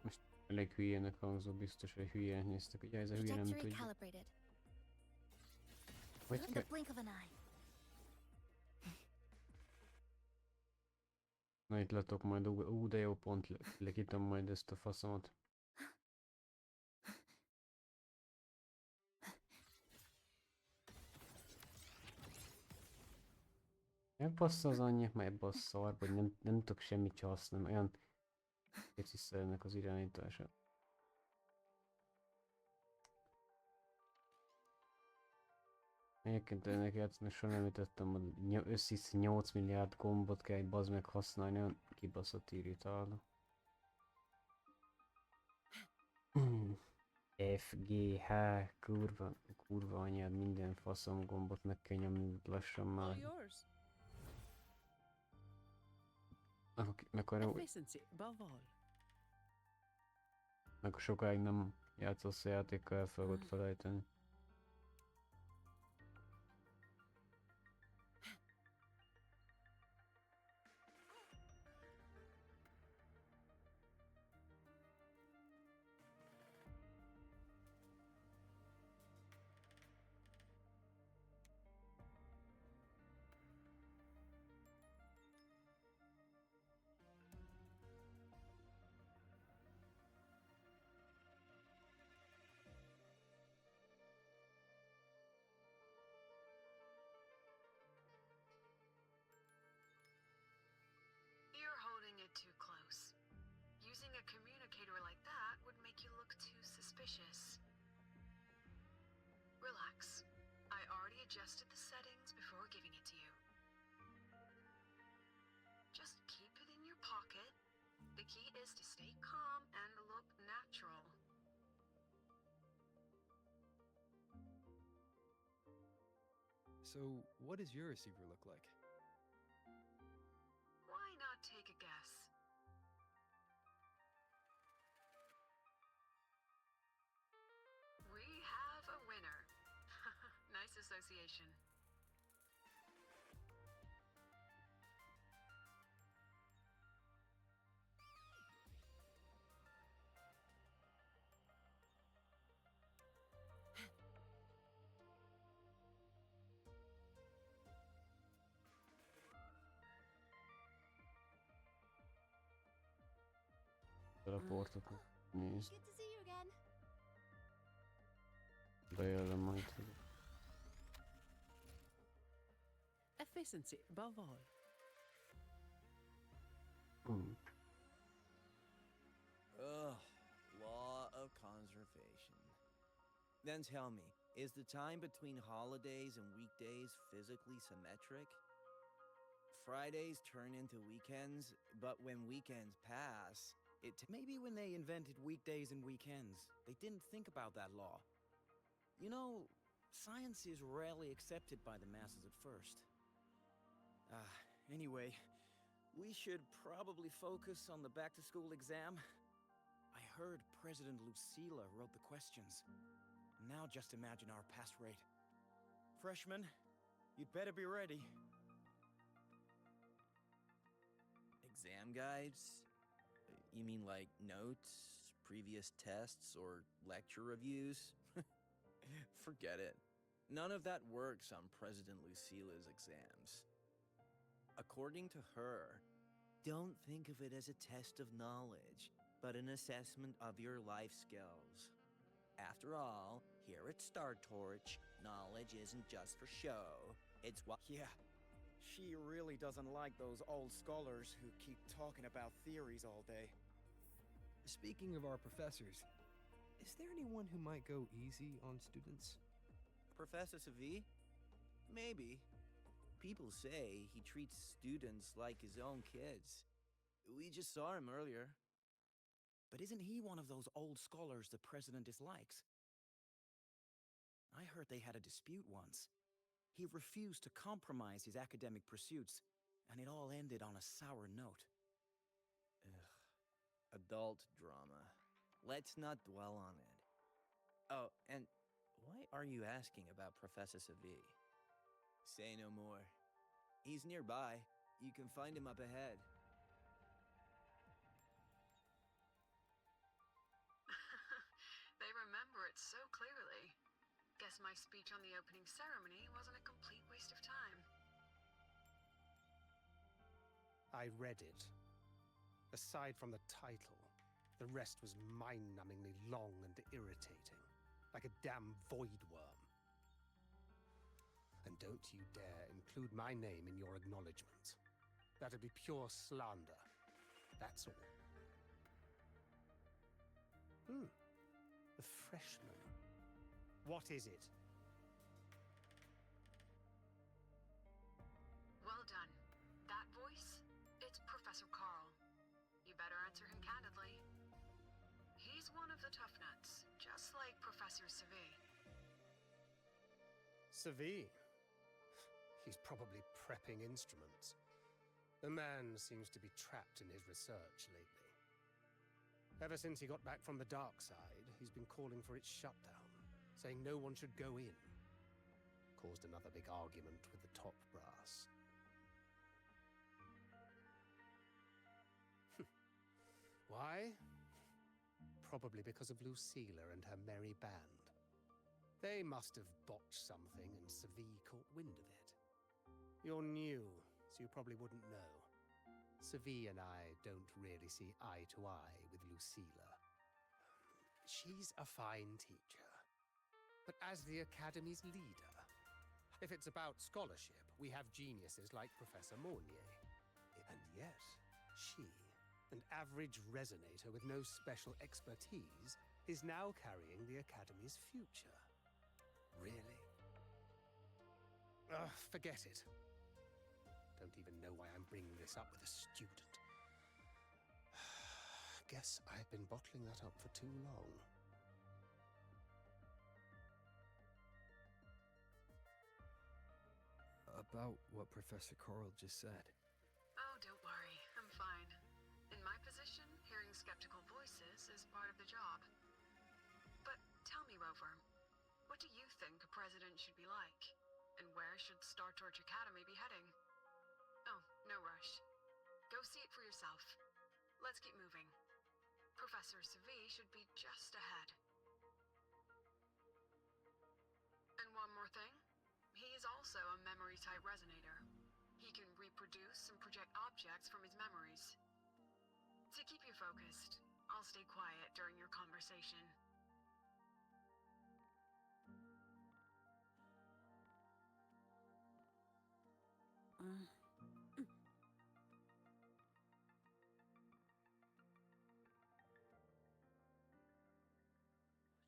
[SPEAKER 1] Most elég hülyének hangzó, biztos, hogy hülyének néztek, hogy ez a hülye nem
[SPEAKER 2] Trajectory
[SPEAKER 1] tudja.
[SPEAKER 2] calibrated.
[SPEAKER 1] Hogy
[SPEAKER 2] In the
[SPEAKER 1] kell?
[SPEAKER 2] blink of an eye.
[SPEAKER 1] Na itt látok majd, de jó pont, lekítom majd ezt a faszomat. Megbassza az anyja, mert ebbe a szarba, hogy nem tudok semmit se használni, olyan kétszer az irányítása. Egyébként ennek játszani soha nem ütöttem, hogy összes 8 milliárd gombot kell egy bazd meg használni, olyan kibaszott irritálna. F, G, H, kurva anyád, minden faszom gombot meg kell nyomni lassan
[SPEAKER 9] All
[SPEAKER 1] már.
[SPEAKER 9] yours.
[SPEAKER 1] Meg
[SPEAKER 9] Efficiency, above all.
[SPEAKER 1] sokáig nem játszasz a játékkal, el fogod felejteni.
[SPEAKER 7] You're holding it too close. Using a communicator like that would make you look too suspicious. Relax. I already adjusted the settings before giving it to you. Just keep it in your pocket. The key is to stay calm and look natural.
[SPEAKER 6] So, what does your receiver look like?
[SPEAKER 7] Why not take a guess? We have a winner. Nice association.
[SPEAKER 1] Raportot nézd.
[SPEAKER 3] Good to see you again.
[SPEAKER 1] Bejelölöm majd, hogy
[SPEAKER 9] Efficiency above all.
[SPEAKER 13] Ugh, law of conservation. Then tell me, is the time between holidays and weekdays physically symmetric? Fridays turn into weekends, but when weekends pass,
[SPEAKER 10] Maybe when they invented weekdays and weekends, they didn't think about that law. You know, science is rarely accepted by the masses at first. Anyway, we should probably focus on the back-to-school exam. I heard President Lucilla wrote the questions. Now just imagine our pass rate. Freshmen, you'd better be ready.
[SPEAKER 13] exam guides? You mean like notes, previous tests, or lecture reviews? Forget it. None of that works on President Lucilla's exams. According to her, don't think of it as a test of knowledge, but an assessment of your life skills. After all, here at Star Torch, knowledge isn't just for show, it's what—
[SPEAKER 10] Yeah, she really doesn't like those old scholars who keep talking about theories all day.
[SPEAKER 6] Speaking of our professors, is there anyone who might go easy on students?
[SPEAKER 13] Professor Savi? Maybe. People say he treats students like his own kids. We just saw him earlier.
[SPEAKER 10] But isn't he one of those old scholars the president dislikes? I heard they had a dispute once. He refused to compromise his academic pursuits, and it all ended on a sour note.
[SPEAKER 13] Ugh. Adult drama. Let's not dwell on it. Oh, and why are you asking about Professor Savi? Say no more. He's nearby. You can find him up ahead.
[SPEAKER 7] They remember it so clearly. Guess my speech on the opening ceremony wasn't a complete waste of time.
[SPEAKER 8] I read it. Aside from the title, the rest was mind-numbingly long and irritating, like a damn void worm. And don't you dare include my name in your acknowledgement. That'd be pure slander. That's all. The freshman. What is it?
[SPEAKER 7] Well done. That voice? It's Professor Carl. You better answer him candidly. He's one of the tough nuts, just like Professor Savi.
[SPEAKER 8] Savi? He's probably prepping instruments. The man seems to be trapped in his research lately. Ever since he got back from the dark side, he's been calling for its shutdown, saying no one should go in. Caused another big argument with the top brass. Why? Probably because of Lucilla and her merry band. They must have botched something and Savi caught wind of it. You're new, so you probably wouldn't know. Savi and I don't really see eye to eye with Lucilla. She's a fine teacher. But as the Academy's leader, if it's about scholarship, we have geniuses like Professor Mornier. And yet, she, an average resonator with no special expertise, is now carrying the Academy's future. Really? Forget it. Don't even know why I'm bringing this up with a student. Guess I've been bottling that up for too long.
[SPEAKER 6] About what Professor Carl just said.
[SPEAKER 7] Oh, don't worry. I'm fine. In my position, hearing skeptical voices is part of the job. But tell me, Rover, what do you think a president should be like? And where should Star Torch Academy be heading? Oh, no rush. Go see it for yourself. Let's keep moving. Professor Savi should be just ahead. And one more thing. He's also a memory-type resonator. He can reproduce and project objects from his memories. To keep you focused, I'll stay quiet during your conversation.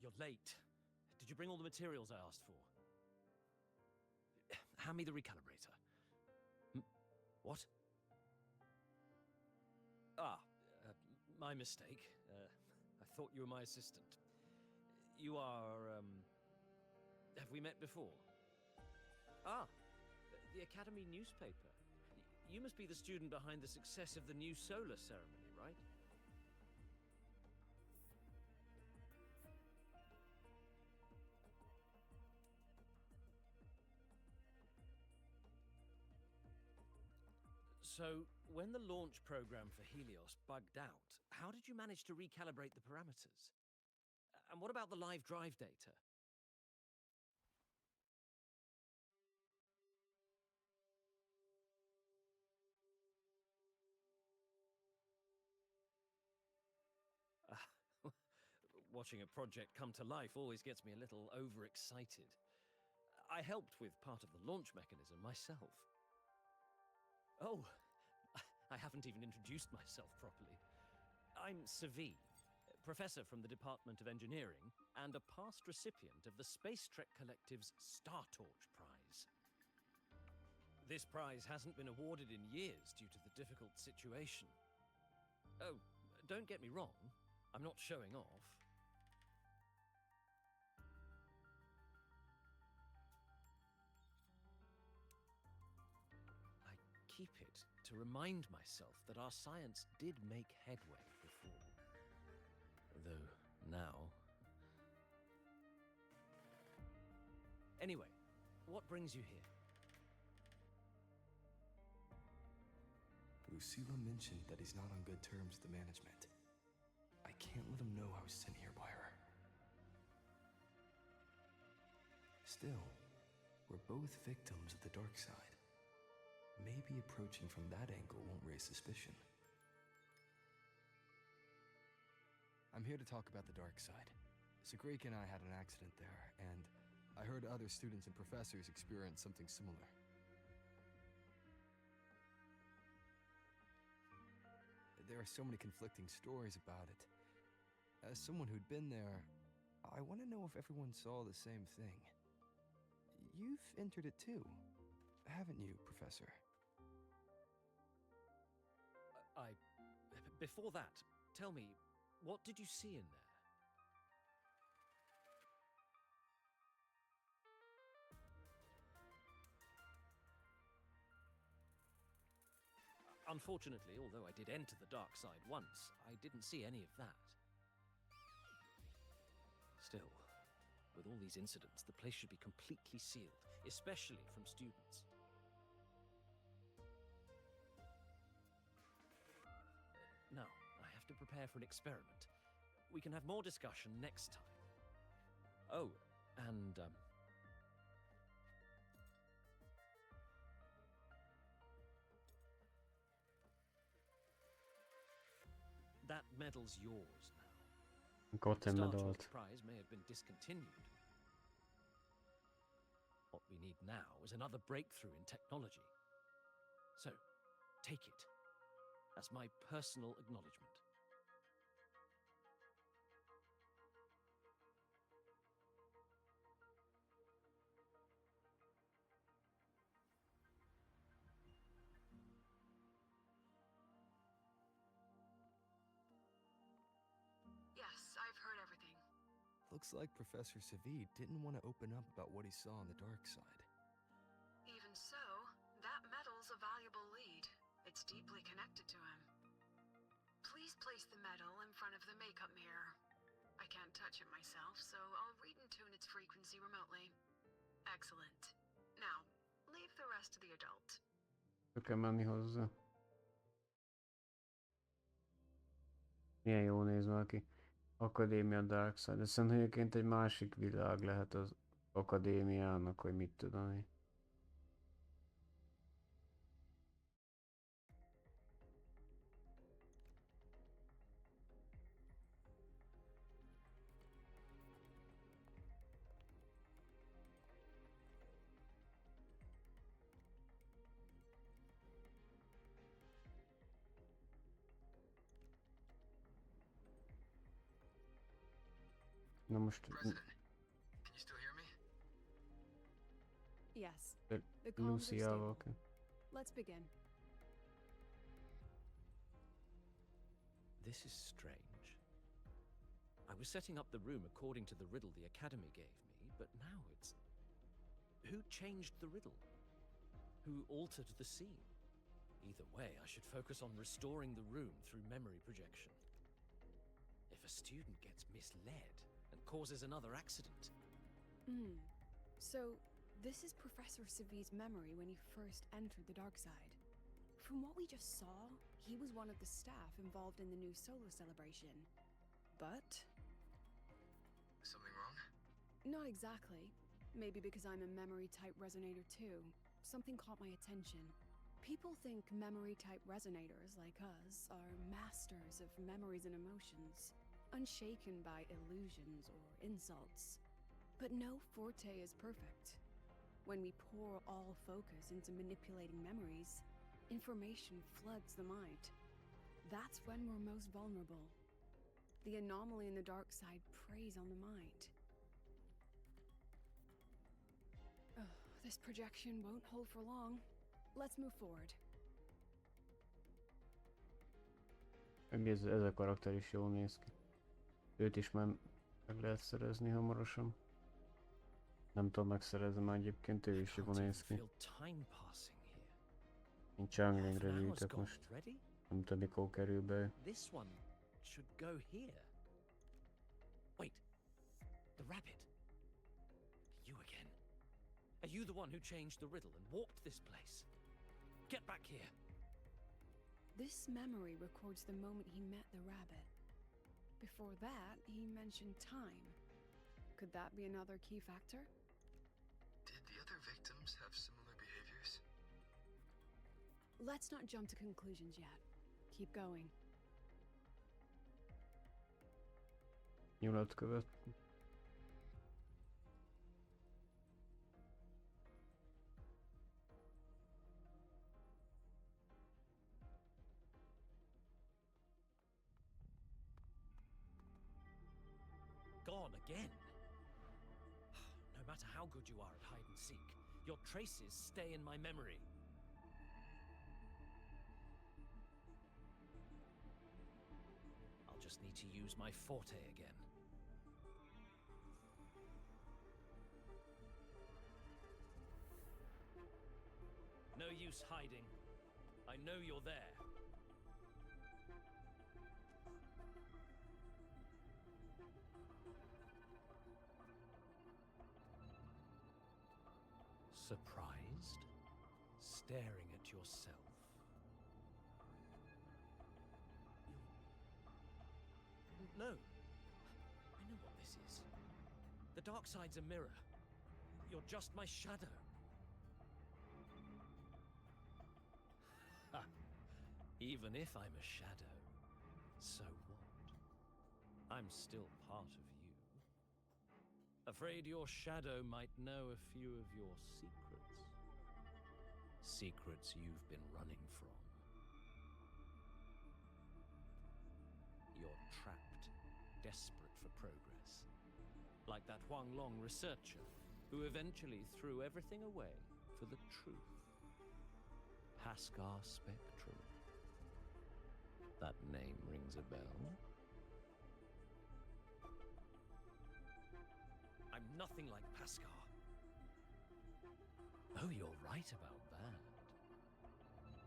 [SPEAKER 18] You're late. Did you bring all the materials I asked for? Hand me the recalibrator. What? My mistake. I thought you were my assistant. You are, have we met before? The Academy newspaper. You must be the student behind the success of the new solar ceremony, right? So, when the launch program for Helios bugged out, how did you manage to recalibrate the parameters? And what about the live drive data? Watching a project come to life always gets me a little overexcited. I helped with part of the launch mechanism myself. Oh, I haven't even introduced myself properly. I'm Savi, professor from the Department of Engineering and a past recipient of the Space Trek Collective's Star Torch Prize. This prize hasn't been awarded in years due to the difficult situation. Oh, don't get me wrong, I'm not showing off. I keep it to remind myself that our science did make headway before. Though now... Anyway, what brings you here?
[SPEAKER 6] Lucila mentioned that he's not on good terms with the management. I can't let him know I was sent here by her. Still, we're both victims of the dark side. Maybe approaching from that angle won't raise suspicion. I'm here to talk about the dark side. Sagrika and I had an accident there, and I heard other students and professors experience something similar. There are so many conflicting stories about it. As someone who'd been there, I want to know if everyone saw the same thing. You've entered it too, haven't you, Professor?
[SPEAKER 18] Before that, tell me, what did you see in there? Unfortunately, although I did enter the dark side once, I didn't see any of that. Still, with all these incidents, the place should be completely sealed, especially from students. Now, I have to prepare for an experiment. We can have more discussion next time. Oh, and, that medal's yours now.
[SPEAKER 1] Got a
[SPEAKER 18] Star
[SPEAKER 1] medal.
[SPEAKER 18] Torch Prize may have been discontinued. What we need now is another breakthrough in technology. So, take it as my personal acknowledgement.
[SPEAKER 7] Yes, I've heard everything.
[SPEAKER 6] Looks like Professor Savi didn't want to open up about what he saw on the dark side.
[SPEAKER 7] Even so, that medal's a valuable lead. It's deeply connected to him. Please place the medal in front of the makeup mirror. I can't touch it myself, so I'll read and tune its frequency remotely. Excellent. Now, leave the rest to the adult.
[SPEAKER 1] Kell menni hozzá. Milyen jó néz már ki. Akadémia Dark Side. Ez szerintem egyébként egy másik világ lehet az akadémiának, hogy mit tudom én. Na most
[SPEAKER 17] President, can you still hear me?
[SPEAKER 12] Yes. The comms are
[SPEAKER 1] Luciával
[SPEAKER 12] stable.
[SPEAKER 1] kell.
[SPEAKER 12] Let's begin.
[SPEAKER 18] This is strange. I was setting up the room according to the riddle the Academy gave me, but now it's... Who changed the riddle? Who altered the scene? Either way, I should focus on restoring the room through memory projection. If a student gets misled and causes another accident...
[SPEAKER 12] So, this is Professor Savi's memory when he first entered the dark side. From what we just saw, he was one of the staff involved in the new solo celebration. But...
[SPEAKER 17] Something wrong?
[SPEAKER 12] Not exactly. Maybe because I'm a memory-type resonator too. Something caught my attention. People think memory-type resonators like us are masters of memories and emotions, unshaken by illusions or insults. But no forte is perfect. When we pour all focus into manipulating memories, information floods the mind. That's when we're most vulnerable. The anomaly in the dark side preys on the mind. This projection won't hold for long. Let's move forward.
[SPEAKER 1] Ez a karakter is jól néz ki. Őt is már meg lehet szerezni hamarosan. Nem tudom megszerezni, már egyébként ő is jól néz ki. Én Changlingre gyűjtök most. Nem tudom mikor kerül be.
[SPEAKER 18] This one should go here. Wait, the rabbit. You again. Are you the one who changed the riddle and warped this place? Get back here.
[SPEAKER 12] This memory records the moment he met the rabbit. Before that, he mentioned time. Could that be another key factor?
[SPEAKER 17] Did the other victims have similar behaviors?
[SPEAKER 12] Let's not jump to conclusions yet. Keep going.
[SPEAKER 1] Nyulat követni.
[SPEAKER 18] Gone again. No matter how good you are at hide and seek, your traces stay in my memory. I'll just need to use my forte again. No use hiding. I know you're there. Surprised? Staring at yourself? No. I know what this is. The dark side's a mirror. You're just my shadow. Ha! Even if I'm a shadow, so what? I'm still part of you. Afraid your shadow might know a few of your secrets. Secrets you've been running from. You're trapped, desperate for progress. Like that Huang Long researcher, who eventually threw everything away for the truth. Haskar Spectrum. That name rings a bell. I'm nothing like Paskar. Oh, you're right about that.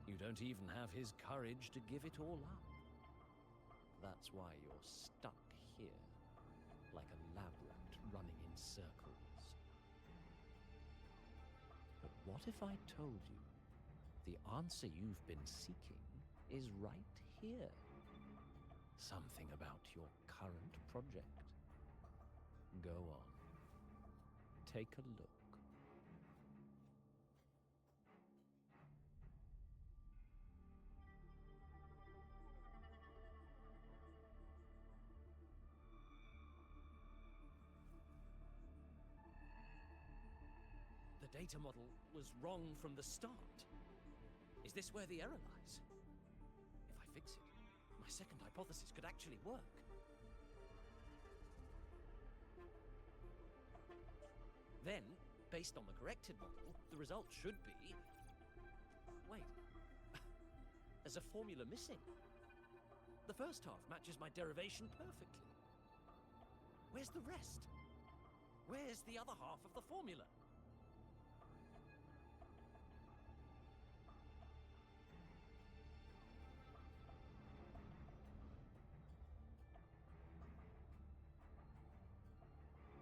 [SPEAKER 18] You don't even have his courage to give it all up. That's why you're stuck here, like a lab rat running in circles. But what if I told you the answer you've been seeking is right here? Something about your current project. Go on. Take a look. The data model was wrong from the start. Is this where the error lies? If I fix it, my second hypothesis could actually work. Then, based on the corrected model, the result should be... Wait. There's a formula missing. The first half matches my derivation perfectly. Where's the rest? Where's the other half of the formula?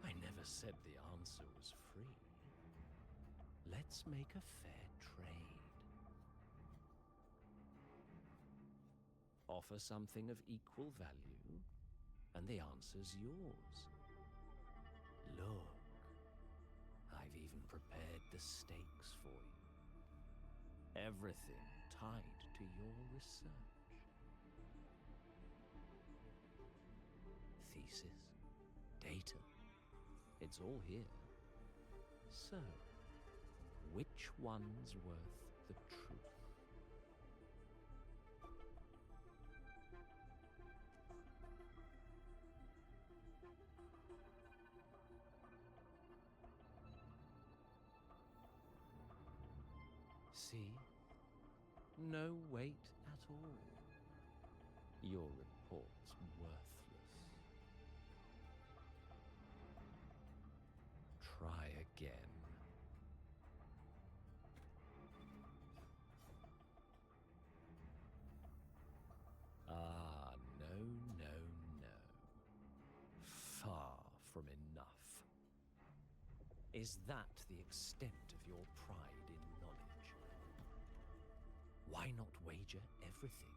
[SPEAKER 18] I never said the answer was free. Let's make a fair trade. Offer something of equal value, and the answer's yours. Look, I've even prepared the stakes for you. Everything tied to your research. Thesis, data, it's all here. So, which one's worth the truth? See? No weight at all. Your report's worthless. Try again. Ah, no, no, no. Far from enough. Is that the extent of your pride in knowledge? Why not wager everything?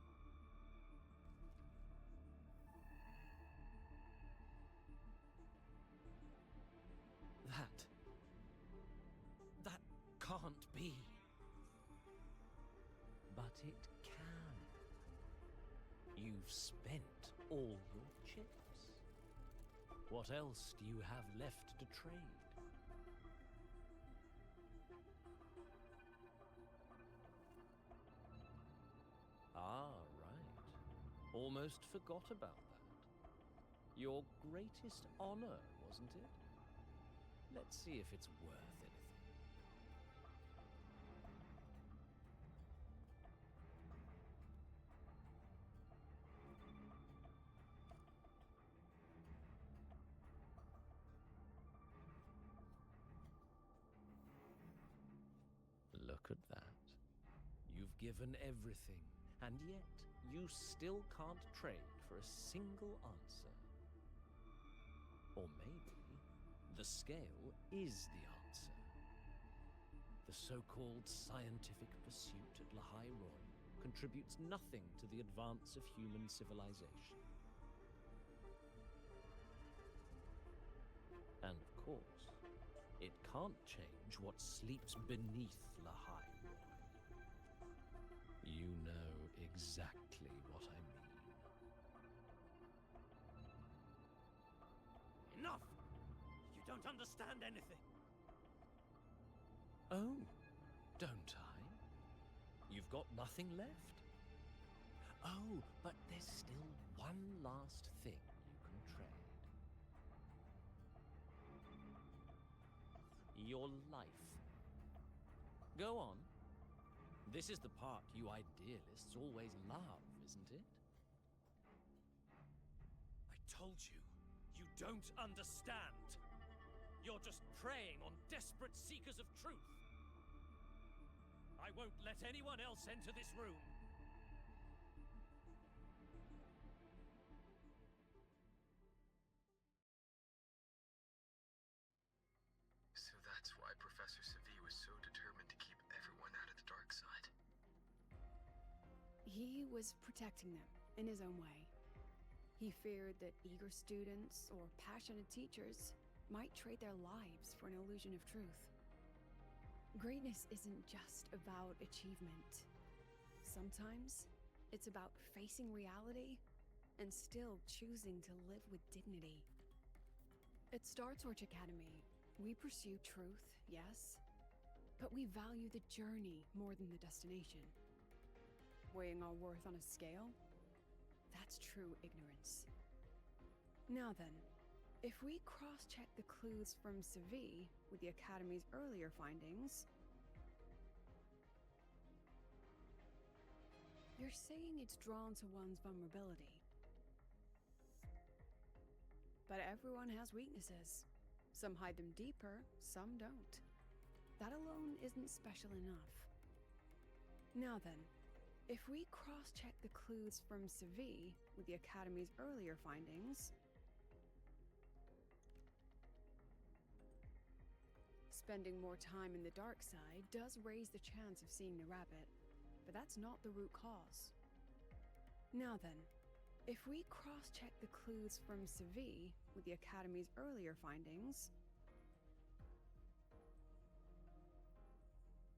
[SPEAKER 18] That can't be. But it can. You've spent all your chips. What else do you have left to trade? Ah, right. Almost forgot about that. Your greatest honor, wasn't it? Let's see if it's worth anything. Look at that. You've given everything, and yet you still can't trade for a single answer. Or maybe the scale is the answer. The so-called scientific pursuit at Lahai Roy contributes nothing to the advance of human civilization. And of course, it can't change what sleeps beneath Lahai Roy. You know exactly what I mean.
[SPEAKER 19] Enough! You don't understand anything.
[SPEAKER 18] Oh, don't I? You've got nothing left? Oh, but there's still one last thing you can trade. Your life. Go on. This is the part you idealists always love, isn't it?
[SPEAKER 19] I told you, you don't understand. You're just preying on desperate seekers of truth. I won't let anyone else enter this room.
[SPEAKER 17] So that's why Professor Savi was so determined to keep everyone out of the dark side.
[SPEAKER 12] He was protecting them in his own way. He feared that eager students or passionate teachers might trade their lives for an illusion of truth. Greatness isn't just about achievement. Sometimes it's about facing reality and still choosing to live with dignity. At Star Torch Academy, we pursue truth, yes, but we value the journey more than the destination. Weighing our worth on a scale? That's true ignorance. Now then, If we cross-check the clues from Seville with the Academy's earlier findings, you're saying it's drawn to one's vulnerability. But everyone has weaknesses. Some hide them deeper, some don't. That alone isn't special enough. Now then, if we cross-check the clues from Seville with the Academy's earlier findings, spending more time in the dark side does raise the chance of seeing the rabbit, but that's not the root cause. Now then, if we cross-check the clues from Seville with the Academy's earlier findings,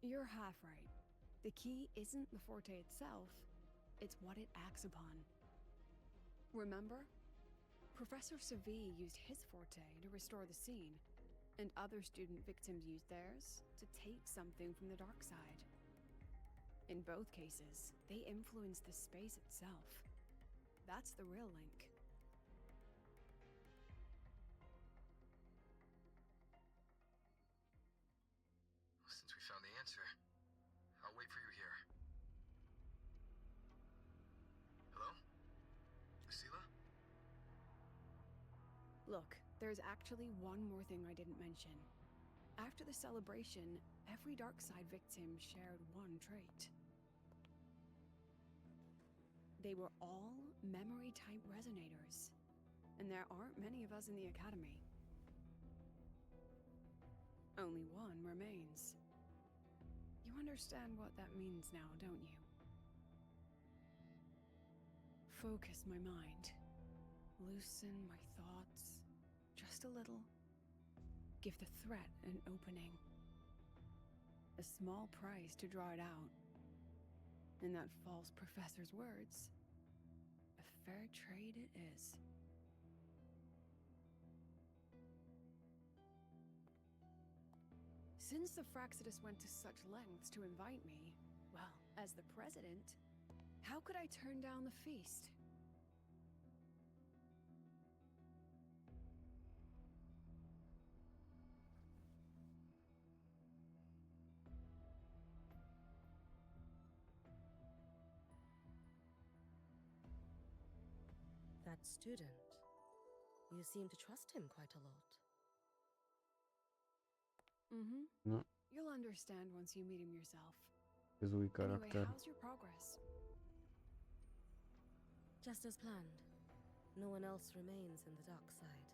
[SPEAKER 12] you're half right. The key isn't the forte itself, it's what it acts upon. Remember? Professor Seville used his forte to restore the scene, and other student victims used theirs to take something from the dark side. In both cases, they influenced the space itself. That's the real link.
[SPEAKER 17] Since we found the answer, I'll wait for you here. Hello? Lucilla?
[SPEAKER 12] Look, there's actually one more thing I didn't mention. After the celebration, every dark side victim shared one trait. They were all memory-type resonators, and there aren't many of us in the Academy. Only one remains. You understand what that means now, don't you? Focus my mind. Loosen my thoughts. Just a little. Give the threat an opening. A small price to draw it out. In that false professor's words, a fair trade it is. Since the Fraxidus went to such lengths to invite me, well, as the president, how could I turn down the feast?
[SPEAKER 20] That student, you seem to trust him quite a lot.
[SPEAKER 12] Mm-hmm.
[SPEAKER 1] No.
[SPEAKER 12] You'll understand once you meet him yourself.
[SPEAKER 1] Ez új
[SPEAKER 12] Anyway,
[SPEAKER 1] karakter.
[SPEAKER 12] how's your progress?
[SPEAKER 20] Just as planned. No one else remains in the dark side.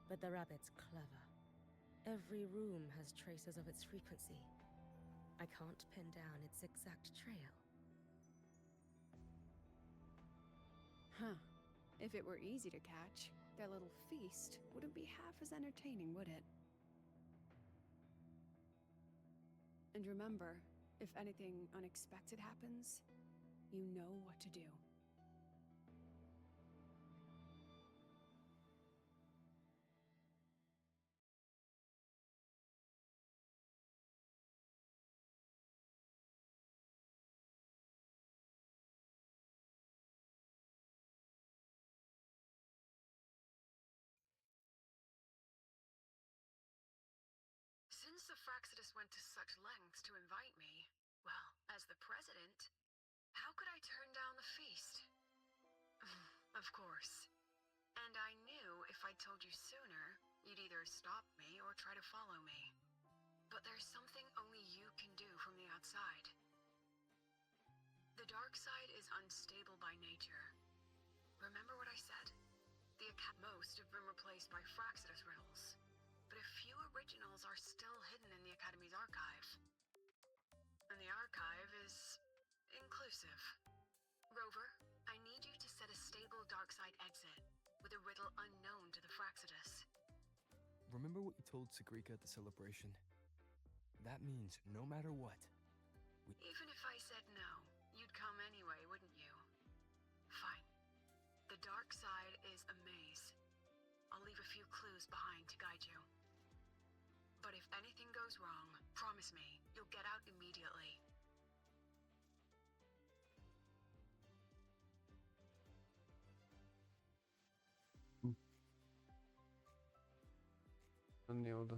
[SPEAKER 20] But the rabbit's clever. Every room has traces of its frequency. I can't pin down its exact trail.
[SPEAKER 12] Huh. If it were easy to catch, their little feast wouldn't be half as entertaining, would it? And remember, if anything unexpected happens, you know what to do.
[SPEAKER 7] Since the Fraxidus went to such lengths to invite me, well, as the president, how could I turn down the feast? Of course. And I knew if I told you sooner, you'd either stop me or try to follow me. But there's something only you can do from the outside. The dark side is unstable by nature. Remember what I said? Most have been replaced by Fraxidus riddles. But a few originals are still hidden in the Academy's archive. And the archive is inclusive. Rover, I need you to set a stable dark side exit with a riddle unknown to the Fraxidus.
[SPEAKER 6] Remember what you told Sagrika at the celebration? That means no matter what.
[SPEAKER 7] Even if I said no, you'd come anyway, wouldn't you? Fine. The dark side is a maze. I'll leave a few clues behind to guide you. But if anything goes wrong, promise me, you'll get out immediately.
[SPEAKER 1] tenni oda.